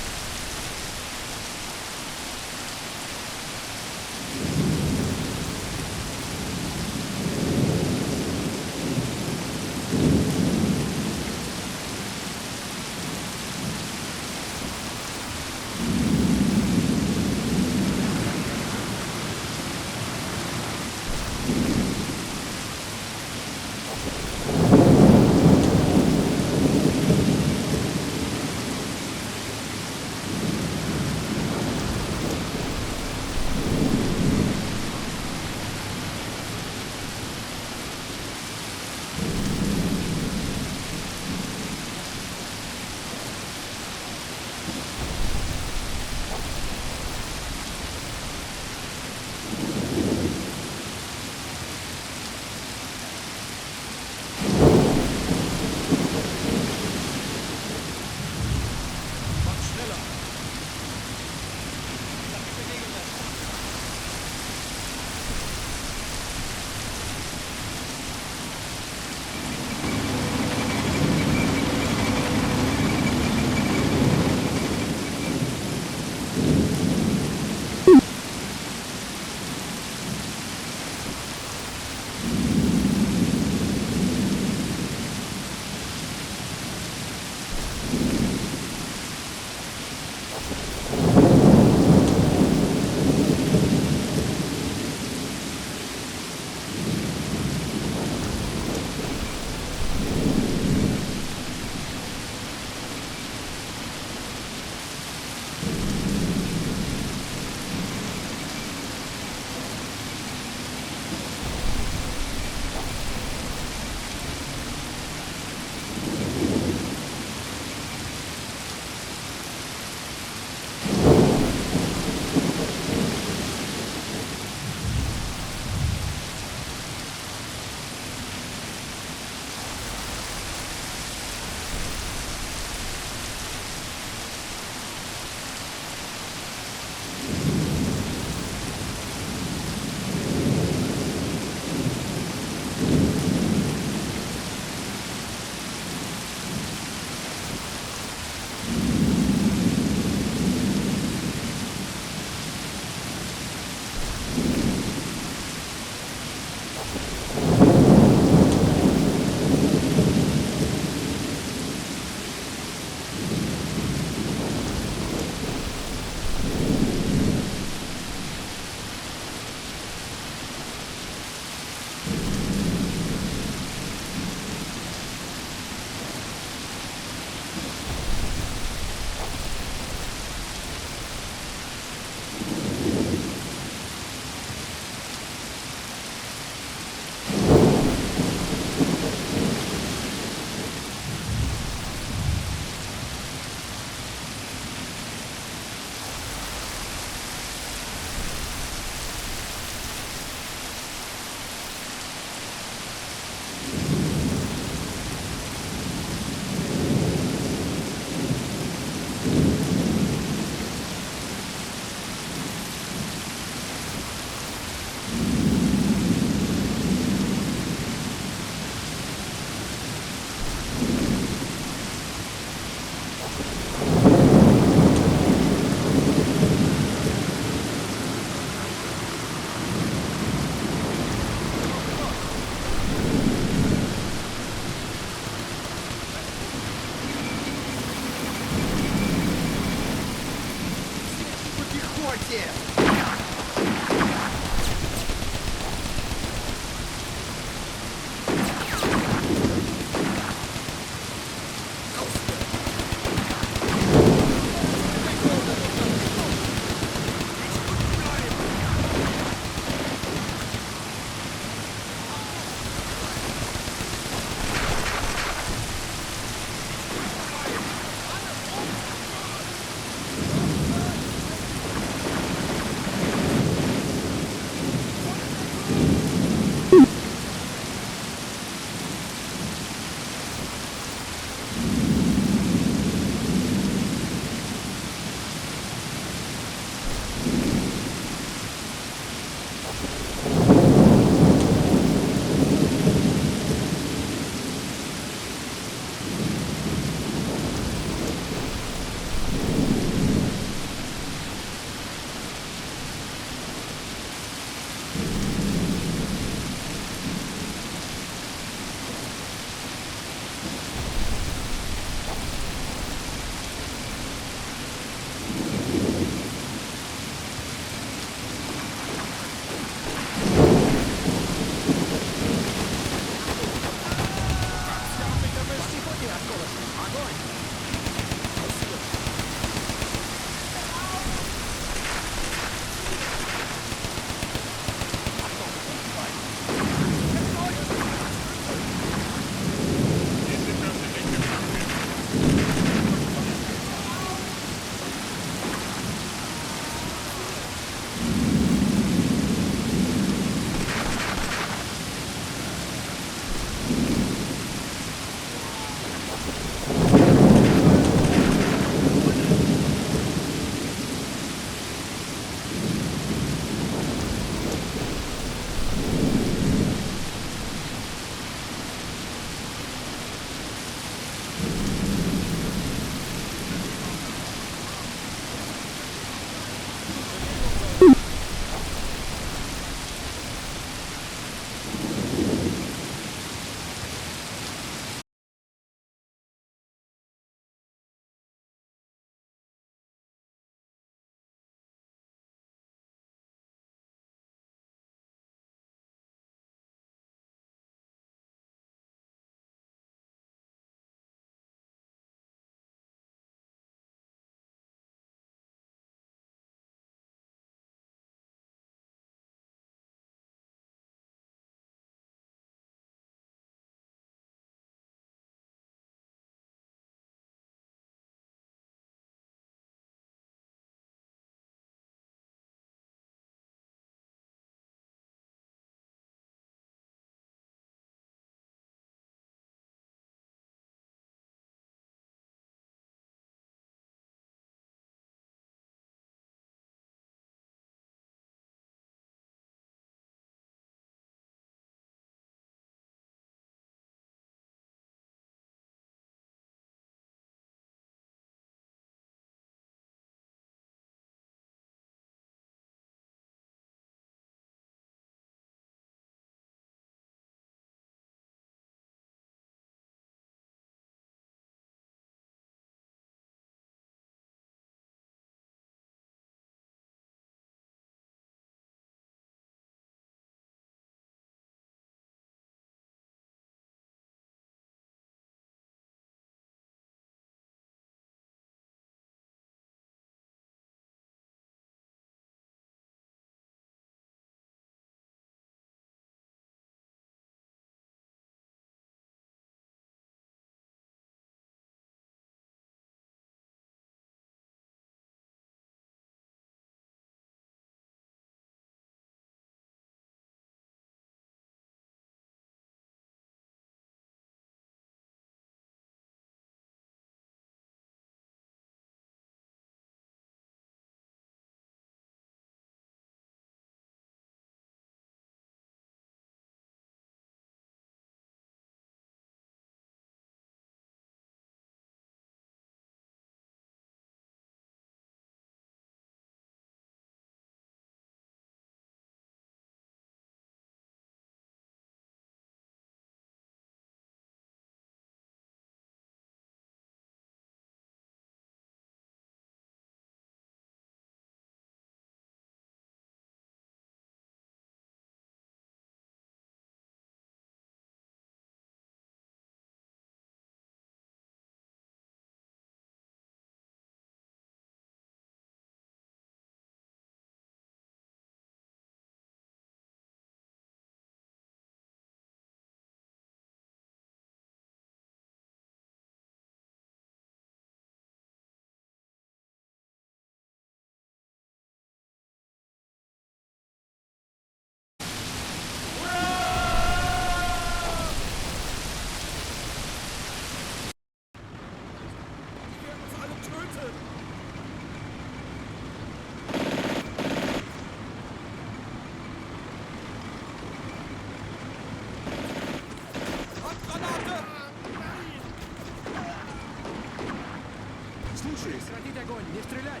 Прекратить огонь! Не стрелять!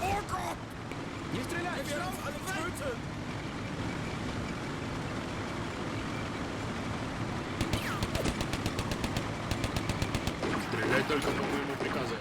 Oh Gott! Не стрелять! Wir werden alle töten! Стреляй только по моему приказу.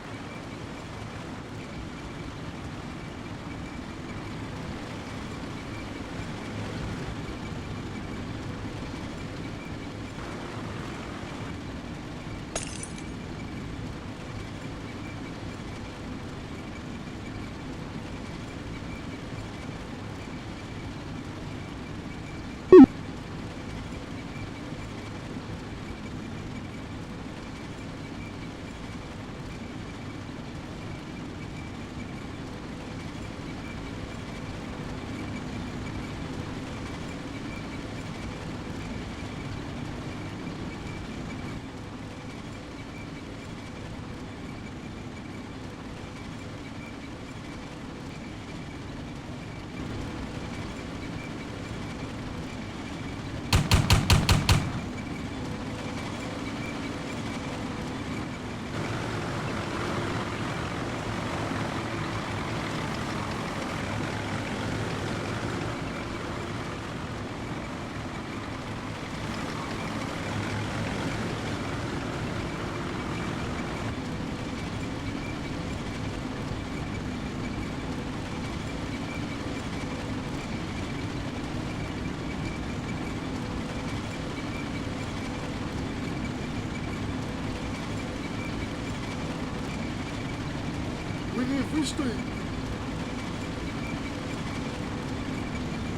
Вы не вышли!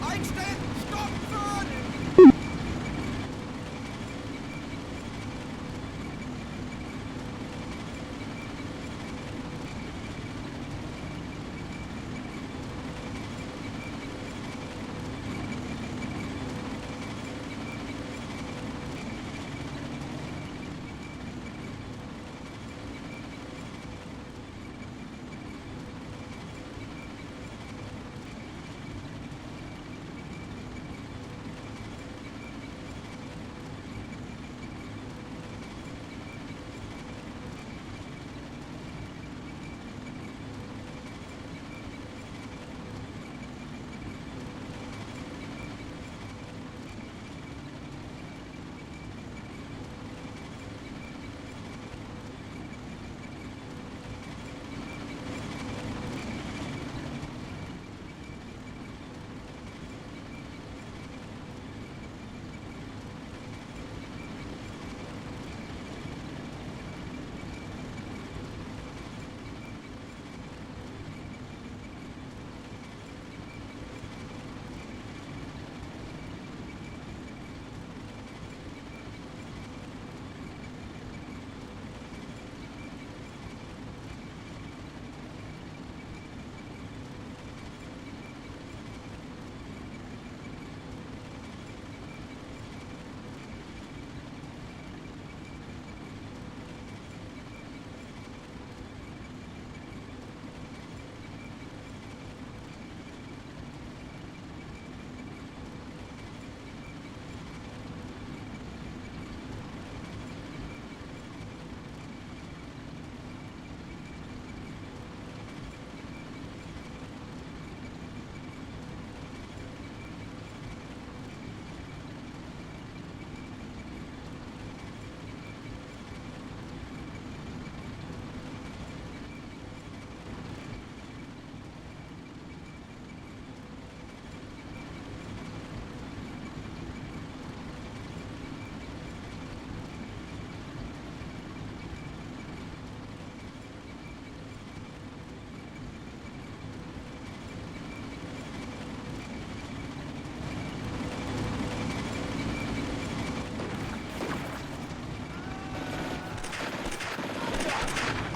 Einstellen! Stoppen!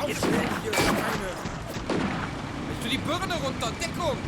Aufstellen, ihr Schweine! Willst du die Birne runter? Deckung!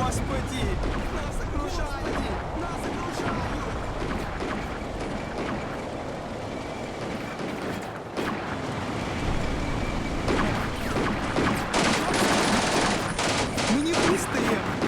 Господи! Нас окружают! Нас окружают! Мы не выстоим!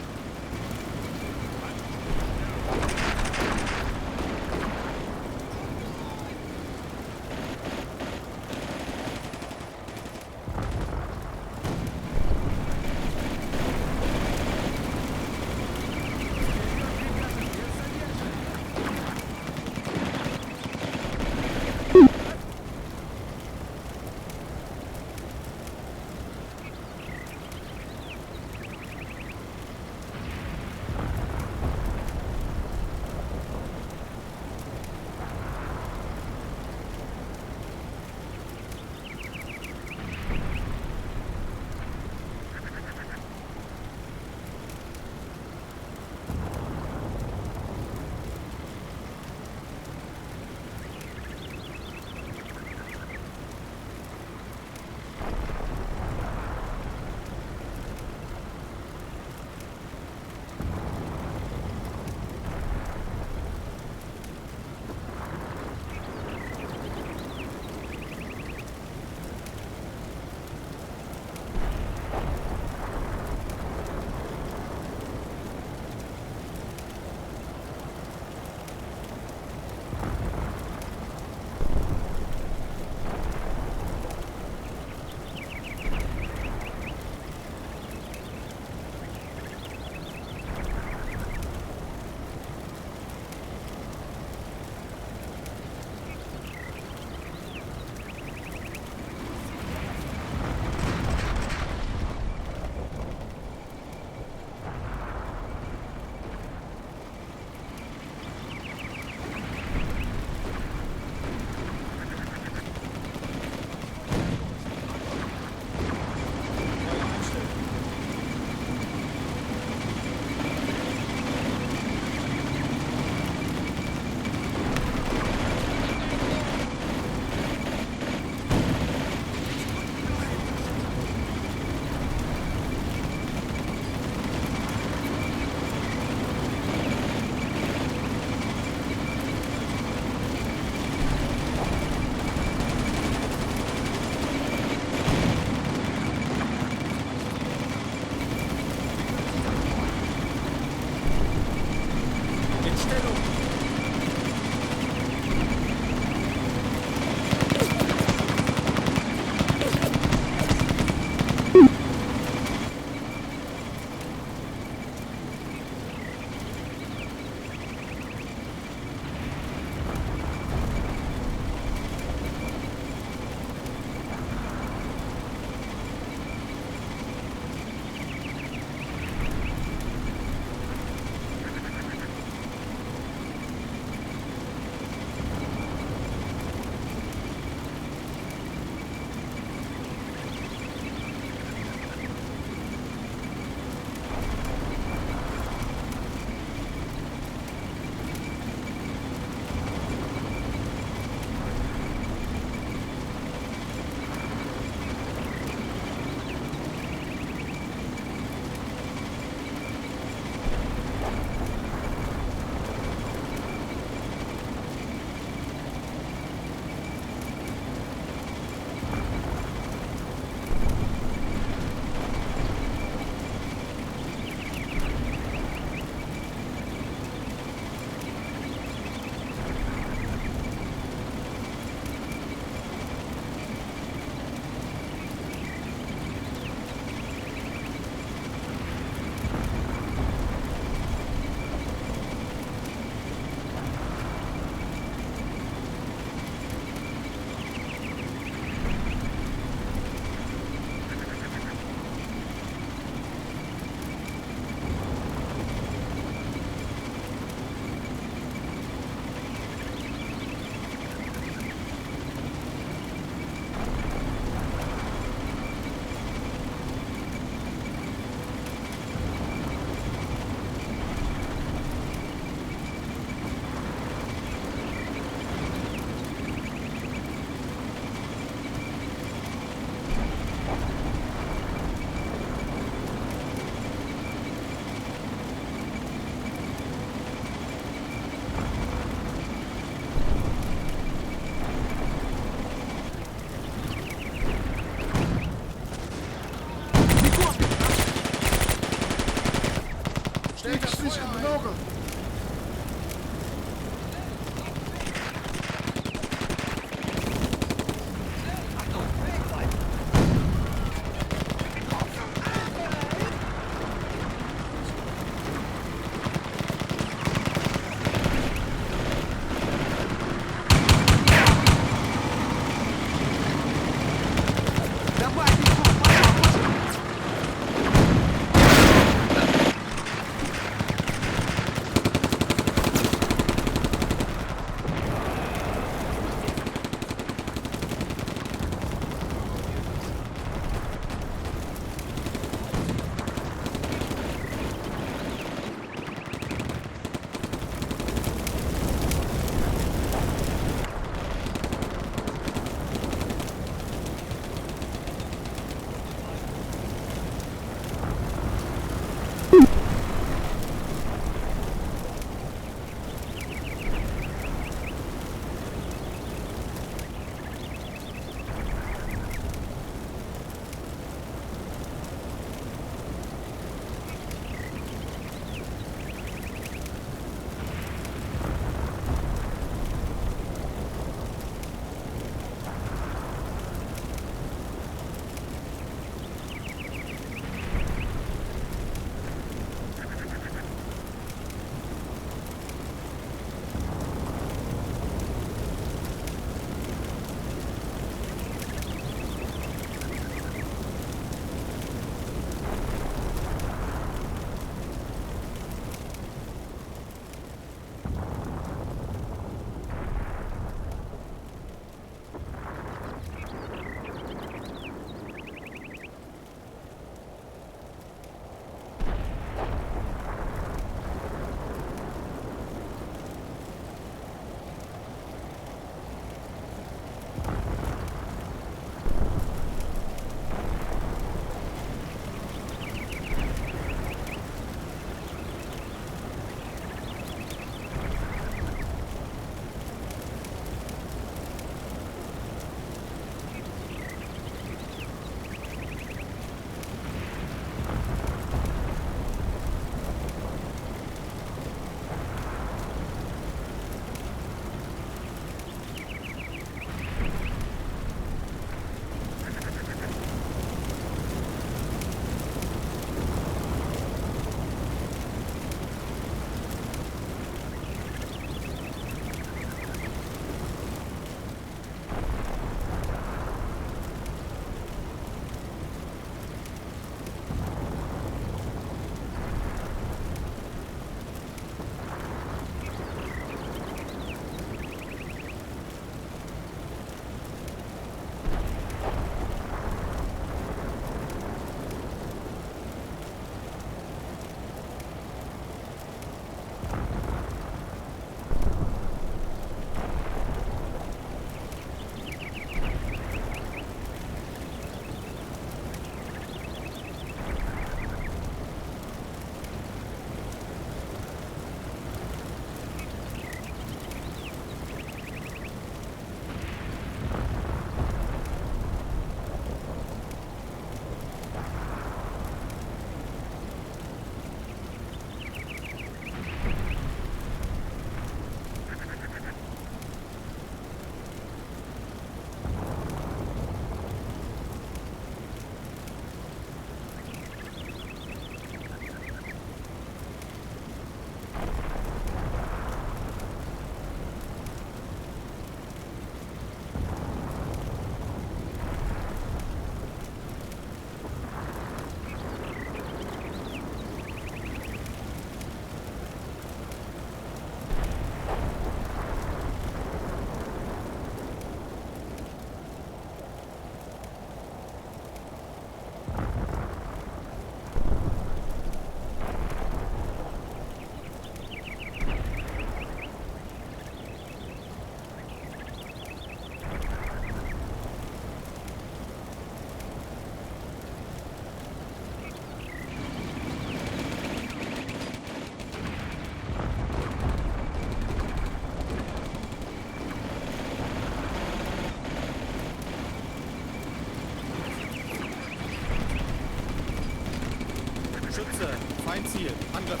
Schütze, Feindziel, Angriff.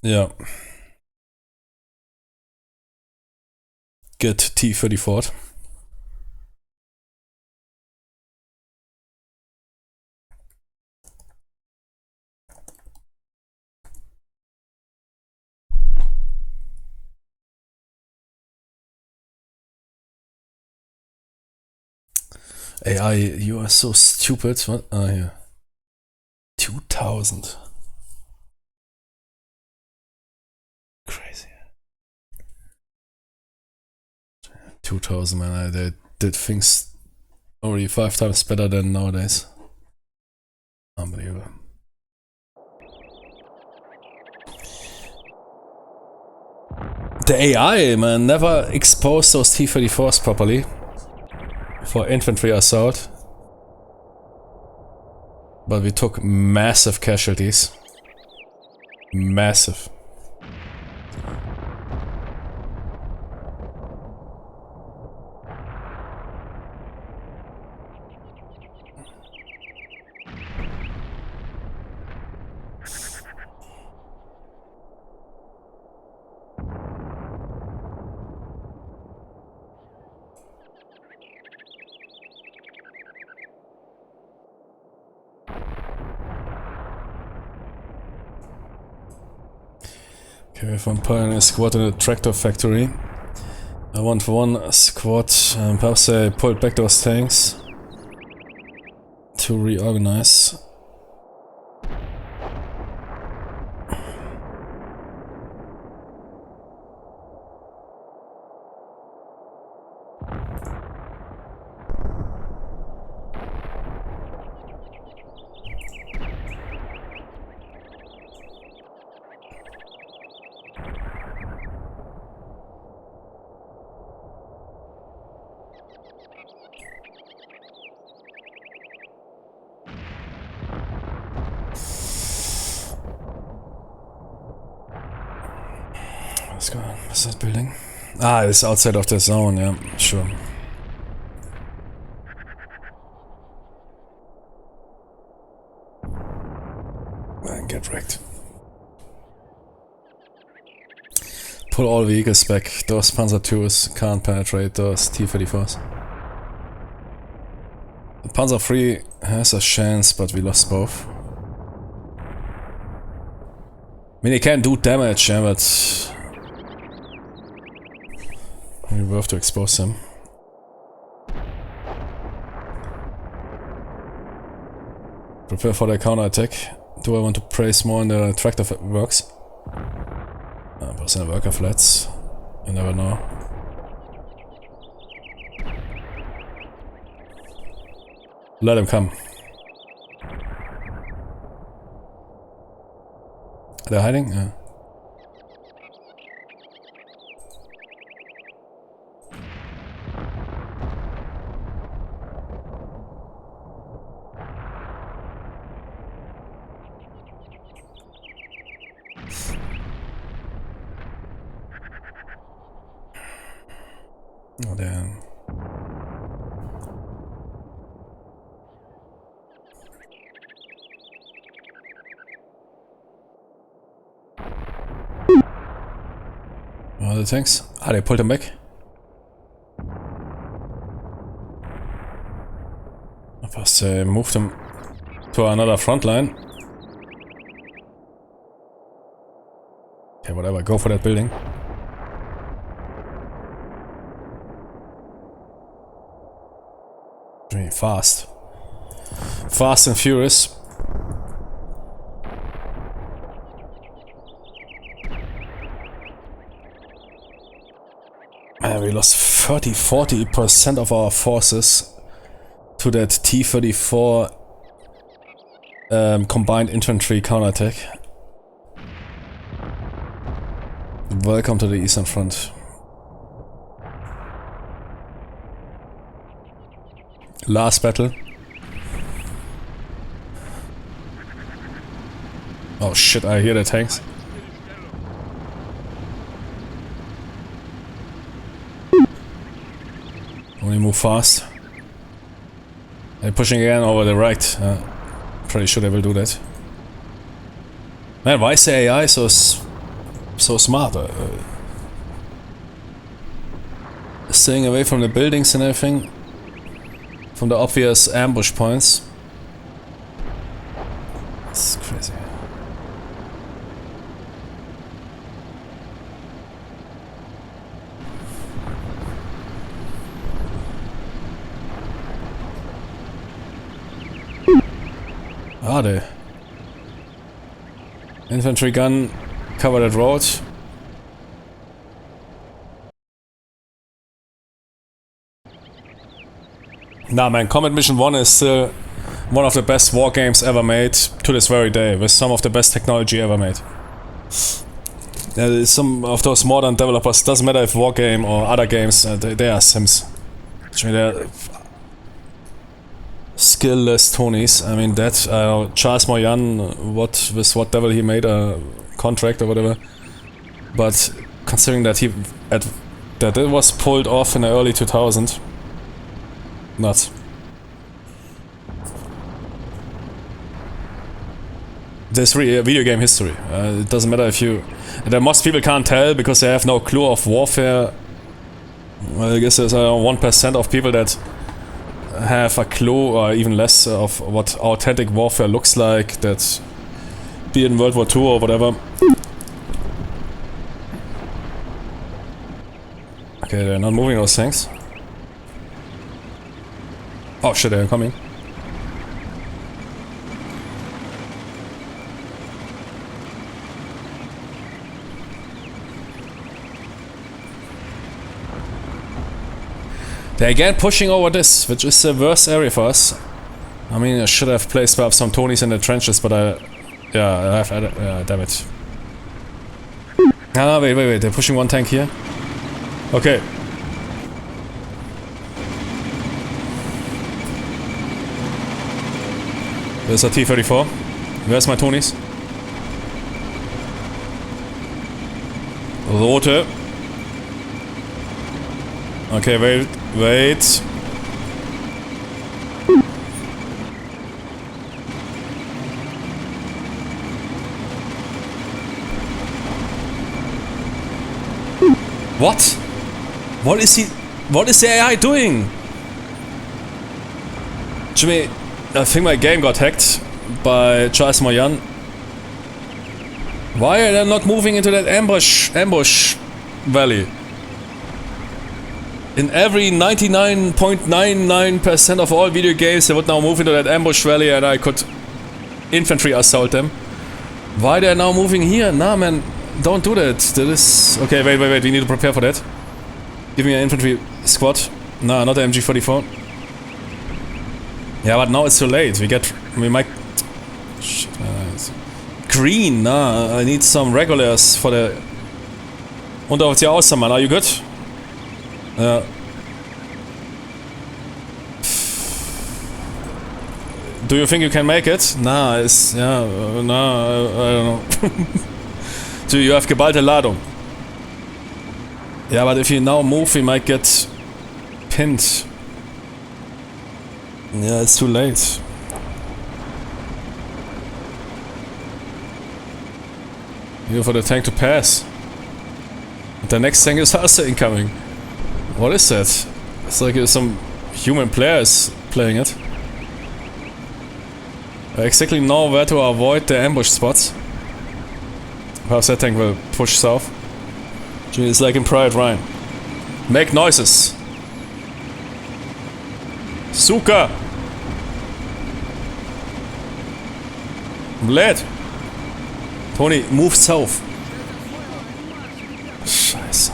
Yeah. Get T-34. AI, you are so stupid. What? Ah, here. 2000. Crazy. 2000, man. They did things already 5 times better than nowadays. Unbelievable. The AI, man, never exposed those T-34s properly for infantry assault. But we took massive casualties. Massive. Okay, we have one pioneer squad in a tractor factory. I want for one squad, perhaps they pulled back those tanks to reorganize. What's going on? What's that building? Ah, it's outside of the zone, yeah, sure. Man, get wrecked. Pull all vehicles back. Those Panzer IIs can't penetrate those T-34s. The Panzer III has a chance, but we lost both. I mean, they can do damage, yeah, but we will have to expose them. Prepare for the counter-attack. Do I want to praise more in the tractor works? Percent worker flats. You never know. Let him come. They're hiding? Yeah. Oh damn. Oh, the tanks? Ah, they pulled him back. I first moved him to another front line. Okay, whatever, go for that building. Really fast. Fast and furious. We lost 40% of our forces to that T-34 combined infantry counterattack. Welcome to the Eastern Front. Last battle. Oh shit, I hear the tanks. Only move fast. They're pushing again over the right. Pretty sure they will do that. Man, why is the AI so so smart. Staying away from the buildings and everything. From the obvious ambush points. It's crazy. Are they? Infantry gun, cover that road. Nah man, Combat Mission 1 is still one of the best war games ever made to this very day, with some of the best technology ever made. Some of those modern developers, doesn't matter if Wargame or other games, they are Sims. I mean, they're skillless Tonys. I mean, that Charles Moyan, with what devil he made a contract or whatever. But considering that that it was pulled off in the early 2000s, nuts. There's really video game history. It doesn't matter if you... most people can't tell because they have no clue of warfare. Well, I guess there's 1% of people that have a clue, or even less, of what authentic warfare looks like, that be in World War II or whatever. Okay, they're not moving those things. Oh shit, they're coming. They're again pushing over this, which is the worst area for us. I mean, I should have placed perhaps some Tonys in the trenches, but yeah, damn it. Ah, wait, they're pushing one tank here. Okay. There's a T-34. Where's my Tonys? Rote. Okay, wait. What? What is he... What is the AI doing? Jimmy, I think my game got hacked by Charles Moyan. Why are they not moving into that ambush valley? In every 99.99% of all video games, they would now move into that ambush valley and I could infantry assault them. Why they are now moving here? Nah man, don't do that. That is... Okay, wait, we need to prepare for that. Give me an infantry squad. Nah, not the MG44. Yeah, but now it's too late. We might... Shit, green, nah, I need some regulars for the... Unteroffizier Austermann, are you good? Do you think you can make it? Nah, it's... Yeah, nah, I don't know. So you have geballte Ladung. Yeah, but if you now move, we might get pinned. Yeah, it's too late. Here for the tank to pass. The next tank is also incoming. What is that? It's like some human player is playing it. I exactly know where to avoid the ambush spots. Perhaps that tank will push south. It's like in Private Ryan. Make noises! Suka! Bled! Tony, move south. Scheiße.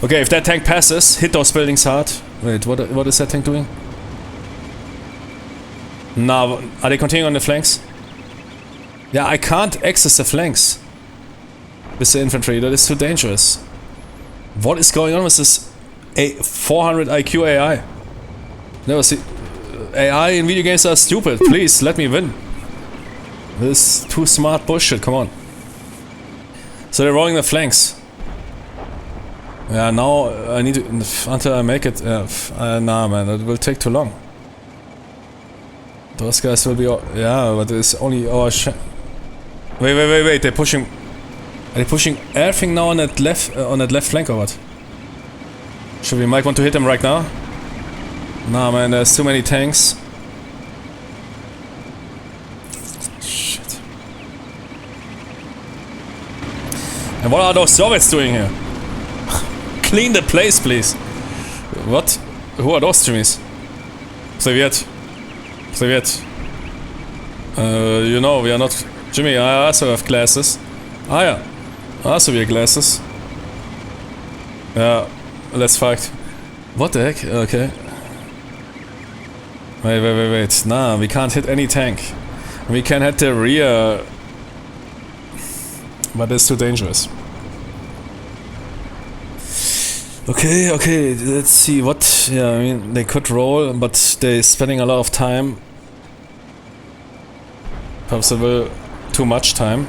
Okay, if that tank passes, hit those buildings hard. Wait, what is that tank doing? Now, are they continuing on the flanks? Yeah, I can't access the flanks with the infantry. That is too dangerous. What is going on with this 400 IQ AI? Never see... AI in video games are stupid. Please, let me win. This is too smart bullshit, come on. So they're rolling the flanks. Yeah, now I need to... Until I make it... nah, man, that will take too long. Those guys will be... Yeah, but it's only our... Wait. They're pushing. Are they pushing everything now on that left flank or what? Should we might want to hit them right now? Nah, man. There's too many tanks. Shit. And what are those Soviets doing here? Clean the place, please. What? Who are those Jimmys? Soviet. You know, we are not... Jimmy, I also have glasses. Ah, yeah. I also wear glasses. Yeah, let's fight. What the heck? Okay. Wait. Nah, we can't hit any tank. We can hit the rear... But it's too dangerous. Okay, let's see what... Yeah, I mean, they could roll, but they're spending a lot of time. Perhaps a little too much time.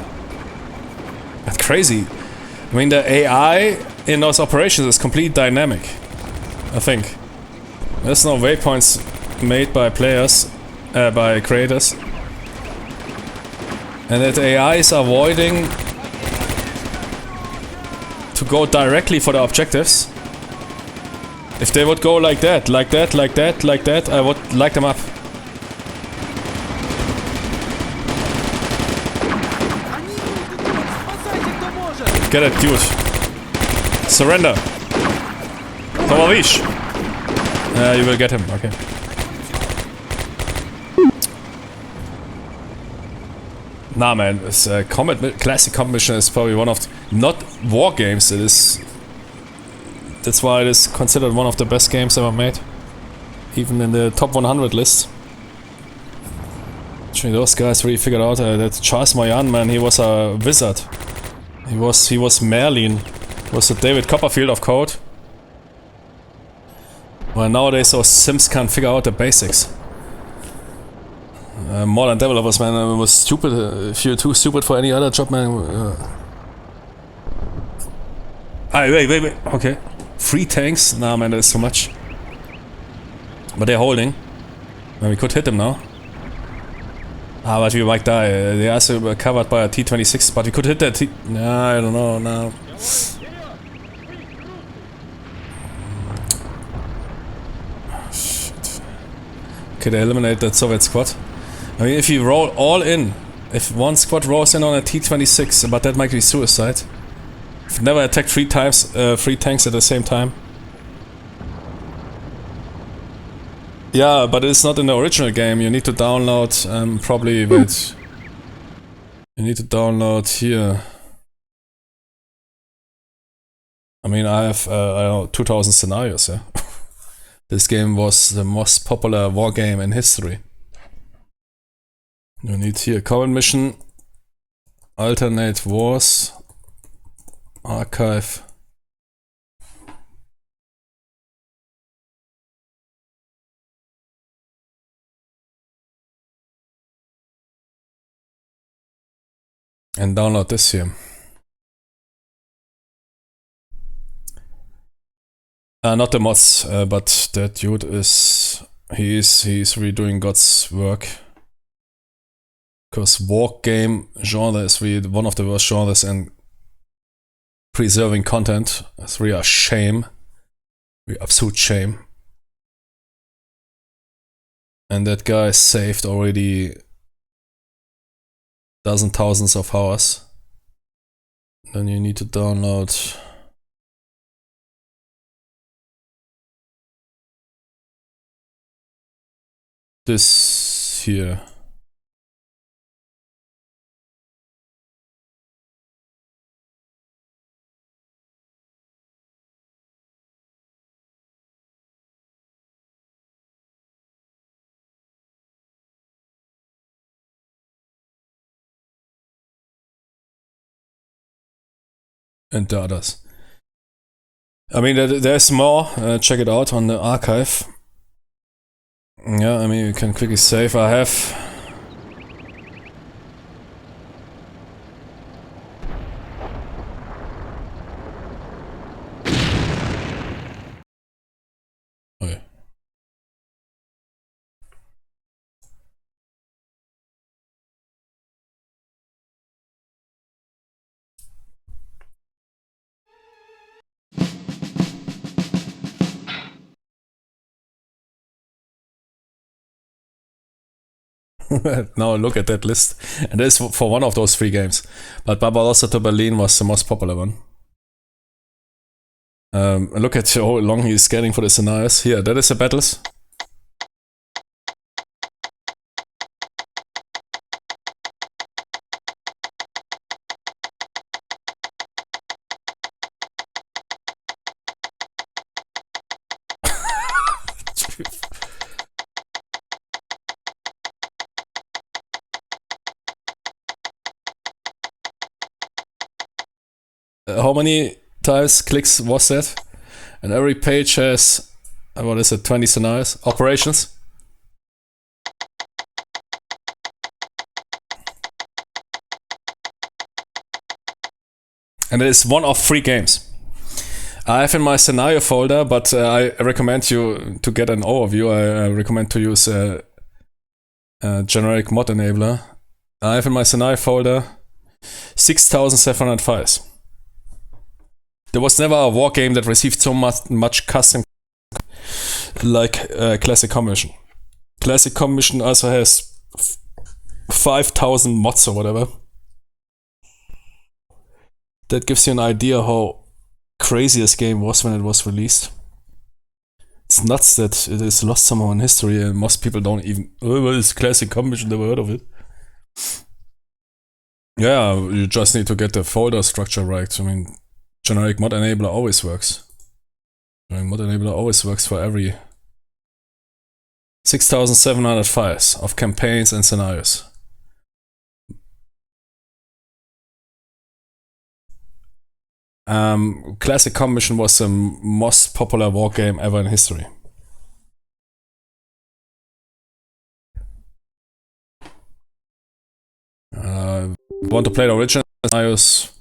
That's crazy. I mean, the AI in those operations is completely dynamic. I think. There's no waypoints made by players, by creators. And that AI is avoiding to go directly for the objectives. If they would go like that, I would light them up. Get it, dude. Surrender. Towarish. You will get him, okay. Nah, man, this classic combat mission is probably one of not war games. It is. That's why it is considered one of the best games ever made, even in the top 100 list. Actually, those guys really figured out that Charles Moyan, man, he was a wizard. He was Merlin. He was the David Copperfield of code. Well, nowadays those Sims can't figure out the basics. Modern developers, man, it was stupid. If you're too stupid for any other job, man. Wait. Okay. 3 tanks? Nah, man, that is too much. But they're holding. Well, we could hit them now. Ah, but we might die. They are also covered by a T-26, but we could hit that T... Nah, I don't know, now. Shit. Okay, they eliminate that Soviet squad. I mean, if you roll all in, if one squad rolls in on a T-26, but that might be suicide. If never attacked 3 tanks at the same time. Yeah, but it's not in the original game. You need to download, probably, wait. You need to download here. I mean, I have, I don't know, 2000 scenarios, yeah. This game was the most popular war game in history. You need here, common mission, alternate wars, archive. And download this here. Not the mods, but that dude is... He's really doing God's work. Because Wargame genre is really one of the worst genres in preserving content. It's really a shame. Really absolute shame. And that guy saved already thousands of hours. Then you need to download this here. And the others. I mean, there's more. Check it out on the archive. Yeah, I mean, you can quickly save. I have... Okay. Now look at that list. And that is for one of those 3 games. But Barbarossa to Berlin was the most popular one. Look at how long he's scanning for the scenarios. Here, that is the battles. How many times clicks was that? And every page has, what is it, 20 scenarios? Operations. And it is one of 3 games. I have in my scenario folder, but I recommend you to get an overview. I recommend to use a generic mod enabler. I have in my scenario folder 6,700 files. There was never a war game that received so much custom like Classic Commission. Classic Commission also has 5,000 mods or whatever. That gives you an idea how crazy this game was when it was released. It's nuts that it is lost somehow in history and most people don't even... Oh, what is Classic Commission? Never heard of it. Yeah, you just need to get the folder structure right. I mean, generic mod enabler always works. Generic mod enabler always works for every 6,700 files of campaigns and scenarios. Classic Commission was the most popular war game ever in history. Want to play the original scenarios?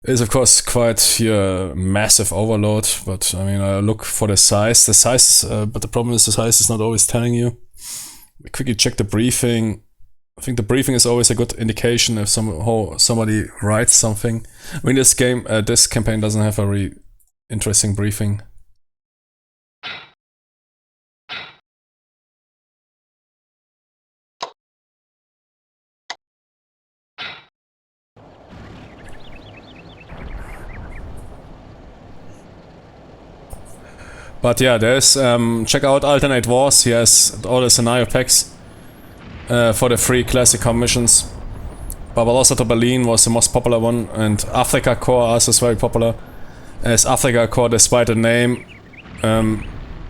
Is of course quite here massive overload, but I mean I look for the size. The size, but the problem is the size is not always telling you. Quickly check the briefing. I think the briefing is always a good indication if somebody writes something. I mean this game, this campaign doesn't have a really interesting briefing. But yeah, there's check out Alternate Wars. He has all the scenario packs for the 3 classic commissions. Barbarossa to Berlin was the most popular one, and Africa Corps also is very popular. As Africa Corps, despite the name,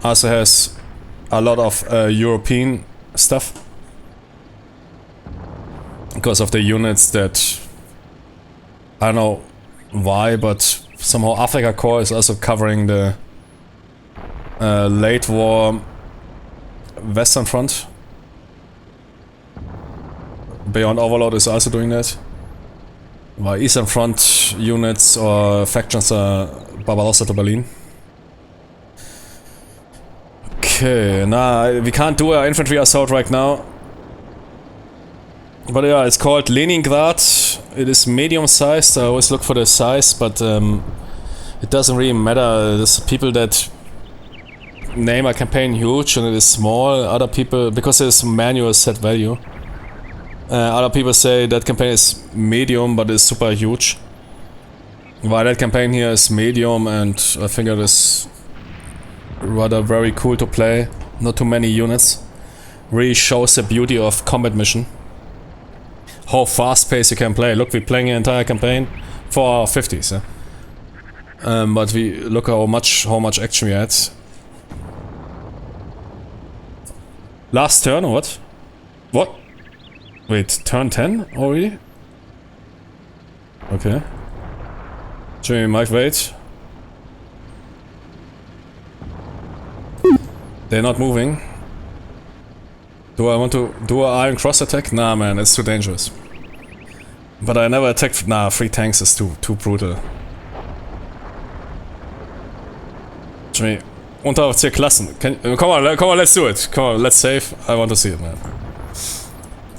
also has a lot of European stuff because of the units that I don't know why, but somehow Africa Corps is also covering the late war Western Front. Beyond Overlord is also doing that. While Eastern Front units or factions are Barbarossa to Berlin. Okay, nah, we can't do an infantry assault right now. But yeah, it's called Leningrad. It is medium sized. I always look for the size, but it doesn't really matter. There's people that name a campaign huge and it is small. Other people, because there's manual set value. Other people say that campaign is medium but is super huge. While that campaign here is medium and I think it is rather very cool to play. Not too many units. Really shows the beauty of combat mission. How fast paced you can play. Look, we're playing an entire campaign for our 50s. But we look how much action we had. Last turn or what? What? Wait, turn 10 already? Okay. Jimmy might wait. They're not moving. Do I want to do an iron cross attack? Nah man, it's too dangerous. But I never attacked. Nah, 3 tanks is too brutal. Jimmy, Unteroffizier Klassen. Come on, let's do it. Come on, let's save. I want to see it, man.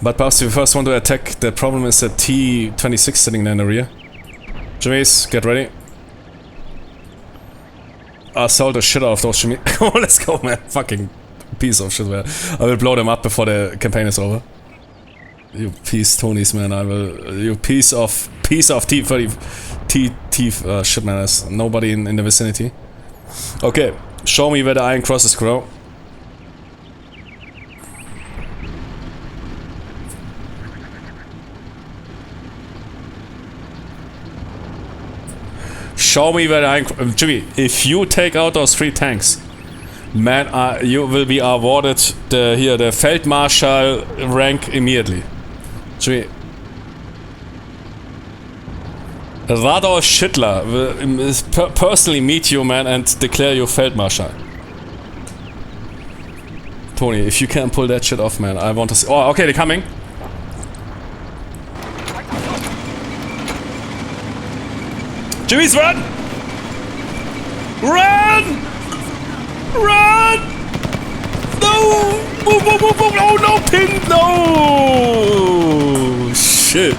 But perhaps we first want to attack. The problem is that T-26 sitting there in the rear. Jimmys, get ready. Assault the shit out of those Jimmy. Come on, let's go, man. Fucking piece of shit, man. I will blow them up before the campaign is over. You piece Tonys, man. I will. You piece of T30. Shit, man. There's nobody in the vicinity. Okay, show me where the iron crosses grow. Show me where the iron... Jimmy, if you take out those 3 tanks, man, you will be awarded the Feldmarschall rank immediately. Jimmy. Radolf Schittler will personally meet you, man, and declare you Feldmarschall. Tony, if you can pull that shit off, man, I want to see... Oh, okay, they're coming. Jimmy's run! Run! Run! No! Move, move, move, move! Oh, no, pin! No! Shit.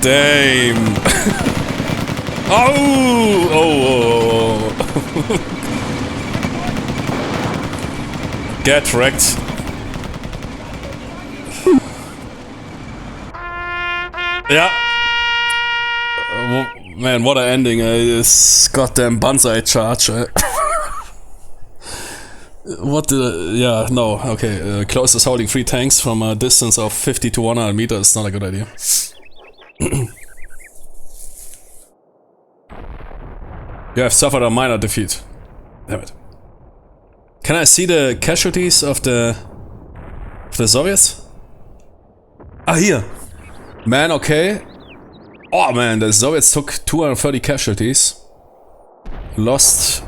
Damn. Oh! Oh! Get wrecked. Yeah. Man, what an ending, this goddamn banzai charge. What the... yeah, no, okay. Klaus is holding 3 tanks from a distance of 50 to 100 meters. It's not a good idea. You have suffered a minor defeat. Damn it. Can I see the casualties of the Soviets? Ah, here. Man, okay. Oh man, the Soviets took 230 casualties. Lost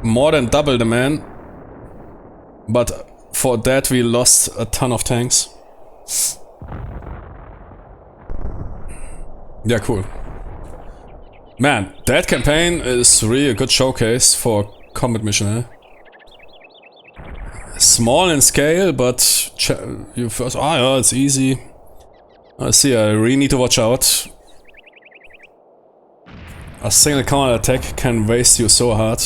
more than double the men. But for that we lost a ton of tanks. Yeah, cool. Man, that campaign is really a good showcase for combat mission, eh? Small in scale, but you first... oh yeah, it's easy. I see, I really need to watch out. A single counter attack can waste you so hard.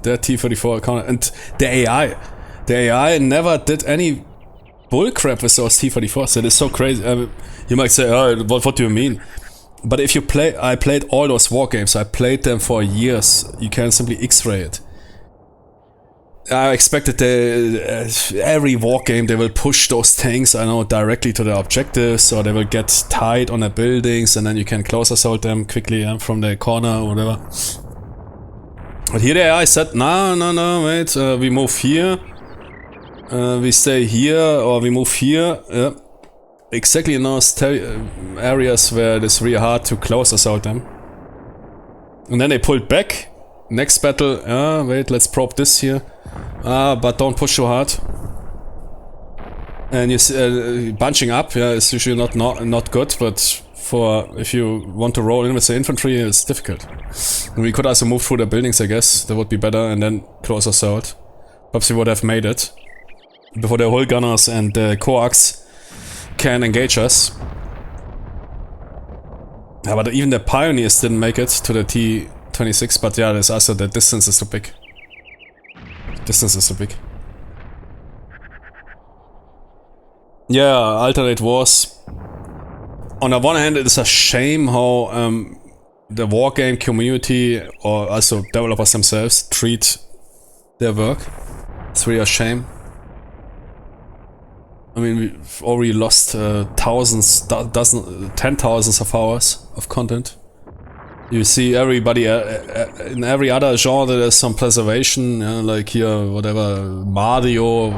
That T-34 counter... and the AI. The AI never did any bullcrap with those T-34s. It is so crazy. You might say, oh, what do you mean? But if you play... I played all those war games. I played them for years. You can simply X-ray it. I expected every war game they will push those tanks, I know, directly to the objectives, or they will get tied on the buildings and then you can close assault them quickly from the corner or whatever. But here the AI said, no, wait, we move here, we stay here, or we move here. Yeah. Exactly in those areas where it is really hard to close assault them. And then they pulled back. Next battle, wait, let's probe this here. But don't push too hard. And you see, bunching up, yeah, is usually not good, but for if you want to roll in with the infantry, it's difficult. And we could also move through the buildings, I guess. That would be better, and then close assault. Perhaps we would have made it before the hull gunners and the coax can engage us. Yeah, but even the pioneers didn't make it to the T-26, but yeah, there's also the distance is too big. Distance is so big. Yeah, alternate wars. On the one hand, it is a shame how the wargame community, or also developers themselves, treat their work. It's really a shame. I mean, we've already lost thousands, ten thousands of hours of content. You see everybody, in every other genre there's some preservation, like here, whatever, Mario,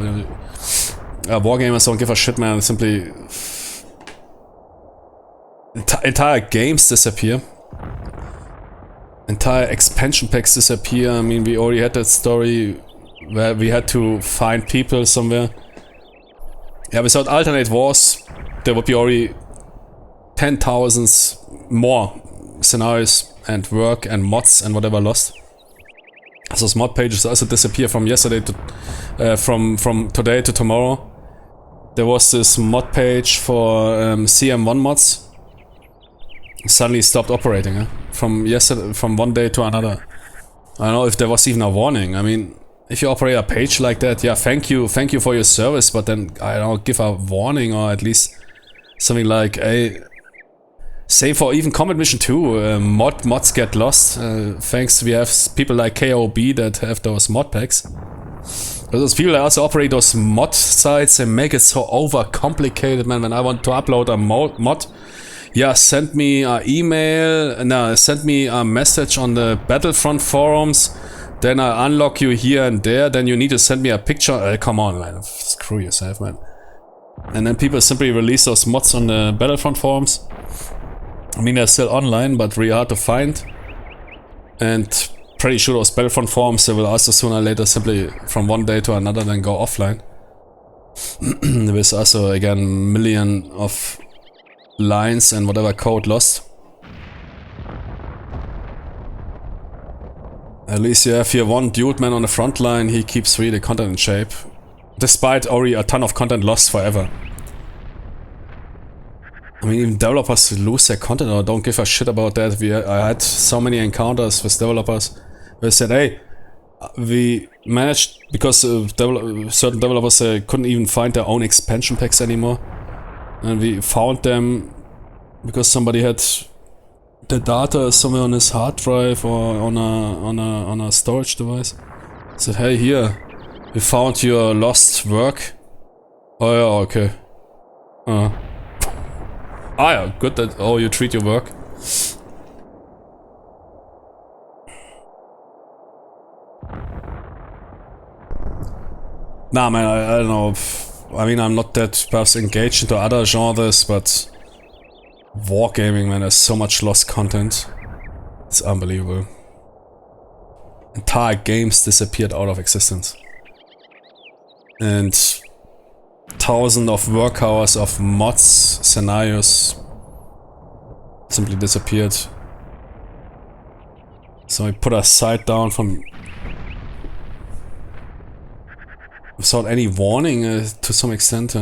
wargamers don't give a shit, man, simply... entire games disappear. Entire expansion packs disappear. I mean, we already had that story where we had to find people somewhere. Yeah, without alternate wars, there would be already 10,000 more scenarios and work and mods and whatever lost. Those mod pages also disappear from yesterday to from today to tomorrow. There was this mod page for CM1 mods. Suddenly stopped operating, from yesterday, from one day to another. I don't know if there was even a warning. I mean, if you operate a page like that, yeah, thank you for your service, but then, I don't know, give a warning or at least something like, hey, same for even Combat Mission 2, mods get lost, thanks, we have people like KOB that have those mod packs. Those people that also operate those mod sites and make it so overcomplicated, man. When I want to upload a mod, yeah, send me an email, no, send me a message on the Battlefront forums, then I unlock you here and there, then you need to send me a picture. Come on, man, screw yourself, man. And then people simply release those mods on the Battlefront forums. I mean, they're still online, but really hard to find. And pretty sure those Battlefront forums, they will also sooner or later simply from one day to another then go offline. With also, again, million of lines and whatever code lost. At least you have here one dude, man, on the front line, he keeps really the content in shape. Despite already a ton of content lost forever. I mean, even developers lose their content or don't give a shit about that. I had so many encounters with developers where they said, hey, we managed, because certain developers couldn't even find their own expansion packs anymore. And we found them because somebody had the data somewhere on his hard drive or on a storage device. Said, hey, here, we found your lost work. Oh yeah, okay. Yeah, good that you treat your work. Nah, man, I don't know. I mean, I'm not that perhaps engaged into other genres, but Wargaming, man, there's so much lost content. It's unbelievable. Entire games disappeared out of existence. And thousands of work hours of mods, scenarios simply disappeared. So I put a site down from without any warning to some extent.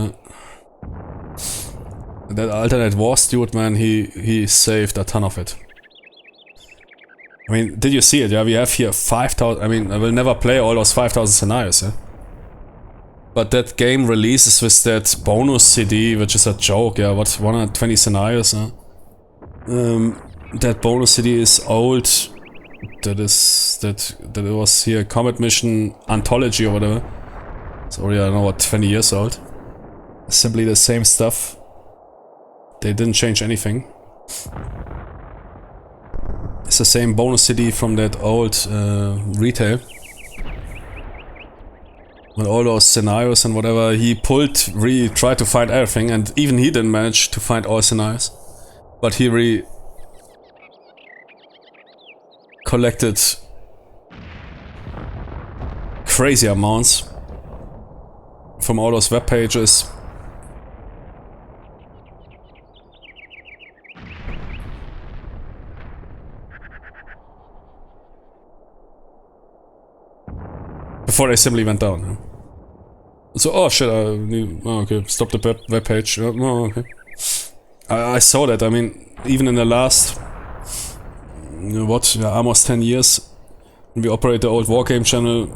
That alternate wars dude, man, he saved a ton of it. I mean, did you see it? Yeah, we have here 5,000. I mean, I will never play all those 5,000 scenarios, yeah? But that game releases with that bonus CD, which is a joke, yeah, what, 120 scenarios, huh? That bonus CD is old. That it was here, Combat Mission Anthology or whatever. It's already, I don't know what, 20 years old. Simply the same stuff. They didn't change anything. It's the same bonus CD from that old retail. With all those scenarios and whatever, he pulled, really tried to find everything, and even he didn't manage to find all scenarios. But he really collected crazy amounts from all those web pages. Before they simply went down. So, oh shit, okay, stop the web page. Oh, okay. I saw that, I mean, even in the last, almost 10 years, when we operate the old Wargame channel,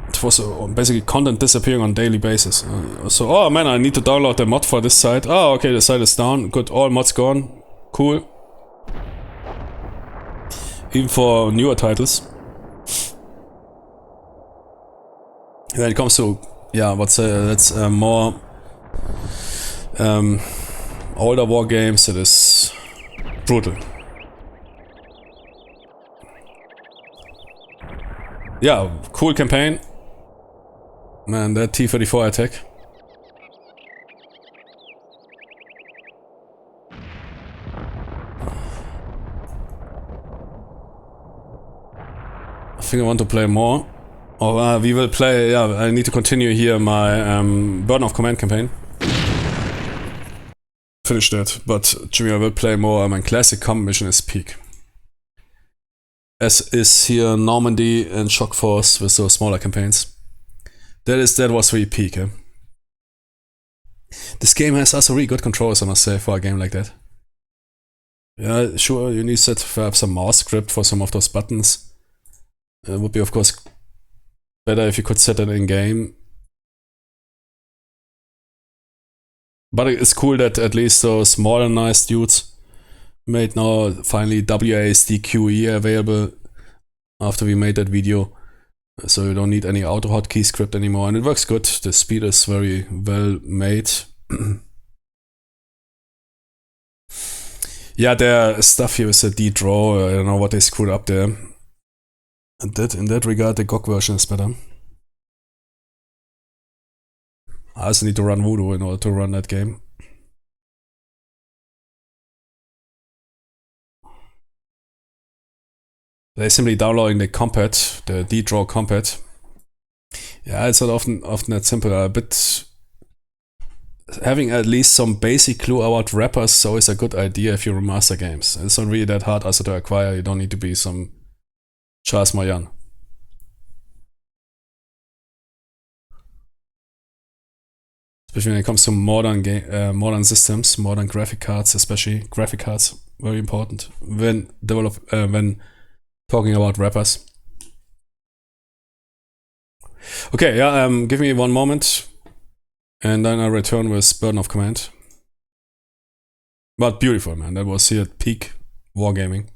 it was basically content disappearing on a daily basis. So, oh man, I need to download the mod for this site. Oh, okay, the site is down. Good, all mods gone. Cool. Even for newer titles. When it comes to, yeah, that's more older war games, it is brutal. Yeah, cool campaign. Man, that T-34 attack. I think I want to play more. Oh, we will play, yeah, I need to continue here my Burden of Command campaign. Finish that, but Jimmy, I will play more. My classic combat mission is peak. As is here Normandy and Shock Force with those smaller campaigns. That was really peak, eh? This game has also really good controls, I must say, for a game like that. Yeah, sure, you need to have some mouse script for some of those buttons. It would be, of course, better if you could set it in game. But it's cool that at least those modernized dudes made now finally WASD-QE available after we made that video. So you don't need any auto hotkey script anymore, and it works good. The speed is very well made. Yeah, their stuff here with the D-Draw, I don't know what they screwed up there. And in that regard, the GOG version is better. I also need to run Voodoo in order to run that game. They're simply downloading the compat, the D-Draw compat. Yeah, it's not often that simple. A bit having at least some basic clue about wrappers is always a good idea if you remaster games. It's not really that hard also to acquire. You don't need to be some Charles Mayan. Especially when it comes to modern systems, modern graphic cards, especially graphic cards, very important when when talking about wrappers. Okay, yeah, give me one moment, and then I'll return with Burden of Command. But beautiful, man. That was here at peak wargaming.